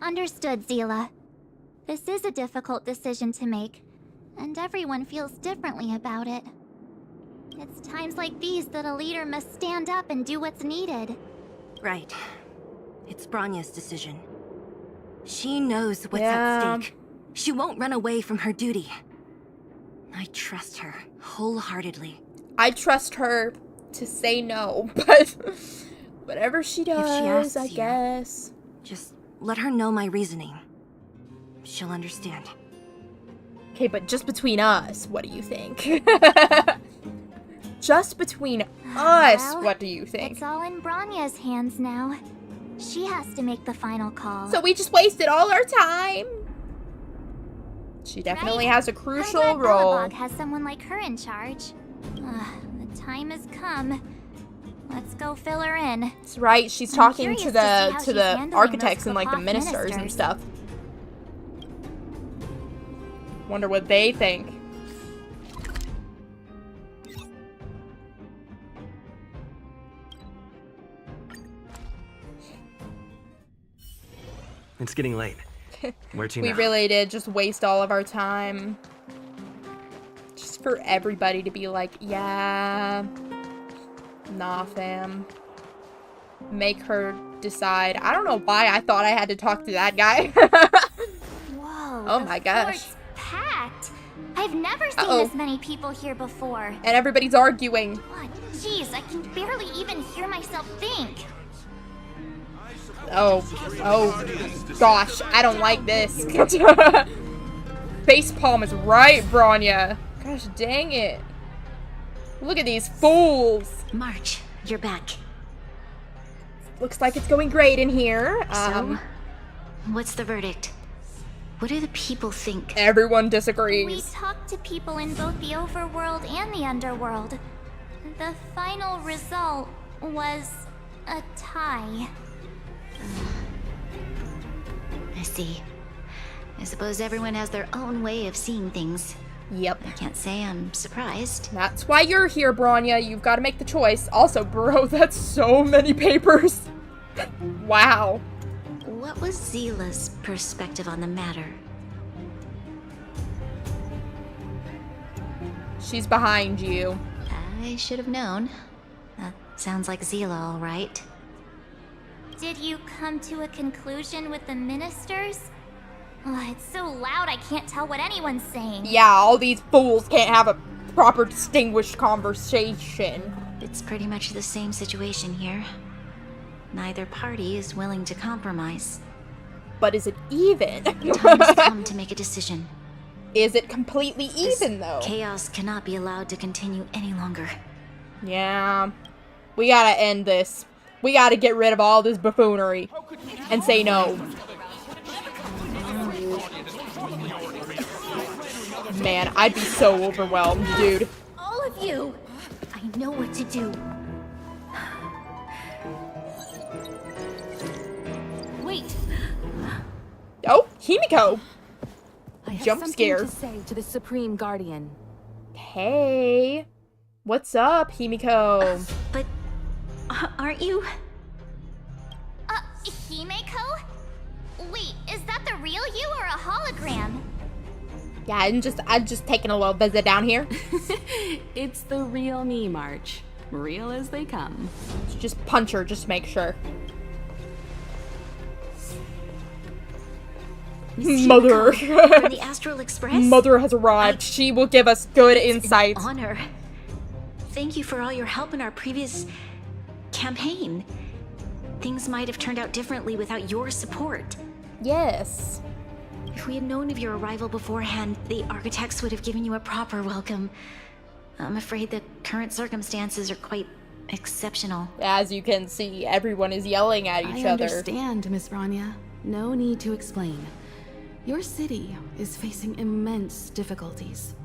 Understood, Zila. This is a difficult decision to make, and everyone feels differently about it. It's times like these that a leader must stand up and do what's needed. Right. It's Bronya's decision. She knows what's Yeah. at stake. She won't run away from her duty. I trust her wholeheartedly. I trust her to say no, but whatever she does, If she asks I you, guess. Just let her know my reasoning. She'll understand. Okay, but just between us, what do you think? Just between us, Well, what do you think? It's all in Bronya's hands now. She has to make the final call. So we just wasted all our time. She definitely has a crucial role. Belobog has someone like her in charge. The time has come. Let's go fill her in. That's right. She's talking to the architects and like the ministers and stuff. Wonder what they think. It's getting late. Where to We now? really did just waste all of our time. Just for everybody to be like, yeah, nah, fam. Make her decide. I don't know why I thought I had to talk to that guy. Whoa. Oh my gosh. It's packed. I've never seen this many people here before. And everybody's arguing. Oh, jeez, I can barely even hear myself think. Oh gosh, I don't like this. Facepalm is right, Bronya. Gosh dang it. Look at these fools. March, you're back. Looks like it's going great in here. So, what's the verdict? What do the people think? Everyone disagrees. We talked to people in both the overworld and the underworld. The final result was a tie. I see. I suppose everyone has their own way of seeing things. Yep. I can't say I'm surprised. That's why you're here, Bronya. You've got to make the choice. Also, bro, that's so many papers. Wow. What was Zila's perspective on the matter? She's behind you. I should have known. That sounds like Zila, all right. Did you come to a conclusion with the ministers? Oh, it's so loud I can't tell what anyone's saying. Yeah, all these fools can't have a proper distinguished conversation. It's pretty much the same situation here. Neither party is willing to compromise. But is it even? Time has come to make a decision. Is it completely even, though? Chaos cannot be allowed to continue any longer. Yeah. We gotta end this. We gotta get rid of all this buffoonery. And say no. Man, I'd be so overwhelmed, dude. All of you! I know what to do. Wait! Oh, Himiko! I have Jump something scare. to say to the Supreme Guardian. Hey. What's up, Himiko? But aren't you? Himeko? Wait, is that the real you or a hologram? Yeah, I'm just taking a little visit down here. It's the real me, March. Real as they come. Just punch her, just to make sure. Mother. From the Astral Express? Mother has arrived. She will give us good insights. An honor. Thank you for all your help in our previous campaign. Things might have turned out differently without your support. Yes. If we had known of your arrival beforehand, the architects would have given you a proper welcome. I'm afraid the current circumstances are quite exceptional. As you can see, everyone is yelling at each I other. understand, Miss Bronya. No need to explain. Your city is facing immense difficulties.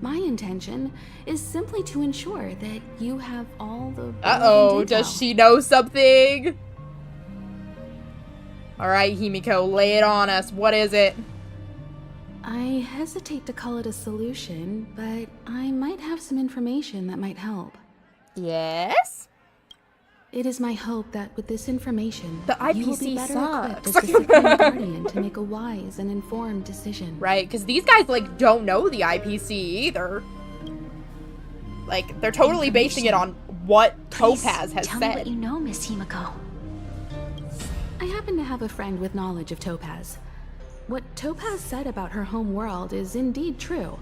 My intention is simply to ensure that you have all the Uh-oh, does she know something? Alright, Himiko, lay it on us. What is it? I hesitate to call it a solution, but I might have some information that might help. Yes? It is my hope that with this information, the IPC you will be better equipped as sucks. the Supreme Guardian to make a wise and informed decision. Right, because these guys, like, don't know the IPC either. Like, they're totally basing it on what Topaz has tell said. Me what you know, Miss Himiko. I happen to have a friend with knowledge of Topaz. What Topaz said about her home world is indeed true,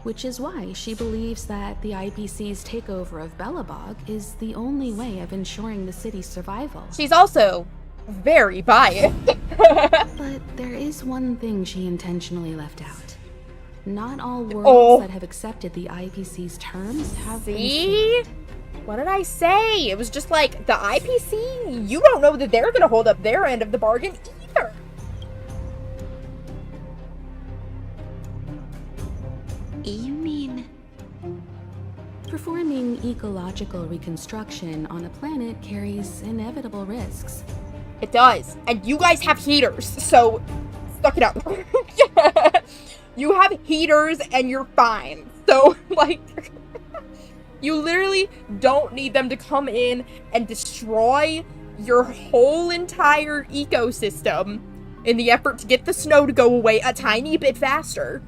which is why she believes that the IPC's takeover of Belobog is the only way of ensuring the city's survival. She's also very biased. But there is one thing she intentionally left out. Not all worlds that have accepted the IPC's terms have been saved. What did I say? It was just like, the IPC, you don't know that they're gonna hold up their end of the bargain either. You mean... Performing ecological reconstruction on a planet carries inevitable risks. It does. And you guys have heaters, so suck it up. You have heaters and you're fine. So, like, you literally don't need them to come in and destroy your whole entire ecosystem in the effort to get the snow to go away a tiny bit faster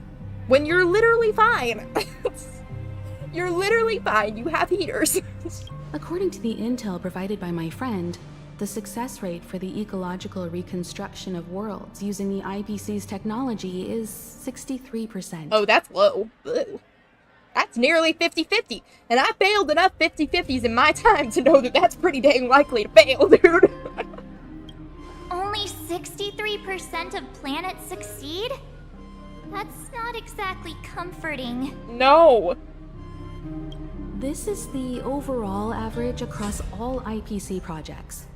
when you're literally fine. You're literally fine. You have heaters. According to the intel provided by my friend, the success rate for the ecological reconstruction of worlds using the IPC's technology is 63%. Oh, that's low. Ugh. That's nearly 50-50. And I failed enough 50-50s in my time to know that that's pretty dang likely to fail, dude. Only 63% of planets succeed? That's not exactly comforting. No. This is the overall average across all IPC projects.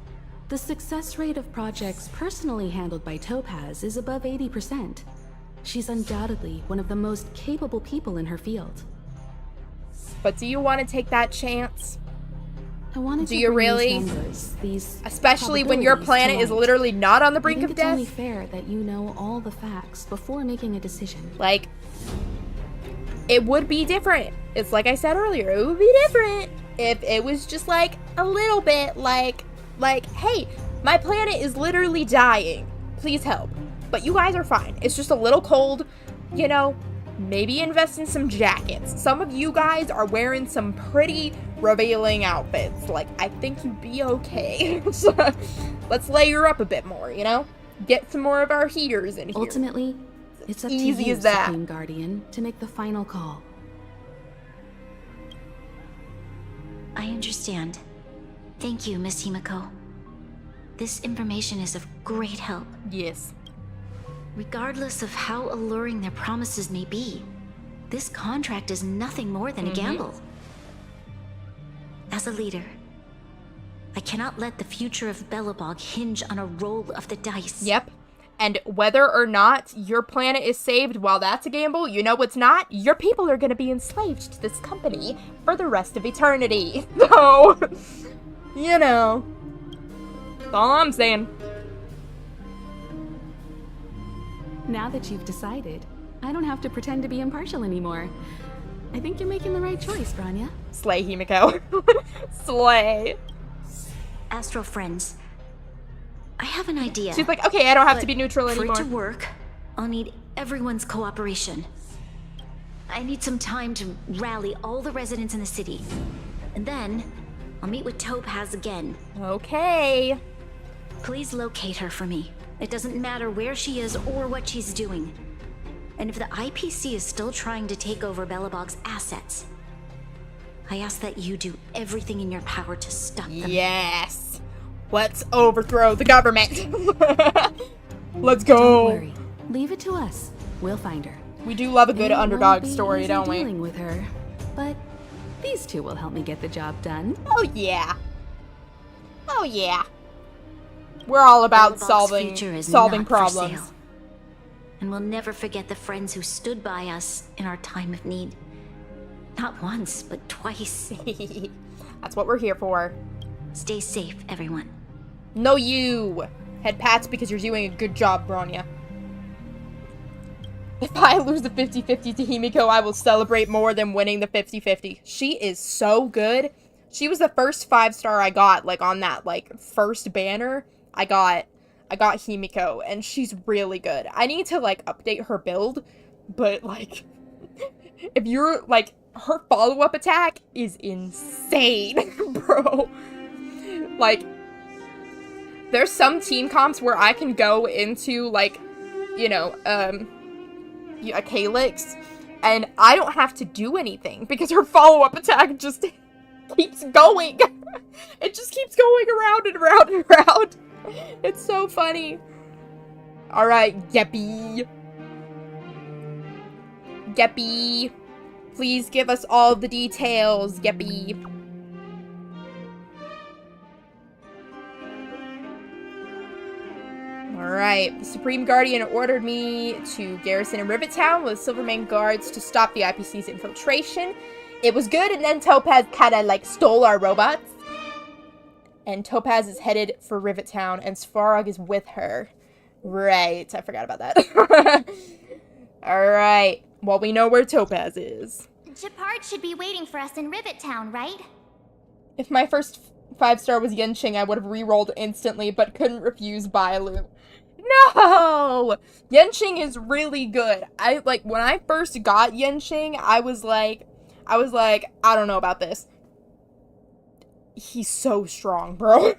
The success rate of projects personally handled by Topaz is above 80%. She's undoubtedly one of the most capable people in her field. But do you want to take that chance? I wanted do to you bring really? These numbers, these especially when your planet is literally not on the brink of death? I think it's only fair that you know all the facts before making a decision. Like, it would be different. It's like I said earlier, it would be different if it was just like a little bit like, hey, my planet is literally dying. Please help. But you guys are fine. It's just a little cold, you know, maybe invest in some jackets. Some of you guys are wearing some pretty revealing outfits. Like, I think you'd be okay. So, let's layer up a bit more, you know? Get some more of our heaters in here. Ultimately, it's up easy to you, as that. Supreme Guardian, to make the final call. I understand. Thank you, Miss Himiko. This information is of great help. Yes. Regardless of how alluring their promises may be, this contract is nothing more than a gamble. As a leader, I cannot let the future of Belobog hinge on a roll of the dice. Yep. And whether or not your planet is saved while that's a gamble, you know what's not? Your people are going to be enslaved to this company for the rest of eternity. So, you know, that's all I'm saying. Now that you've decided, I don't have to pretend to be impartial anymore. I think you're making the right choice, Branya. Slay, Himiko. Slay. Astro friends, I have an idea. She's like, okay, I don't have to be neutral anymore. For it to work, I'll need everyone's cooperation. I need some time to rally all the residents in the city. And then, I'll meet with Topaz again. Okay. Please locate her for me. It doesn't matter where she is or what she's doing. And if the IPC is still trying to take over Belobog's assets, I ask that you do everything in your power to stop them. Yes. Let's overthrow the government. Let's go. Don't worry. Leave it to us. We'll find her. We do love a good It underdog won't be story, easy don't we? dealing with her, but these two will help me get the job done. Oh yeah. Oh yeah. We're all about Belobog's solving problems. For sale. And we'll never forget the friends who stood by us in our time of need. Not once, but twice. That's what we're here for. Stay safe, everyone. No, you. Head pats because you're doing a good job, Bronya. If I lose the 50-50 to Himiko, I will celebrate more than winning the 50-50. She is so good. She was the first 5-star I got, like, on that, like, first banner. I got Himiko, and she's really good. I need to, like, update her build, but, like, if you're, like, her follow-up attack is insane, bro. Like, there's some team comps where I can go into, like, you know, a Calyx, and I don't have to do anything because her follow-up attack just keeps going. It just keeps going around and around and around. It's so funny. Alright, Geppy. Geppy. Please give us all the details, Geppy. Alright, the Supreme Guardian ordered me to garrison in Rivet Town with Silvermane guards to stop the IPC's infiltration. It was good, and then Topaz kinda, like, stole our robots. And Topaz is headed for Rivet Town, and Svarog is with her. Right, I forgot about that. Alright, well, we know where Topaz is. Gepard should be waiting for us in Rivet Town, right? If my first 5-star was Yenching, I would have re-rolled instantly, but couldn't refuse Bailu. No! Yenching is really good. When I first got Yenching, I was like, I don't know about this. He's so strong, bro.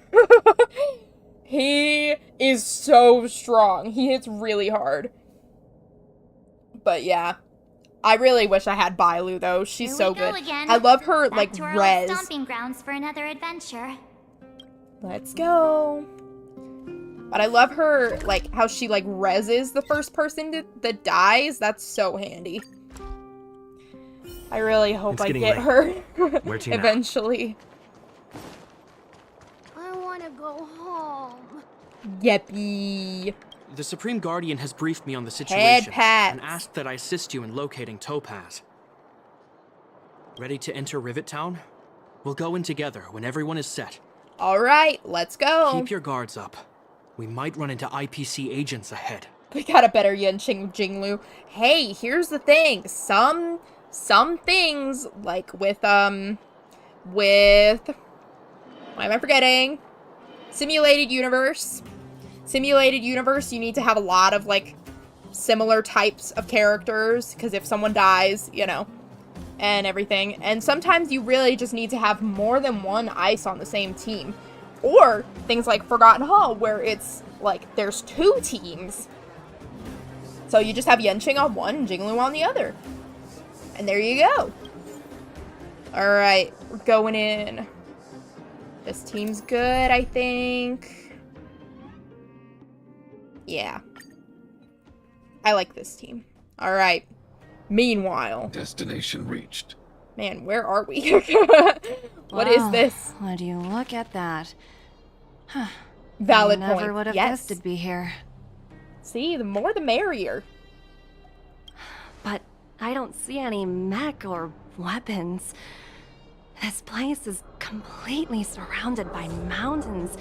He is so strong. He hits really hard. But yeah. I really wish I had Bailu, though. She's so good. Again. I love her, Back like, to our res. old stomping grounds for another adventure. Let's go. But I love her, like, how she, like, reses the first person that dies. That's so handy. I really hope I get her Where to eventually. I want to go home. Yeppy. The Supreme Guardian has briefed me on the situation pats. and asked that I assist you in locating Topaz. Ready to enter Rivet Town? We'll go in together when everyone is set. Alright, let's go. Keep your guards up. We might run into IPC agents ahead. We got a better Yenching Jingliu. Hey, here's the thing. Some things, like with, what am I forgetting? Simulated universe. Simulated universe, you need to have a lot of, like, similar types of characters, because if someone dies, you know, and everything. And sometimes you really just need to have more than one ice on the same team. Or things like Forgotten Hall, where it's, like, there's 2 teams. So you just have Yenching on one and Jingliu on the other. And there you go. Alright, we're going in. This team's good, I think. Yeah. I like this team. Alright. Meanwhile. Destination reached. Man, where are we? What is this? Would you look at that? Huh. Valid I never point. would have guessed it'd be here. See, the more the merrier. But I don't see any mech or weapons. This place is completely surrounded by mountains.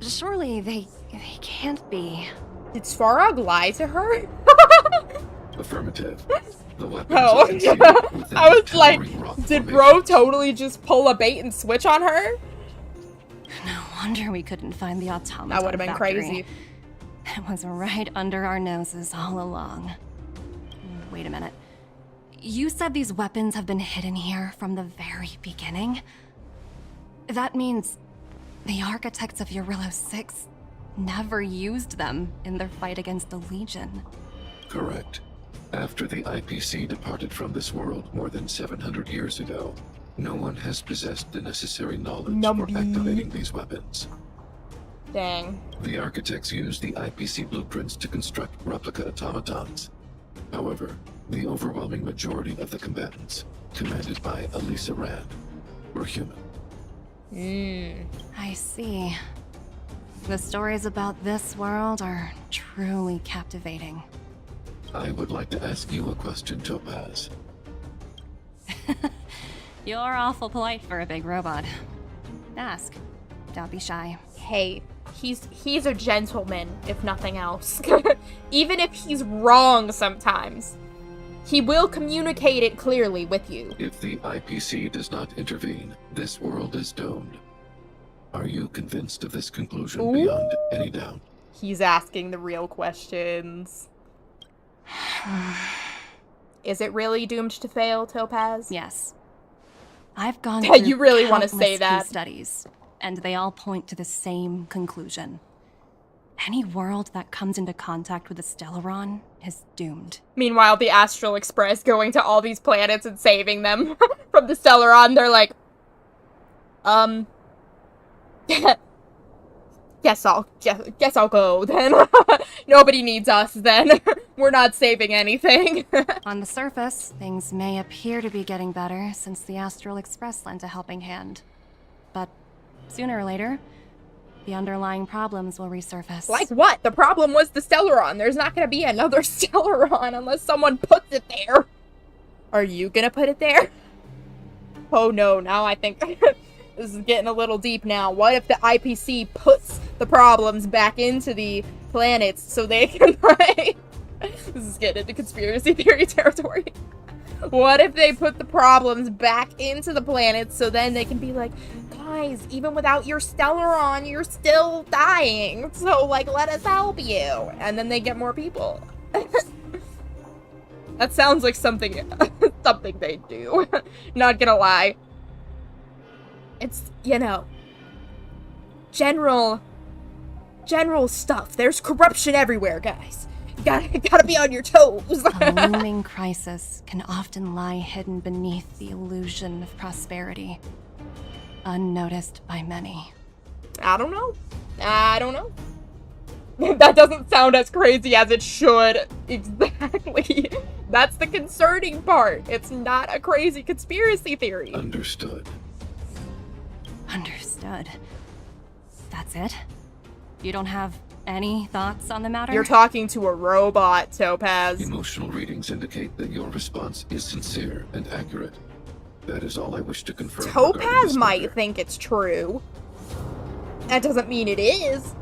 Surely they can't be. Did Svarog lie to her? Affirmative. The weapons Oh, I was like, did bro formations. totally just pull a bait and switch on her? No wonder we couldn't find the automaton That would have been factory. crazy. It was right under our noses all along. Wait a minute. You said these weapons have been hidden here from the very beginning? That means the architects of Eurillo 6 never used them in their fight against the Legion. Correct. After the IPC departed from this world more than 700 years ago, no one has possessed the necessary knowledge for activating these weapons. Dang. The architects used the IPC blueprints to construct replica automatons. However, the overwhelming majority of the combatants, commanded by Elisa Rand, were human. I see. The stories about this world are truly captivating. I would like to ask you a question, Topaz. You're awful polite for a big robot. Ask. Don't be shy. Hey, he's a gentleman, if nothing else. Even if he's wrong sometimes, he will communicate it clearly with you. If the IPC does not intervene, this world is doomed. Are you convinced of this conclusion beyond any doubt? He's asking the real questions. Is it really doomed to fail, Topaz? Yes. I've gone through You really want to say countless that? case studies, and they all point to the same conclusion. Any world that comes into contact with a Stellaron is doomed. Meanwhile, the Astral Express going to all these planets and saving them from the Stellaron, they're like, guess I'll go then. Nobody needs us then. We're not saving anything. On the surface, things may appear to be getting better since the Astral Express lent a helping hand. But sooner or later, the underlying problems will resurface. Like what? The problem was the Stellaron. There's not gonna be another Stellaron unless someone puts it there. Are you gonna put it there? Oh no, now I think this is getting a little deep now. What if the IPC puts the problems back into the planets so they can, like... This is getting into conspiracy theory territory. What if they put the problems back into the planets so then they can be like, guys, even without your Stellaron, you're still dying. So, like, let us help you. And then they get more people. That sounds like something they do. Not gonna lie. It's, you know, general stuff. There's corruption everywhere, guys. You gotta be on your toes. A looming crisis can often lie hidden beneath the illusion of prosperity, unnoticed by many. I don't know. That doesn't sound as crazy as it should. Exactly. That's the concerning part. It's not a crazy conspiracy theory. Understood. Understood. That's it? You don't have any thoughts on the matter? You're talking to a robot, Topaz. Emotional readings indicate that your response is sincere and accurate. That is all I wish to confirm. Topaz might think it's true. That doesn't mean it is.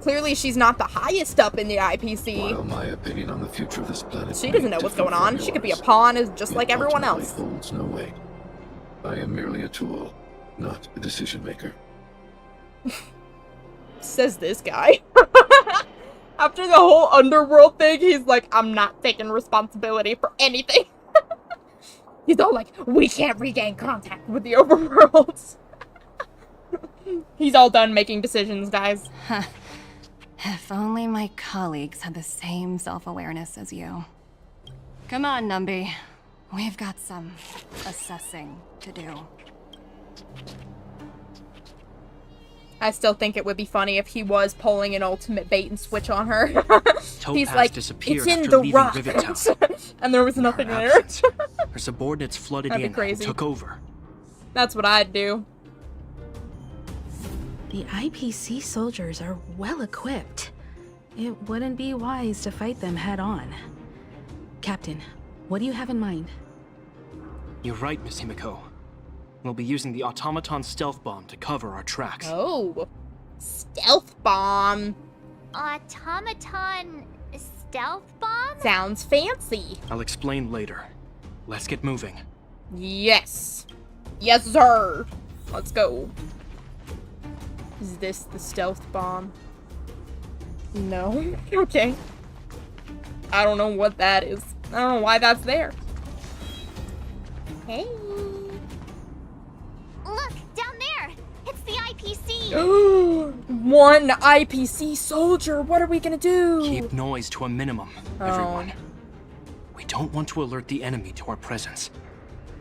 Clearly, she's not the highest up in the IPC. While my opinion on the future of this planet, she doesn't know what's going on. She could be a pawn just like everyone else. Holds no weight. I am merely a tool, not a decision maker. Says this guy. After the whole underworld thing, he's like, I'm not taking responsibility for anything. He's all like, we can't regain contact with the overworld. He's all done making decisions, guys. If only my colleagues had the same self-awareness as you. Come on, Numby. We've got some assessing to do. I still think it would be funny if he was pulling an ultimate bait and switch on her. He's like, it's in the rock. And there was nothing there. Her subordinates flooded in and took over. That's what I'd do. The IPC soldiers are well equipped. It wouldn't be wise to fight them head on. Captain, what do you have in mind? You're right, Miss Himiko. We'll be using the automaton stealth bomb to cover our tracks. Oh, stealth bomb. Automaton stealth bomb? Sounds fancy. I'll explain later. Let's get moving. Yes. Yes, sir. Let's go. Is this the stealth bomb? No. Okay. I don't know what that is. I don't know why that's there. Hey. Look, down there. It's the IPC. One IPC soldier. What are we gonna do? Keep noise to a minimum, everyone. We don't want to alert the enemy to our presence.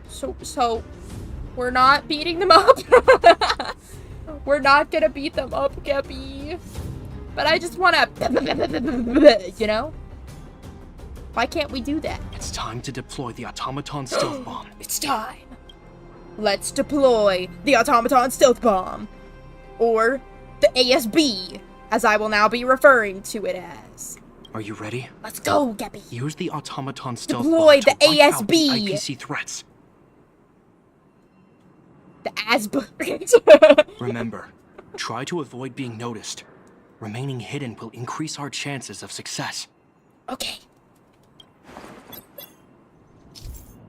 So, we're not beating them up? We're not gonna beat them up, Geppy. But I just wanna, you know? Why can't we do that? It's time to deploy the automaton stealth bomb. It's time. Let's deploy the automaton stealth bomb. Or the ASB, as I will now be referring to it as. Are you ready? Let's go, Geppy. Use the automaton stealth Deploy bomb to the wipe out the ASB. IPC threats. The ASB. Remember, try to avoid being noticed. Remaining hidden will increase our chances of success. Okay.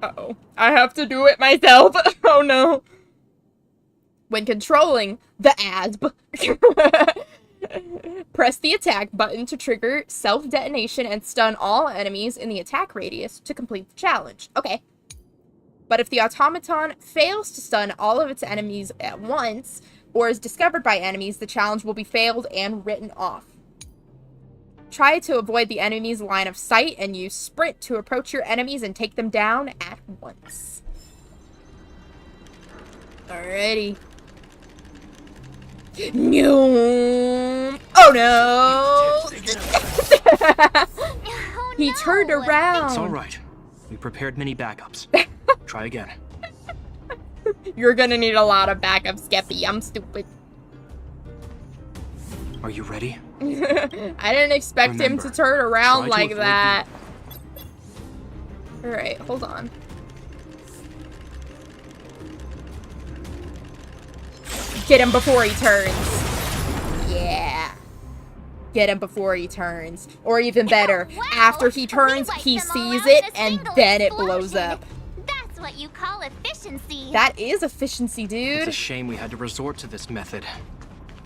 Uh-oh. I have to do it myself. Oh no. When controlling the ASB, press the attack button to trigger self-detonation and stun all enemies in the attack radius to complete the challenge. Okay. But if the automaton fails to stun all of its enemies at once, or is discovered by enemies, the challenge will be failed and written off. Try to avoid the enemy's line of sight and use sprint to approach your enemies and take them down at once. Alrighty. No. Oh no! He turned around. It's all right. We prepared many backups. Try again. You're gonna need a lot of backups, Geppy. I'm stupid. Are you ready? I didn't expect him to turn around like that. Alright, hold on. Get him before he turns. Yeah. Get him before he turns. Or even better, after he turns, he sees it and then it blows up. That's what you call efficiency. That is efficiency, dude. It's a shame we had to resort to this method,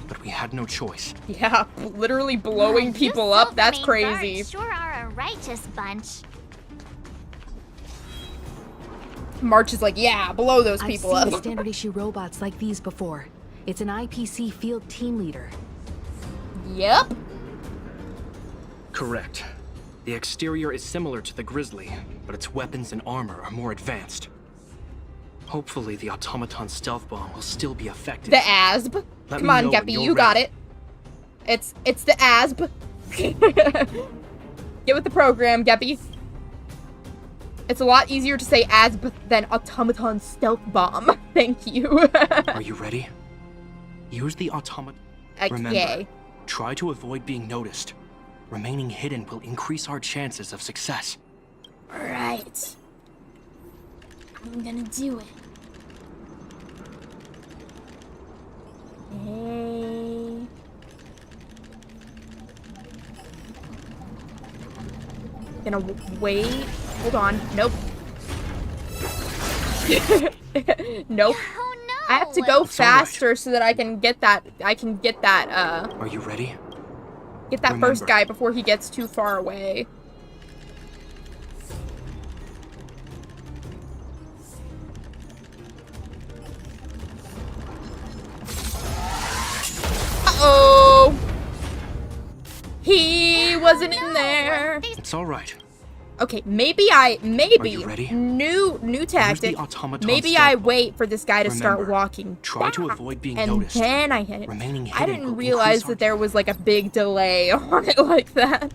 but we had no choice. Yeah, literally blowing people up, that's crazy. Guards sure are a righteous bunch. March is like, yeah, blow those people I've up. seen standard issue robots like these before. It's an IPC field team leader. Yep. Correct. The exterior is similar to the Grizzly, but its weapons and armor are more advanced. Hopefully the automaton stealth bomb will still be effective. The ASB. Come on, Geppy, you got it. It's the ASB. Get with the program, Geppy. It's a lot easier to say ASB than automaton stealth bomb. Thank you. Are you ready? Use the automaton. Okay. Remember, try to avoid being noticed. Remaining hidden will increase our chances of success. Alright. I'm gonna do it. Hey. Gonna wait. Hold on. Nope. Nope. Oh no. I have to go faster so that I can get that. Are you ready? Get that first guy before he gets too far away. Uh-oh! He wasn't in there. It's all right. Okay, maybe new tactic. Maybe I wait for this guy to start walking. Try to avoid being and noticed. then I hit it. Remaining I hidden didn't will realize increase that there was like a big delay on it like that.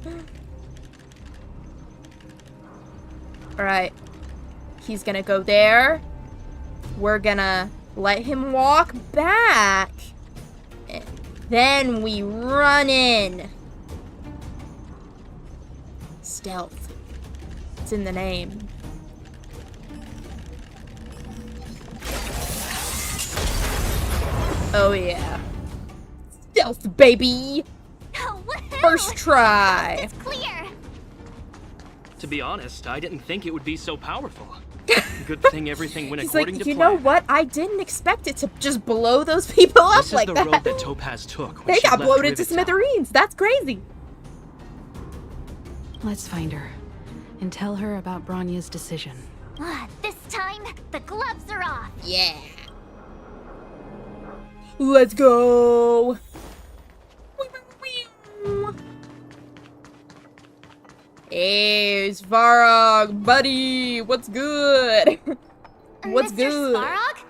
Alright. He's gonna go there. We're gonna let him walk back. And then we run in. Stealth. It's in the name. Oh yeah. Stealth, baby! First try! It's clear! To be honest, I didn't think it would be so powerful. Good thing everything went He's according like, to you plan. know what? I didn't expect it to just blow those people up like This is the that. road that Topaz took when They she got left blown into Rivet Town. smithereens. That's crazy. Let's find her and tell her about Bronya's decision. This time, the gloves are off. Yeah. Let's go. Hey, Svarog, buddy. What's good? What's Mr. good? Svarog?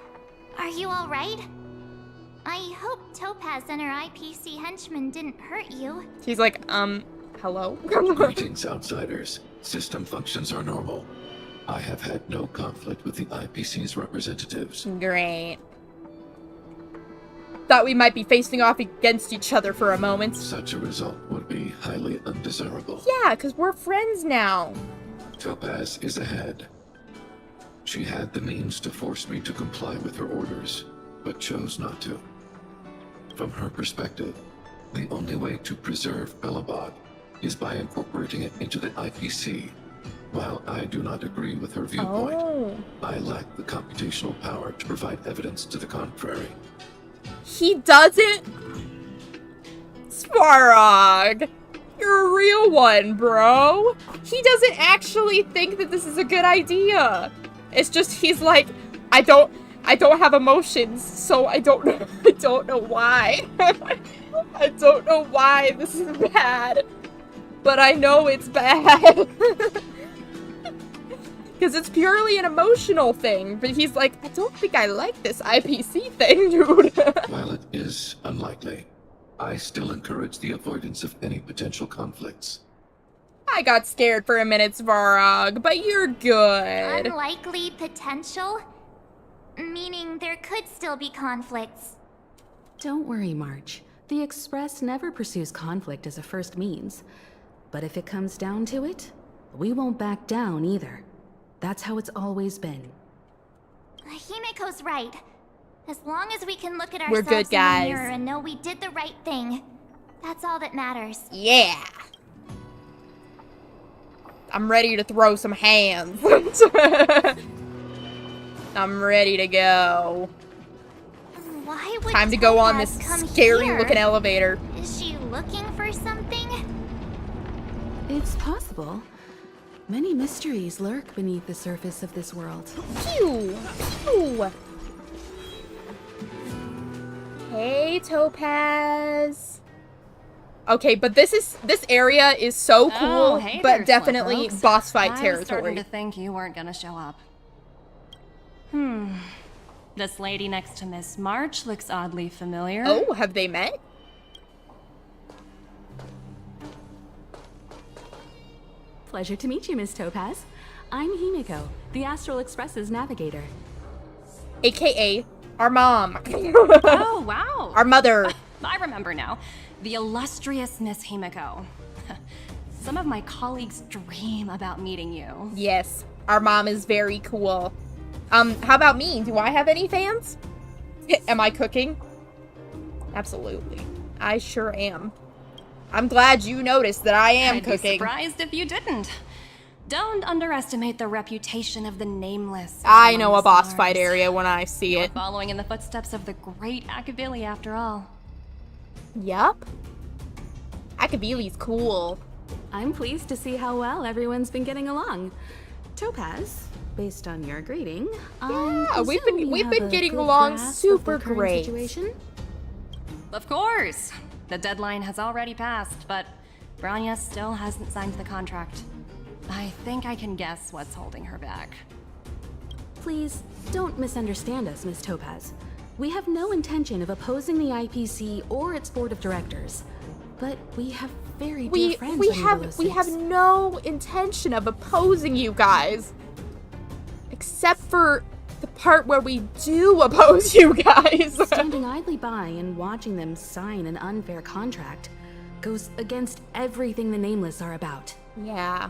Are you alright? I hope Topaz and her IPC henchmen didn't hurt you. He's like, hello? Greetings, outsiders. System functions are normal. I have had no conflict with the IPC's representatives. Great. Thought we might be facing off against each other for a moment. Such a result would be highly undesirable. Yeah, because we're friends now. Topaz is ahead. She had the means to force me to comply with her orders, but chose not to. From her perspective, the only way to preserve Belobog is by incorporating it into the IPC. While I do not agree with her viewpoint, I lack the computational power to provide evidence to the contrary. He doesn't? Svarog, you're a real one, bro. He doesn't actually think that this is a good idea. It's just he's like, I don't have emotions, so I don't know. I don't know why. I don't know why this is bad, but I know it's bad. Because it's purely an emotional thing, but he's like, I don't think I like this IPC thing, dude. While it is unlikely, I still encourage the avoidance of any potential conflicts. I got scared for a minute, Svarog, but you're good. Unlikely potential? Meaning there could still be conflicts. Don't worry, March. The Express never pursues conflict as a first means. But if it comes down to it, we won't back down either. That's how it's always been. Himiko's right. As long as we can look at We're ourselves good, in the guys. mirror and know we did the right thing, that's all that matters. Yeah. I'm ready to throw some hands. I'm ready to go. Why would Time to go on Topaz this come scary here? looking elevator. Is she looking for something? It's possible. Many mysteries lurk beneath the surface of this world. Pew! Pew! Hey, Topaz. Okay, but this area is so cool, Oh, hey but there, definitely slowpokes. boss fight I was territory. starting to think you weren't gonna show up. This lady next to Miss March looks oddly familiar. Oh, have they met? Pleasure to meet you, Miss Topaz. I'm Himiko, the Astral Express's navigator. AKA our mom. Oh, wow. Our mother. I remember now. The illustrious Miss Himiko. Some of my colleagues dream about meeting you. Yes, our mom is very cool. How about me? Do I have any fans? Am I cooking? Absolutely. I sure am. I'm glad you noticed that I am I'd cooking. be surprised if you didn't. Don't underestimate the reputation of the Nameless. I know a boss fight area when I see it. Following in the footsteps of the great Akabili, after all. Yup. Akabili's cool. I'm pleased to see how well everyone's been getting along. Topaz, based on your greeting, yeah, we've been getting along super great. Situation? Of course. The deadline has already passed, but Branya still hasn't signed the contract. I think I can guess what's holding her back. Please, don't misunderstand us, Miss Topaz. We have no intention of opposing the IPC or its board of directors, but we have very dear friends we on have Evo 6. no intention of opposing you guys, except for the part where we do oppose you guys. Standing idly by and watching them sign an unfair contract goes against everything the Nameless are about. Yeah.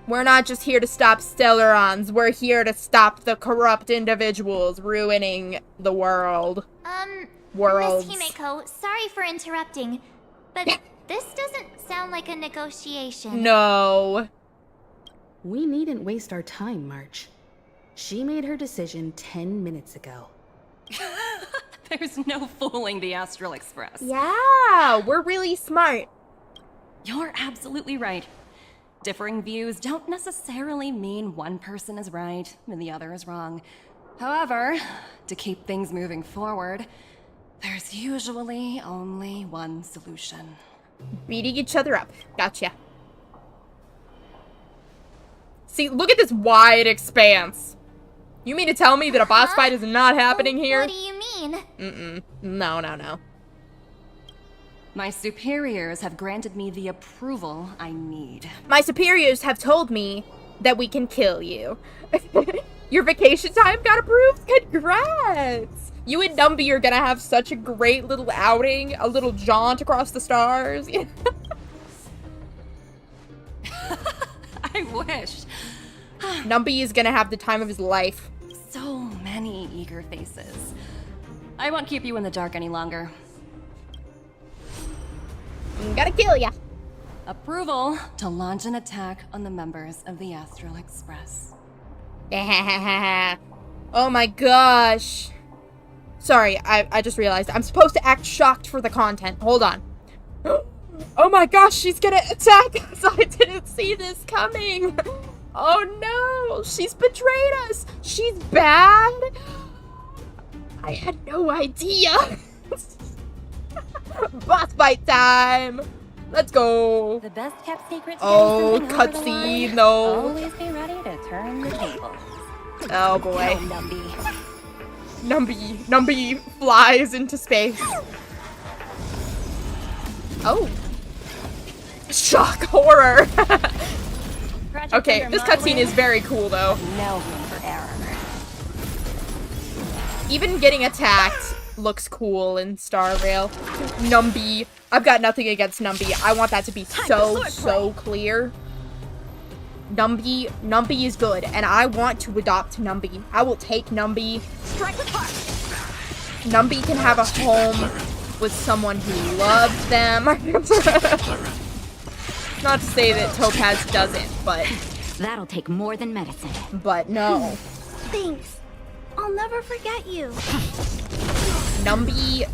We're not just here to stop Stellarons, we're here to stop the corrupt individuals ruining the world. Worlds. Miss Himiko, sorry for interrupting, but this doesn't sound like a negotiation. No. We needn't waste our time, March. She made her decision 10 minutes ago. There's no fooling the Astral Express. Yeah, we're really smart. You're absolutely right. Differing views don't necessarily mean one person is right and the other is wrong. However, to keep things moving forward, there's usually only one solution. Beating each other up. Gotcha. See, look at this wide expanse. You mean to tell me that a boss fight is not happening here? What do you mean? Mm-mm. No. My superiors have granted me the approval I need. My superiors have told me that we can kill you. Your vacation time got approved? Congrats! You and Numby are gonna have such a great little outing, a little jaunt across the stars. I wish. Numby is gonna have the time of his life. So many eager faces. I won't keep you in the dark any longer. Gotta kill ya. Approval to launch an attack on the members of the Astral Express. Oh my gosh. Sorry, I just realized I'm supposed to act shocked for the content. Hold on. Oh my gosh, she's gonna attack us. I didn't see this coming. Oh no, she's betrayed us. She's bad. I had no idea. Boss fight time. Let's go. The best kept secret. Oh, cutscene, no. Always be ready to turn the tables. Oh boy. No, Numby flies into space. Oh. Shock horror. Okay, this cutscene is very cool though. No room for error. Even getting attacked looks cool in Star Rail. Numby. I've got nothing against Numby. I want that to be so clear. Numby is good, and I want to adopt Numby. I will take Numby. Numby can have a home with someone who loves them. Not to say that Topaz doesn't, but... That'll take more than medicine. But no. Thanks. I'll never forget you. Numby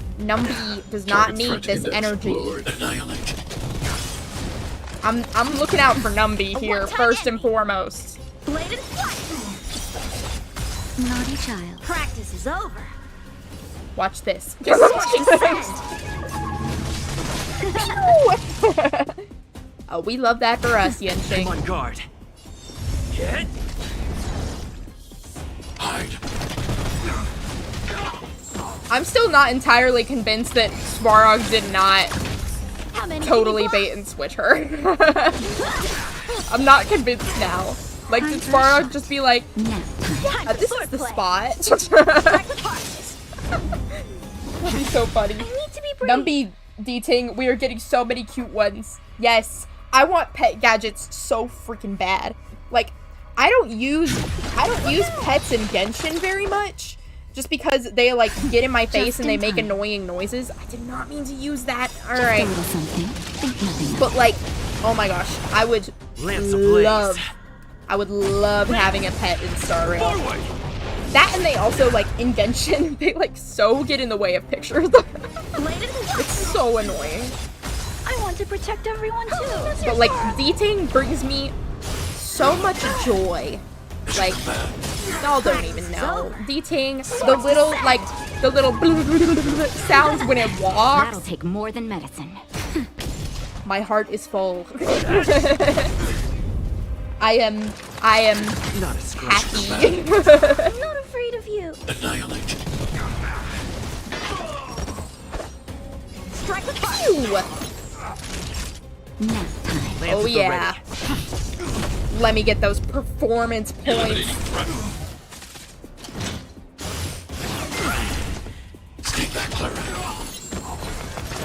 does not need this energy. I'm looking out for Numby here, first and foremost. Bladed Naughty child. Practice is over. Watch this. Oh, we love that for us, Yenching. I'm on guard. Get. Hide. I'm still not entirely convinced that Svarog did not totally bait and switch her. I'm not convinced now. Like, did Svarog just be like, this is the spot? That'd be so funny. Numby D-Ting, we are getting so many cute ones. Yes, I want pet gadgets so freaking bad. Like, I don't use pets in Genshin very much, just because they like get in my face and they make annoying noises. I did not mean to use that. All right, but like, oh my gosh, I would love having a pet in Star Rail. That, and they also like in Genshin, they like so get in the way of pictures. It's so annoying. I want to protect everyone too. But like, D-Ting brings me so much joy. Like, y'all don't even know. D-Ting, the little sounds when it walks. That'll take more than medicine. My heart is full. I am not happy. I'm not afraid of you. Annihilate. Strike with fire. Oh yeah. Let me get those performance points.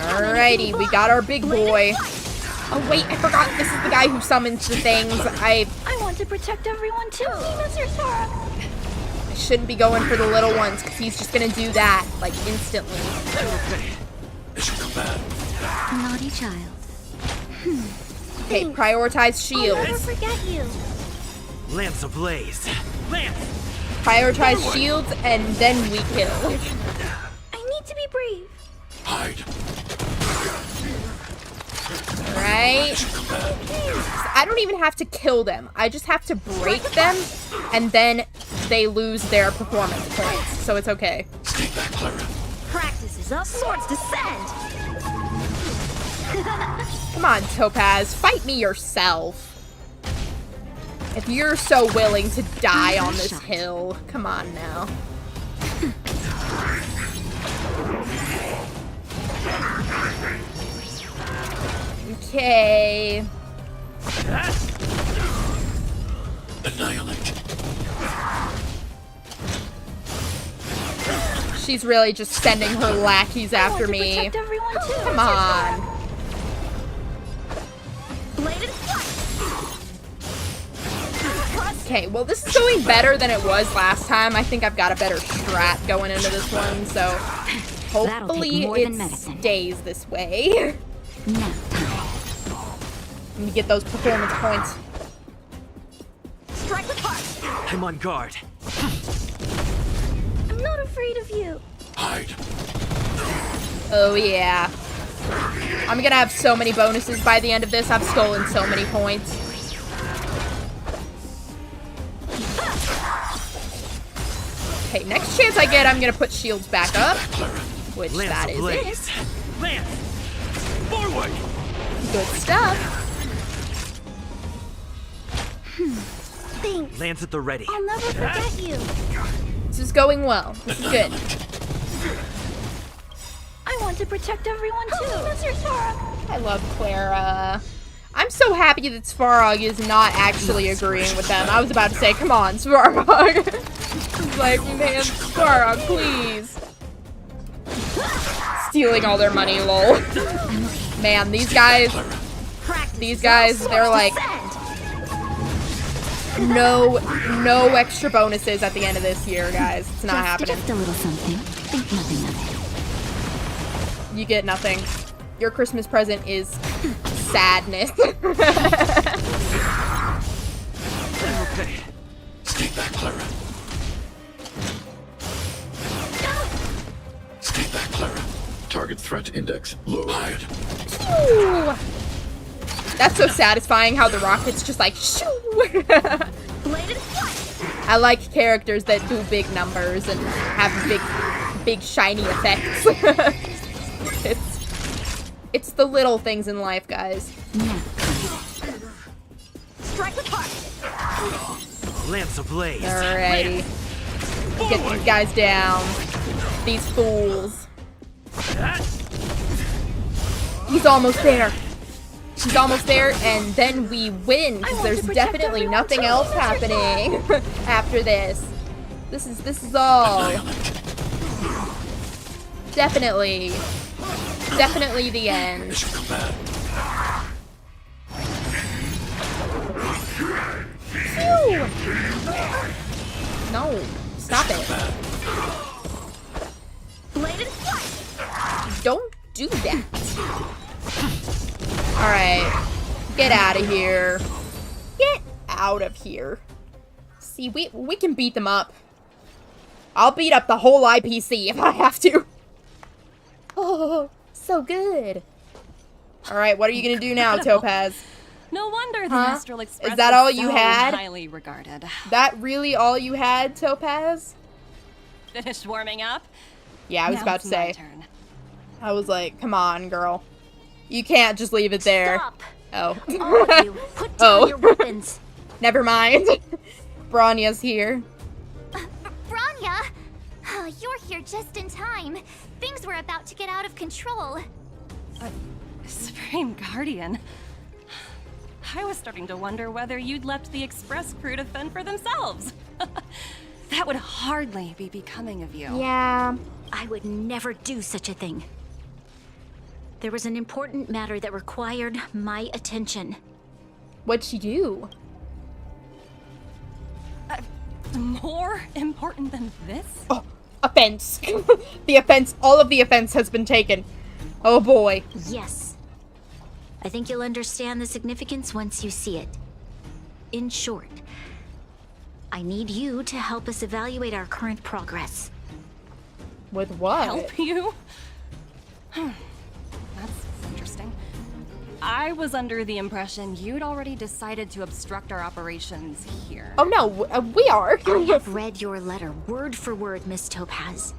Alrighty, we got our big boy. Oh wait, I forgot this is the guy who summons the things. I want to protect everyone too. I shouldn't be going for the little ones because he's just gonna do that like instantly. Naughty child. Okay, prioritize shields. I'll never forget you. Lance ablaze. Lance. Prioritize shields and then we kill. I need to be brave. Hide. Right? I don't even have to kill them. I just have to break them, and then they lose their performance points. So it's okay. Practice is up, swords descend. Come on, Topaz. Fight me yourself. If you're so willing to die on this hill, come on now. Okay. Annihilate. She's really just sending her lackeys after me. Come on. Okay, well this is going better than it was last time. I think I've got a better strat going into this one, so hopefully it stays this way. Let me get those performance points. Strike with heart. I'm on guard. I'm not afraid of you. Hide. Oh yeah. I'm gonna have so many bonuses by the end of this. I've stolen so many points. Okay, next chance I get, I'm gonna put shields back up. Which that is it. Lance. Forward. Good stuff. Thanks. Lance at the ready. I'll never forget you. This is going well. This is good. I want to protect everyone too. I love Clara. I'm so happy that Svarog is not actually agreeing with them. I was about to say, come on, Svarog. Like, man, Svarog, please. stealing all their money, lol. Man, these guys, they're like, no extra bonuses at the end of this year, guys. It's not happening. Just a little something. Think nothing of it. You get nothing. Your Christmas present is sadness. Okay. Stay back, Clara. Stay back, Clara. Target threat index low. Hide. Ooh. That's so satisfying how the rockets just like shoo. I like characters that do big numbers and have big shiny effects. It's the little things in life, guys. Strike with heart. Lance ablaze. Alrighty. Get these guys down. These fools. He's almost there. He's almost there, and then we win, because there's definitely nothing else happening after this. This is all. Definitely the end. Phew. No, stop it. Don't do that. Alright. Get out of here. Get out of here. See, we can beat them up. I'll beat up the whole IPC if I have to. Oh, so good. Alright, what are you gonna do now, Topaz? No wonder the Astral Express is that all you so had? Highly regarded. That really all you had, Topaz? Finished warming up? Yeah, I was Now about to it's my say. turn. I was like, come on, girl. You can't just leave it there. Stop. Oh. All of you, put down your weapons. Never mind. Branya's here. Branya! You're here just in time. Things were about to get out of control. Supreme Guardian. I was starting to wonder whether you'd left the Express crew to fend for themselves. That would hardly be becoming of you. Yeah. I would never do such a thing. There was an important matter that required my attention. What'd she do? More important than this? Oh, offense. The offense, all of the offense has been taken. Oh boy. Yes. I think you'll understand the significance once you see it. In short, I need you to help us evaluate our current progress. With what? Help you? That's interesting. I was under the impression you'd already decided to obstruct our operations here. Oh no, we are. I have read your letter word for word, Miss Topaz.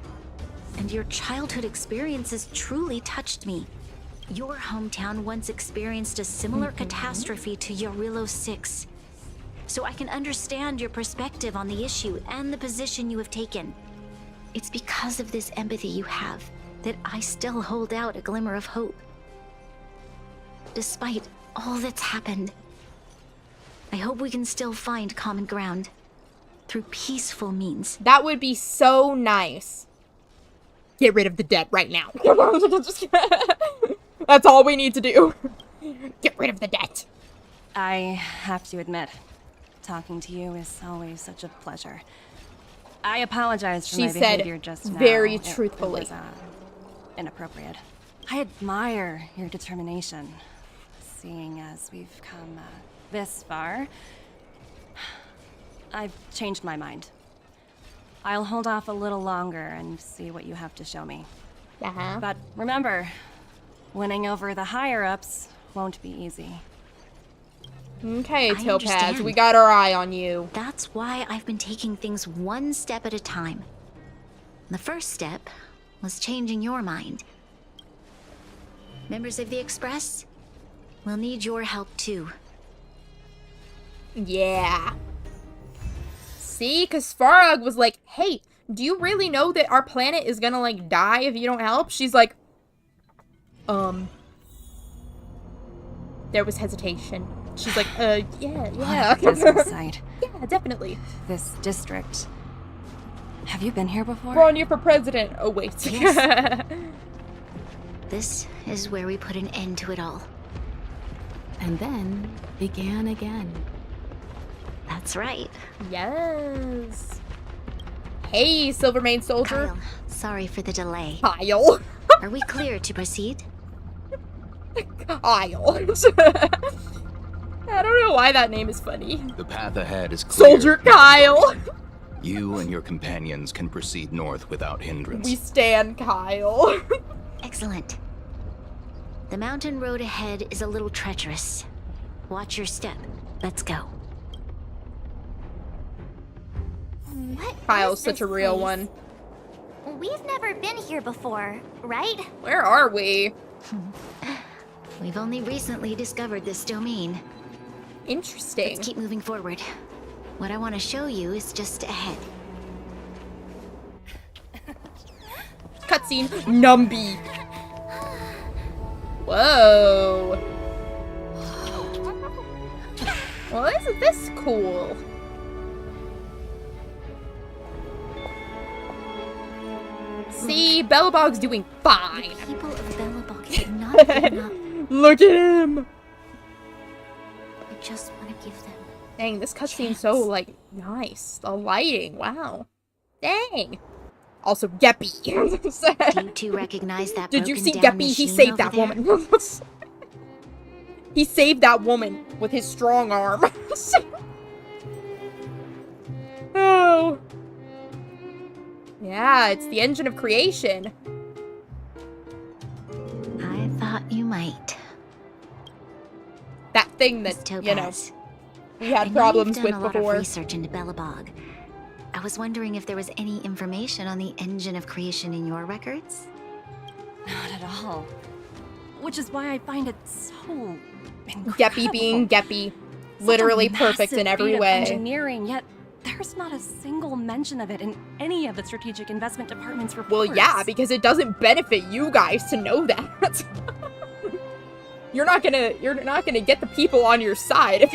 And your childhood experiences truly touched me. Your hometown once experienced a similar catastrophe to Yarillo 6. So I can understand your perspective on the issue and the position you have taken. It's because of this empathy you have that I still hold out a glimmer of hope. Despite all that's happened, I hope we can still find common ground through peaceful means. That would be so nice. Get rid of the debt right now. That's all we need to do. Get rid of the debt. I have to admit, talking to you is always such a pleasure. I apologize for my behavior just now. Very It truthfully. was, inappropriate. I admire your determination, seeing as we've come this far. I've changed my mind. I'll hold off a little longer and see what you have to show me. But remember, winning over the higher-ups won't be easy. Okay, I Topaz, understand. we got our eye on you. That's why I've been taking things one step at a time. The first step was changing your mind. Members of the Express, we'll need your help too. Yeah. See, because Farag was like, hey, do you really know that our planet is gonna, like, die if you don't help? She's like, There was hesitation. She's like, yeah. Side. Yeah, definitely. This district. Have you been here before? Branya for president. Oh, wait. Yes. This is where we put an end to it all. And then began again. That's right. Yes. Hey, Silvermane soldier. Kyle, sorry for the delay. Kyle. Are we clear to proceed? Kyle. I don't know why that name is funny. The path ahead is clear. Soldier Kyle. You and your companions can proceed north without hindrance. We stand Kyle. Excellent. The mountain road ahead is a little treacherous. Watch your step. Let's go. What Kyle's is such a this real place? one. We've never been here before, right? Where are we? We've only recently discovered this domain. Interesting. Let's keep moving forward. What I want to show you is just ahead. Cutscene. Numby. Whoa. Well, isn't this cool? See, Belobog's doing fine. The people of Belobog have not given up. Look at him. I just want to give them. Dang, this cutscene's so, like, nice. The lighting, wow. Dang. Also, Geppy. Do you two recognize that? Did you see broken-down Geppy? He machine saved over that there? woman. He saved that woman with his strong arm. Oh. Yeah, it's the engine of creation. I thought you might. That thing that, you know, we had problems with done a lot before. of research into Belobog. I was wondering if there was any information on the engine of creation in your records? Not at all. Which is why I find it so incredible. Geppy being Geppy. Literally perfect in every feat of way. Engineering, yet there's not a single mention of it in any of the strategic investment department's reports. Well, yeah, because it doesn't benefit you guys to know that. You're not gonna get the people on your side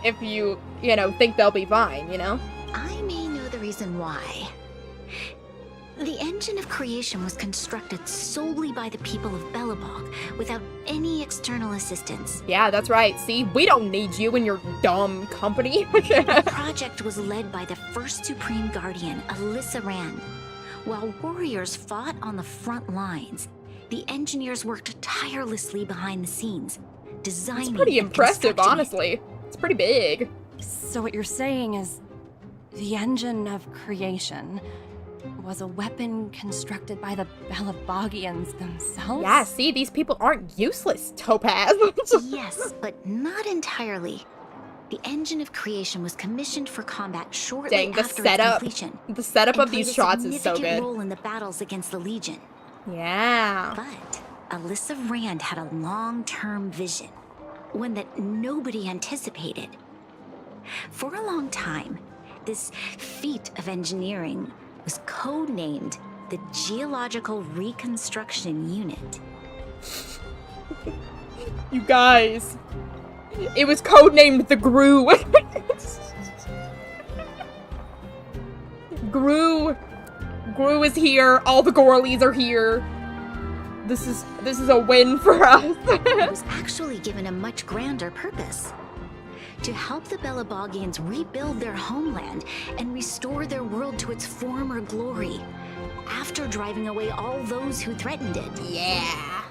if you know, think they'll be fine, you know? I may know the reason why. The engine of creation was constructed solely by the people of Belobog, without any external assistance. Yeah, that's right. See, we don't need you and your dumb company. The project was led by the first Supreme Guardian, Alyssa Rand. While warriors fought on the front lines, the engineers worked tirelessly behind the scenes, designing. It's pretty and impressive, constructing honestly. It's pretty big. So what you're saying is the engine of creation was a weapon constructed by the Belabogians themselves? Yeah, see, these people aren't useless, Topaz. Yes, but not entirely. The engine of creation was commissioned for combat shortly Dang, the after setup. its completion. The setup and of these played a shots is so significant good. role in the battles against the Legion. Yeah. But Alyssa Rand had a long-term vision, one that nobody anticipated. For a long time, this feat of engineering was codenamed the Geological Reconstruction Unit. You guys. It was codenamed the Gru. Gru is here. All the Gorleys are here. This is a win for us. It was actually given a much grander purpose. To help the Belabogians rebuild their homeland and restore their world to its former glory, after driving away all those who threatened it. Yeah.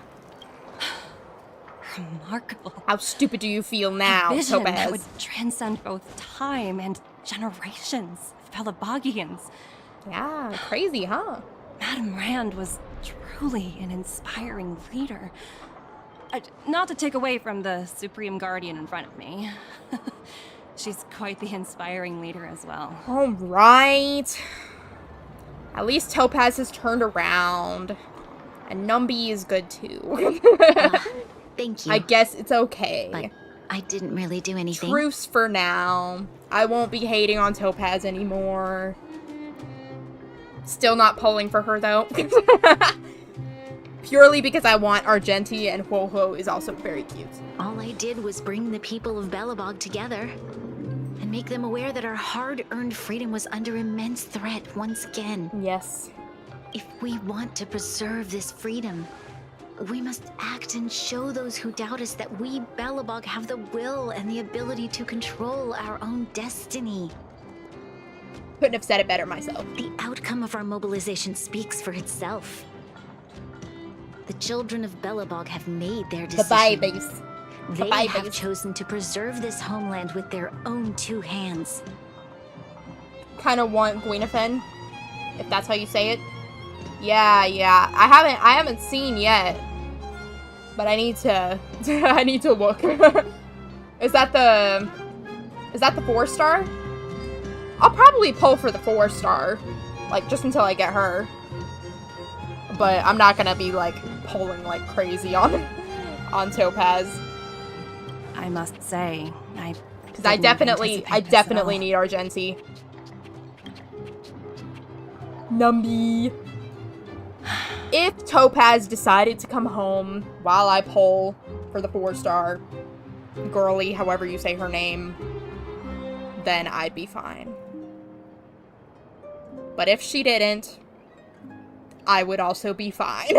Remarkable. How stupid do you feel now, a vision Topaz? that would transcend both time and generations of Belabogians. Yeah, crazy, huh? Madame Rand was truly an inspiring leader. Not to take away from the Supreme Guardian in front of me. She's quite the inspiring leader as well. All right. At least Topaz has turned around. And Numby is good too. Thank you. I guess it's okay. But I didn't really do anything. Truce for now. I won't be hating on Topaz anymore. Still not pulling for her though. Purely because I want Argenti, and Ho-Ho is also very cute. All I did was bring the people of Belobog together and make them aware that our hard-earned freedom was under immense threat once again. Yes. If we want to preserve this freedom, we must act and show those who doubt us that we Belobog have the will and the ability to control our own destiny. Couldn't have said it better myself. The outcome of our mobilization speaks for itself. The children of Belobog have made their decision. The babies. They have chosen to preserve this homeland with their own two hands. Kind of want Gwynefen, if that's how you say it. Yeah. I haven't seen yet, but I need to. I need to look. Is that the 4-star? I'll probably pull for the 4-star, like just until I get her. But I'm not gonna be like pulling like crazy on Topaz. I must say, because I definitely need Argenti. Numby. If Topaz decided to come home while I pull for the 4-star girly, however you say her name, then I'd be fine. But if she didn't, I would also be fine.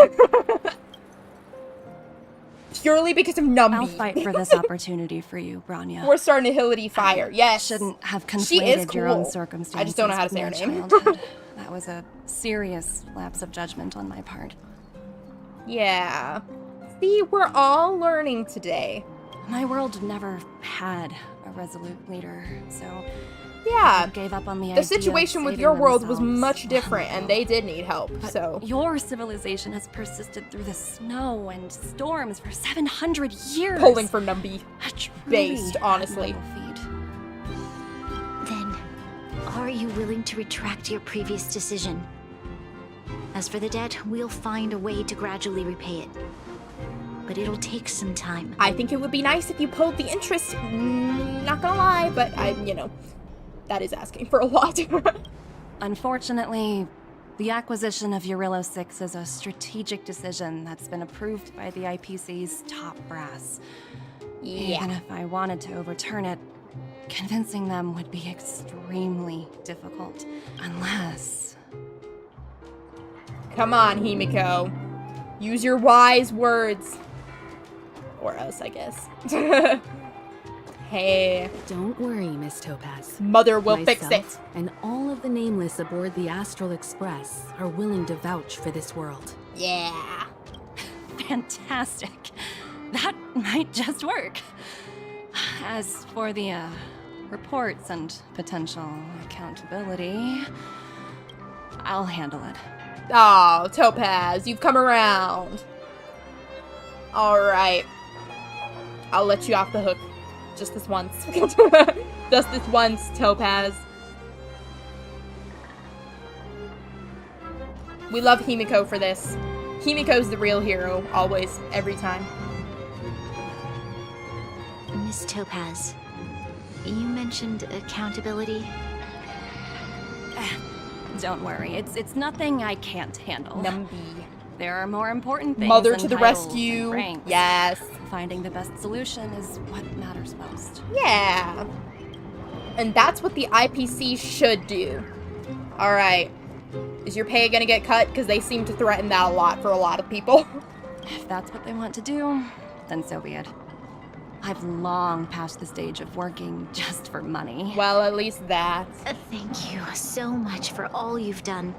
Purely because of Numby. I'll fight for this opportunity for you, Branya. 4-star Nihility Fire, yes. Shouldn't have She is conflated your own cool. circumstances. I just don't know how to say her with name. childhood. That was a serious lapse of judgment on my part. Yeah. See, we're all learning today. My world never had a resolute leader, so yeah, I gave up on the idea the of situation with saving your world was themselves. much different, and they did need help. But so your civilization has persisted through the snow and storms for 700 years. Pulling for Numby, truly based honestly. Then, are you willing to retract your previous decision? As for the debt, we'll find a way to gradually repay it. But it'll take some time. I think it would be nice if you pulled the interest. Not gonna lie, but that is asking for a lot. Unfortunately, the acquisition of Eurillo 6 is a strategic decision that's been approved by the IPC's top brass. Yeah. Even if I wanted to overturn it, convincing them would be extremely difficult. Unless... Come on, Himiko. Use your wise words. Or us, I guess. Hey. Don't worry, Miss Topaz. Mother will fix it. And all of the nameless aboard the Astral Express are willing to vouch for this world. Yeah. Fantastic. That might just work. As for the reports and potential accountability, I'll handle it. Oh, Topaz, you've come around. Alright. I'll let you off the hook. Just this once. Just this once, Topaz. We love Himiko for this. Himiko's the real hero, always, every time. Miss Topaz, you mentioned accountability. Don't worry, it's nothing I can't handle. Numby. There are more important things. Mother than to the titles rescue. and ranks. Yes. Finding the best solution is what matters most. Yeah. And that's what the IPC should do. Alright. Is your pay gonna get cut? Because they seem to threaten that a lot for a lot of people. If that's what they want to do, then so be it. I've long passed the stage of working just for money. Well, at least that. Thank you so much for all you've done.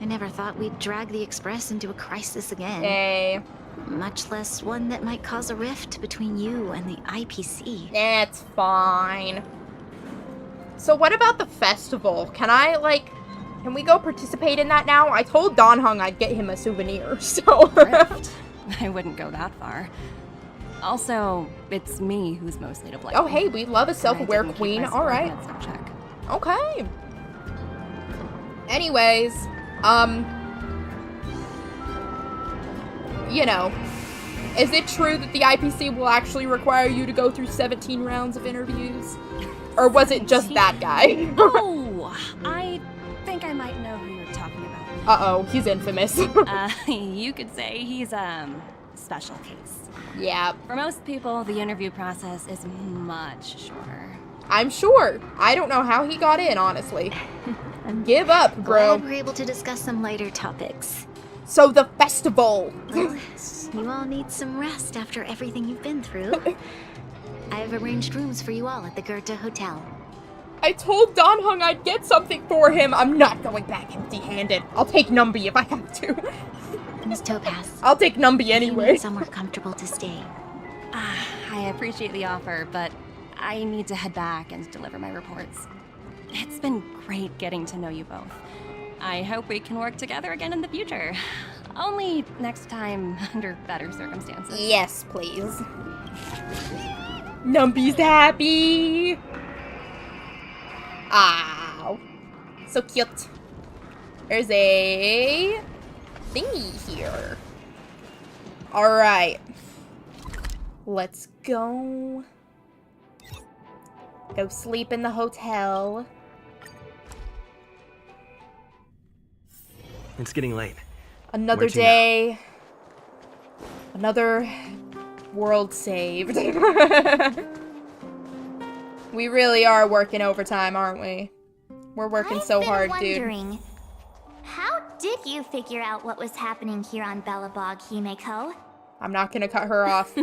I never thought we'd drag the Express into a crisis again. Hey. Much less one that might cause a rift between you and the IPC. It's fine. So what about the festival? Can we go participate in that now? I told Don Hung I'd get him a souvenir, so... Rift? I wouldn't go that far. Also, it's me who's mostly to blame. Oh, hey, we love a self-aware queen. All right. Check. Okay. Anyways, is it true that the IPC will actually require you to go through 17 rounds of interviews? Or was it just that guy? Oh, I think I might know who you're talking about. Uh-oh, he's infamous. You could say he's, special case. Yeah. For most people, the interview process is much shorter. I'm sure. I don't know how he got in, honestly. Give up, bro. Glad we're able to discuss some lighter topics. So the festival. Well, you all need some rest after everything you've been through. I've arranged rooms for you all at the Goethe Hotel. I told Dan Heng I'd get something for him. I'm not going back empty-handed. I'll take Numby if I have to. Miss Topaz. I'll take Numby You anyway. need somewhere comfortable to stay. I appreciate the offer, but I need to head back and deliver my reports. It's been great getting to know you both. I hope we can work together again in the future. Only next time under better circumstances. Yes, please. Numby's happy. Ow. So cute. There's a thingy here. Alright. Let's go. Go sleep in the hotel. It's getting late. Another Where'd you day. Another world saved. We really are working overtime, aren't we? We're working so hard, wondering, dude. How did you figure out what was happening here on Belobog, Himeko? I'm not gonna cut her off.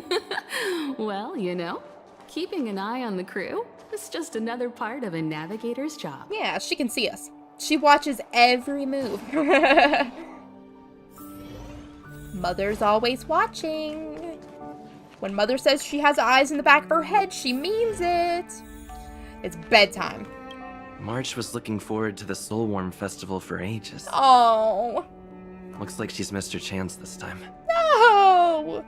Well, you know, keeping an eye on the crew is just another part of a navigator's job. Yeah, she can see us. She watches every move. Mother's always watching. When Mother says she has eyes in the back of her head, she means it. It's bedtime. March was looking forward to the Soulwarm Festival for ages. Oh. Looks like she's missed her chance this time. No!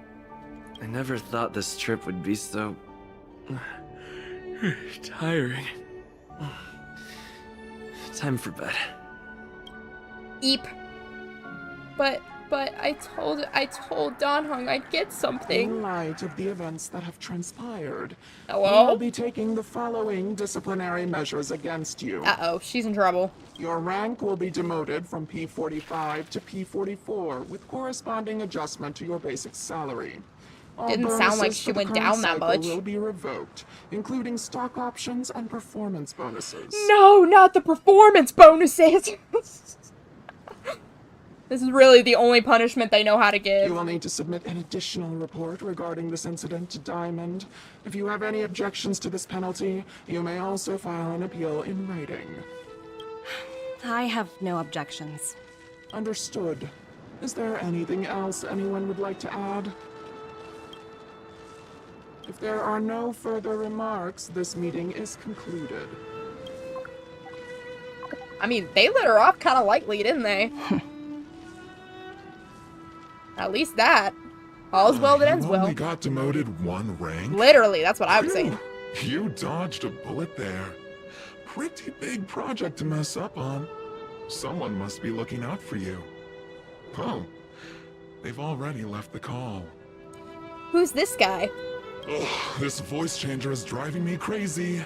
I never thought this trip would be so... tiring. Time for bed. Eep. But I told Dan Heng I'd get something. In light of the events that have transpired, Hello? we will be taking the following disciplinary measures against you. Uh-oh, she's in trouble. Your rank will be demoted from P45 to P44 with corresponding adjustment to your basic salary. All Didn't sound like bonuses she for the went current down that cycle much. will be revoked, including stock options and performance bonuses. No, not the performance bonuses! This is really the only punishment they know how to give. You will need to submit an additional report regarding this incident to Diamond. If you have any objections to this penalty, you may also file an appeal in writing. I have no objections. Understood. Is there anything else anyone would like to add? If there are no further remarks, this meeting is concluded. I mean, they let her off kind of lightly, didn't they? At least that. All's well that ends You well. only got demoted one rank? Literally, that's what I was saying. You dodged a bullet there. Pretty big project to mess up on. Someone must be looking out for you. Oh, they've already left the call. Who's this guy? Ugh, this voice changer is driving me crazy.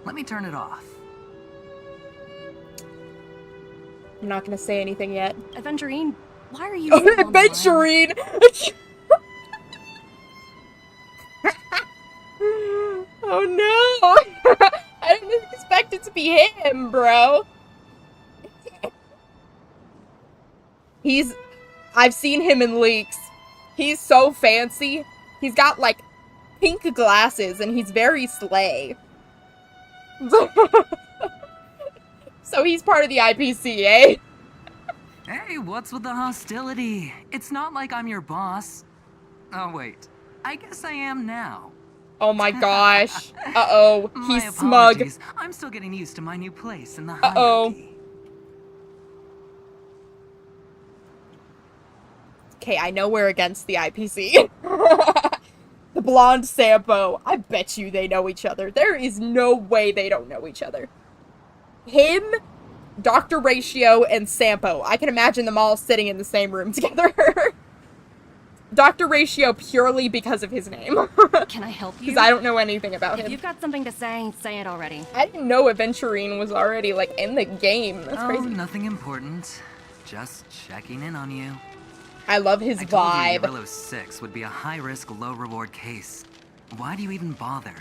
Let me turn it off. I'm not gonna say anything yet. Aventurine, why are you... Oh, Aventurine! Oh no! I didn't expect it to be him, bro. I've seen him in leaks. He's so fancy. He's got, like, pink glasses, and he's very slay. So he's part of the IPC, eh? Hey, what's with the hostility? It's not like I'm your boss. Oh, wait. I guess I am now. Oh my gosh. Uh-oh. He's My smug. apologies. I'm still getting used to my new place in the Uh-oh. hierarchy. Okay, I know we're against the IPC. The blonde Sampo. I bet you they know each other. There is no way they don't know each other. Him, Dr. Ratio, and Sampo. I can imagine them all sitting in the same room together. Dr. Ratio purely because of his name. Can I help you? Because I don't know anything about If him. you've got something to say it already. I didn't know Aventurine was already, like, in the game. That's Oh, crazy. nothing important. Just checking in on you. I love his I told vibe. you Yarillo 6 would be a high-risk, low-reward case. Why do you even bother?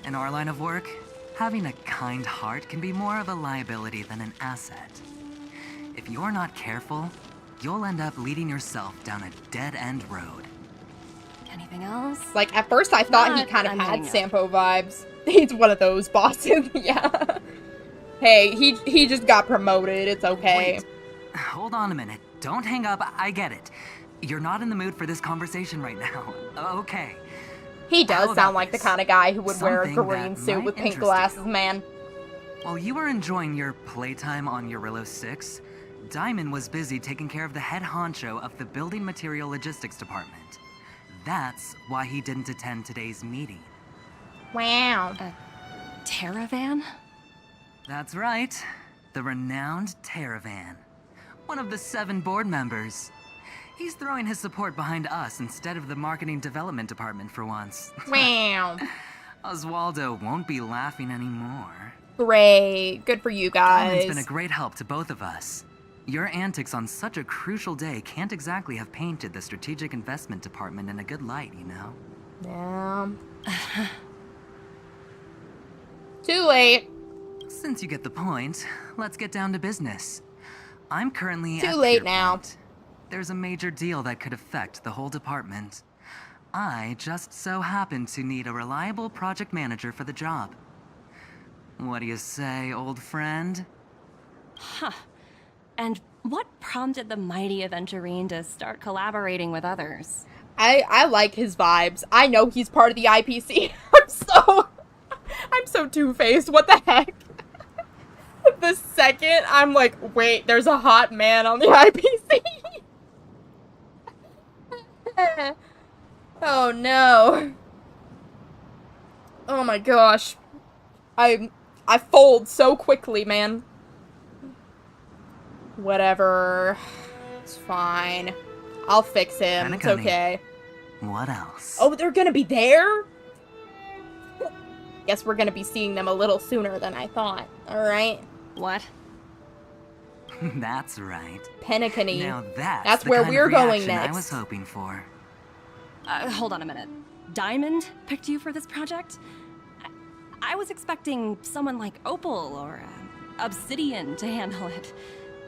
In our line of work, Having a kind heart can be more of a liability than an asset. If you're not careful, you'll end up leading yourself down a dead-end road. Anything else? Like, at first I thought he kind of had Sampo vibes. He's one of those bosses, yeah. Hey, he just got promoted, it's okay. Wait. Hold on a minute. Don't hang up, I get it. You're not in the mood for this conversation right now. Okay. He does sound like the kind of guy who would wear a green suit with pink glasses, man. While you were enjoying your playtime on Eurillo 6, Diamond was busy taking care of the head honcho of the Building Material Logistics Department. That's why he didn't attend today's meeting. Wow. A Terravan? That's right. The renowned Terravan. One of the 7 board members. He's throwing his support behind us instead of the marketing development department for once. Wow. Oswaldo won't be laughing anymore. Great. Good for you guys. Diamond's been a great help to both of us. Your antics on such a crucial day can't exactly have painted the strategic investment department in a good light, you know? Yeah. Too late. Since you get the point, let's get down to business. I'm currently Too late now. There's a major deal that could affect the whole department. I just so happen to need a reliable project manager for the job. What do you say, old friend? Huh. And what prompted the mighty Aventurine to start collaborating with others? I like his vibes. I know he's part of the IPC. I'm so two-faced. What the heck? The second I'm like, wait, there's a hot man on the IPC. Oh no. Oh my gosh. I fold so quickly, man. Whatever. It's fine. I'll fix him. It's okay. What else? Oh, they're gonna be there? Guess we're gonna be seeing them a little sooner than I thought. Alright. What? That's right. Penacony. Now that's the where kind we're of going reaction next. I was hoping for. Hold on a minute. Diamond picked you for this project? I was expecting someone like Opal or Obsidian to handle it.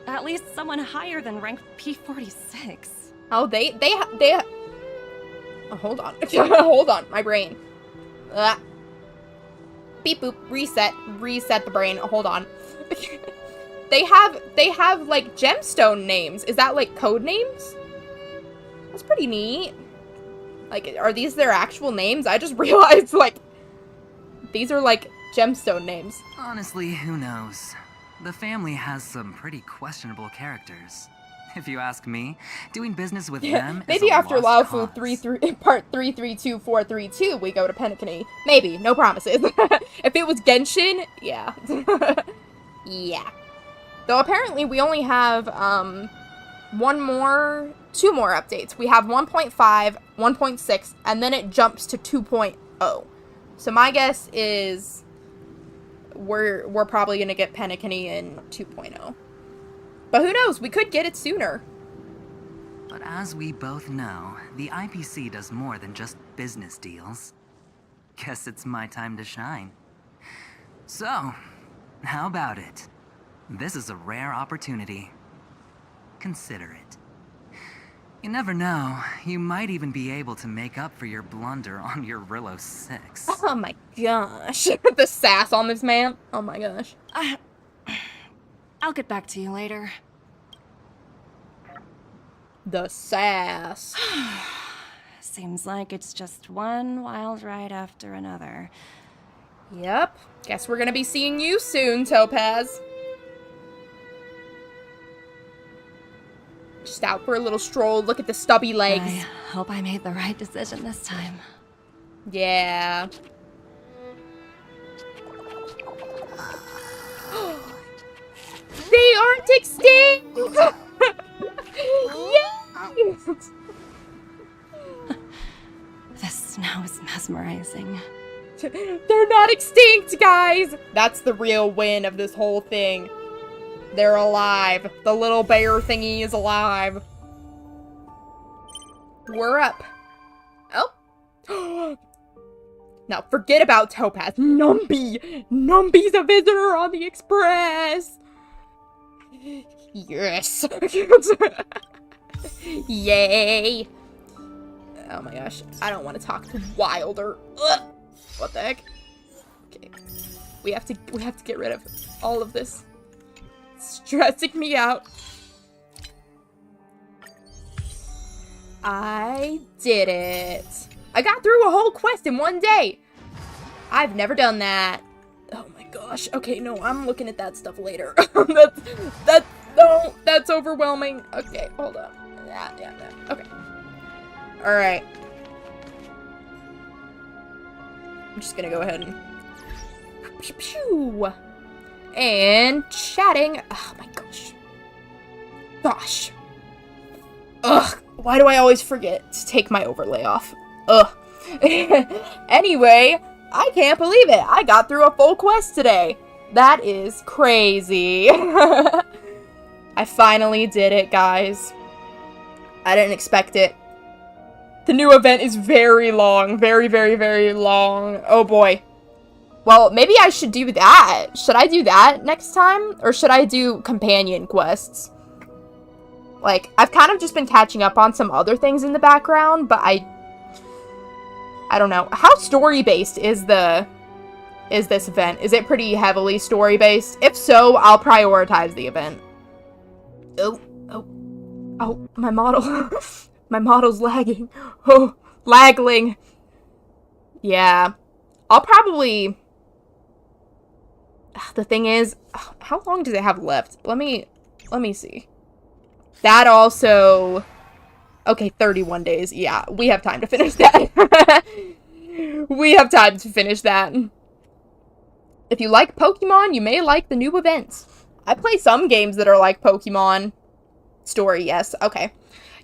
At least someone higher than rank P46. Oh, they oh, hold on. Hold on, my brain. Beep boop, reset the brain. Hold on. They have like gemstone names. Is that like code names? That's pretty neat. Like, are these their actual names? I just realized, like, these are like gemstone names. Honestly, who knows? The family has some pretty questionable characters. If you ask me, doing business with them Maybe is a after lost Lao Fu cause. part 332432, we go to Penacony. Maybe, no promises. If it was Genshin, yeah. Yeah. Though apparently we only have two more updates. We have 1.5, 1.6, and then it jumps to 2.0. So my guess is we're probably gonna get Penacony in 2.0. But who knows? We could get it sooner. But as we both know, the IPC does more than just business deals. Guess it's my time to shine. So, how about it? This is a rare opportunity. Consider it. You never know, you might even be able to make up for your blunder on your Eurillo 6. Oh my gosh. The sass on this man. Oh my gosh. I'll get back to you later. The sass. Seems like it's just one wild ride after another. Yep. Guess we're gonna be seeing you soon, Topaz. Just out for a little stroll, look at the stubby legs. I hope I made the right decision this time. Yeah. They aren't extinct! Yes! The snow is mesmerizing. They're not extinct, guys! That's the real win of this whole thing. They're alive. The little bear thingy is alive. We're up. Oh. Now, forget about Topaz. Numby! Numby's a visitor on the Express! Yes! Yay! Oh my gosh, I don't want to talk to Wilder. Ugh. What the heck? Okay. We have to get rid of all of this. It's stressing me out. I did it. I got through a whole quest in one day. I've never done that. Oh my gosh. Okay, no, I'm looking at that stuff later. That's overwhelming. Okay, hold on. Yeah. Okay. Alright. I'm just gonna go ahead and... Pew! And chatting. Oh my gosh. Gosh. Ugh. Why do I always forget to take my overlay off? Ugh. Anyway, I can't believe it. I got through a full quest today. That is crazy. I finally did it, guys. I didn't expect it. The new event is very long. Very, very, very long. Oh boy. Well, maybe I should do that. Should I do that next time? Or should I do companion quests? Like, I've kind of just been catching up on some other things in the background, but I don't know. How story-based is this event? Is it pretty heavily story-based? If so, I'll prioritize the event. Oh, my model. My model's lagging. Oh, lagling. Yeah. I'll probably... The thing is, how long does it have left? Let me see. That also... Okay, 31 days. Yeah, we have time to finish that. We have time to finish that. If you like Pokemon, you may like the new events. I play some games that are like Pokemon. Story, yes. Okay.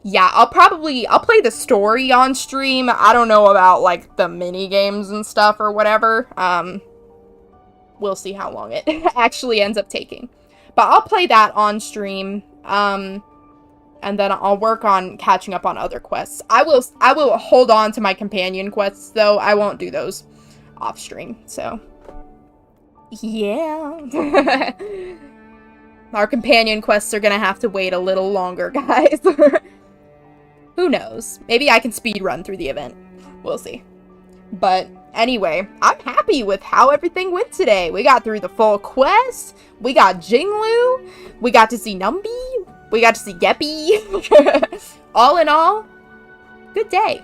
Yeah, I'll play the story on stream. I don't know about, like, the mini games and stuff or whatever. We'll see how long it actually ends up taking. But I'll play that on stream. And then I'll work on catching up on other quests. I will hold on to my companion quests, though. I won't do those off stream, so. Yeah. Our companion quests are gonna have to wait a little longer, guys. Who knows? Maybe I can speedrun through the event. We'll see. But anyway, I'm happy with how everything went today. We got through the full quest. We got Jingliu. We got to see Numby. We got to see Geppy. All in all, good day.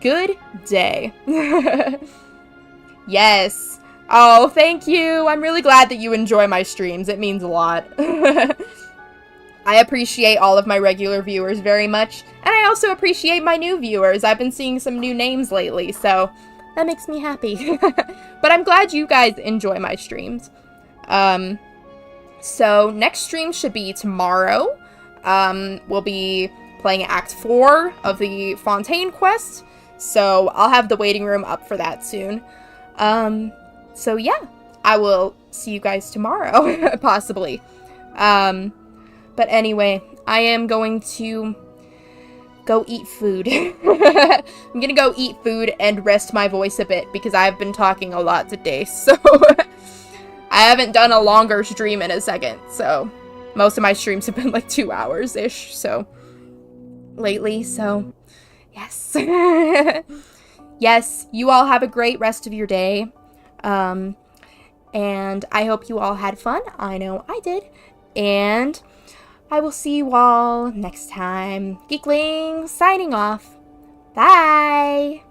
Good day. Yes. Oh, thank you. I'm really glad that you enjoy my streams. It means a lot. I appreciate all of my regular viewers very much. And I also appreciate my new viewers. I've been seeing some new names lately, so that makes me happy. But I'm glad you guys enjoy my streams. So next stream should be tomorrow. We'll be playing Act 4 of the Fontaine quest. So I'll have the waiting room up for that soon. So yeah, I will see you guys tomorrow, possibly. But anyway, I am going to go eat food. I'm gonna go eat food and rest my voice a bit because I've been talking a lot today, so I haven't done a longer stream in a second, so most of my streams have been like 2 hours-ish, so lately, so yes. Yes, you all have a great rest of your day, and I hope you all had fun. I know I did, and I will see you all next time. Geekling, signing off. Bye!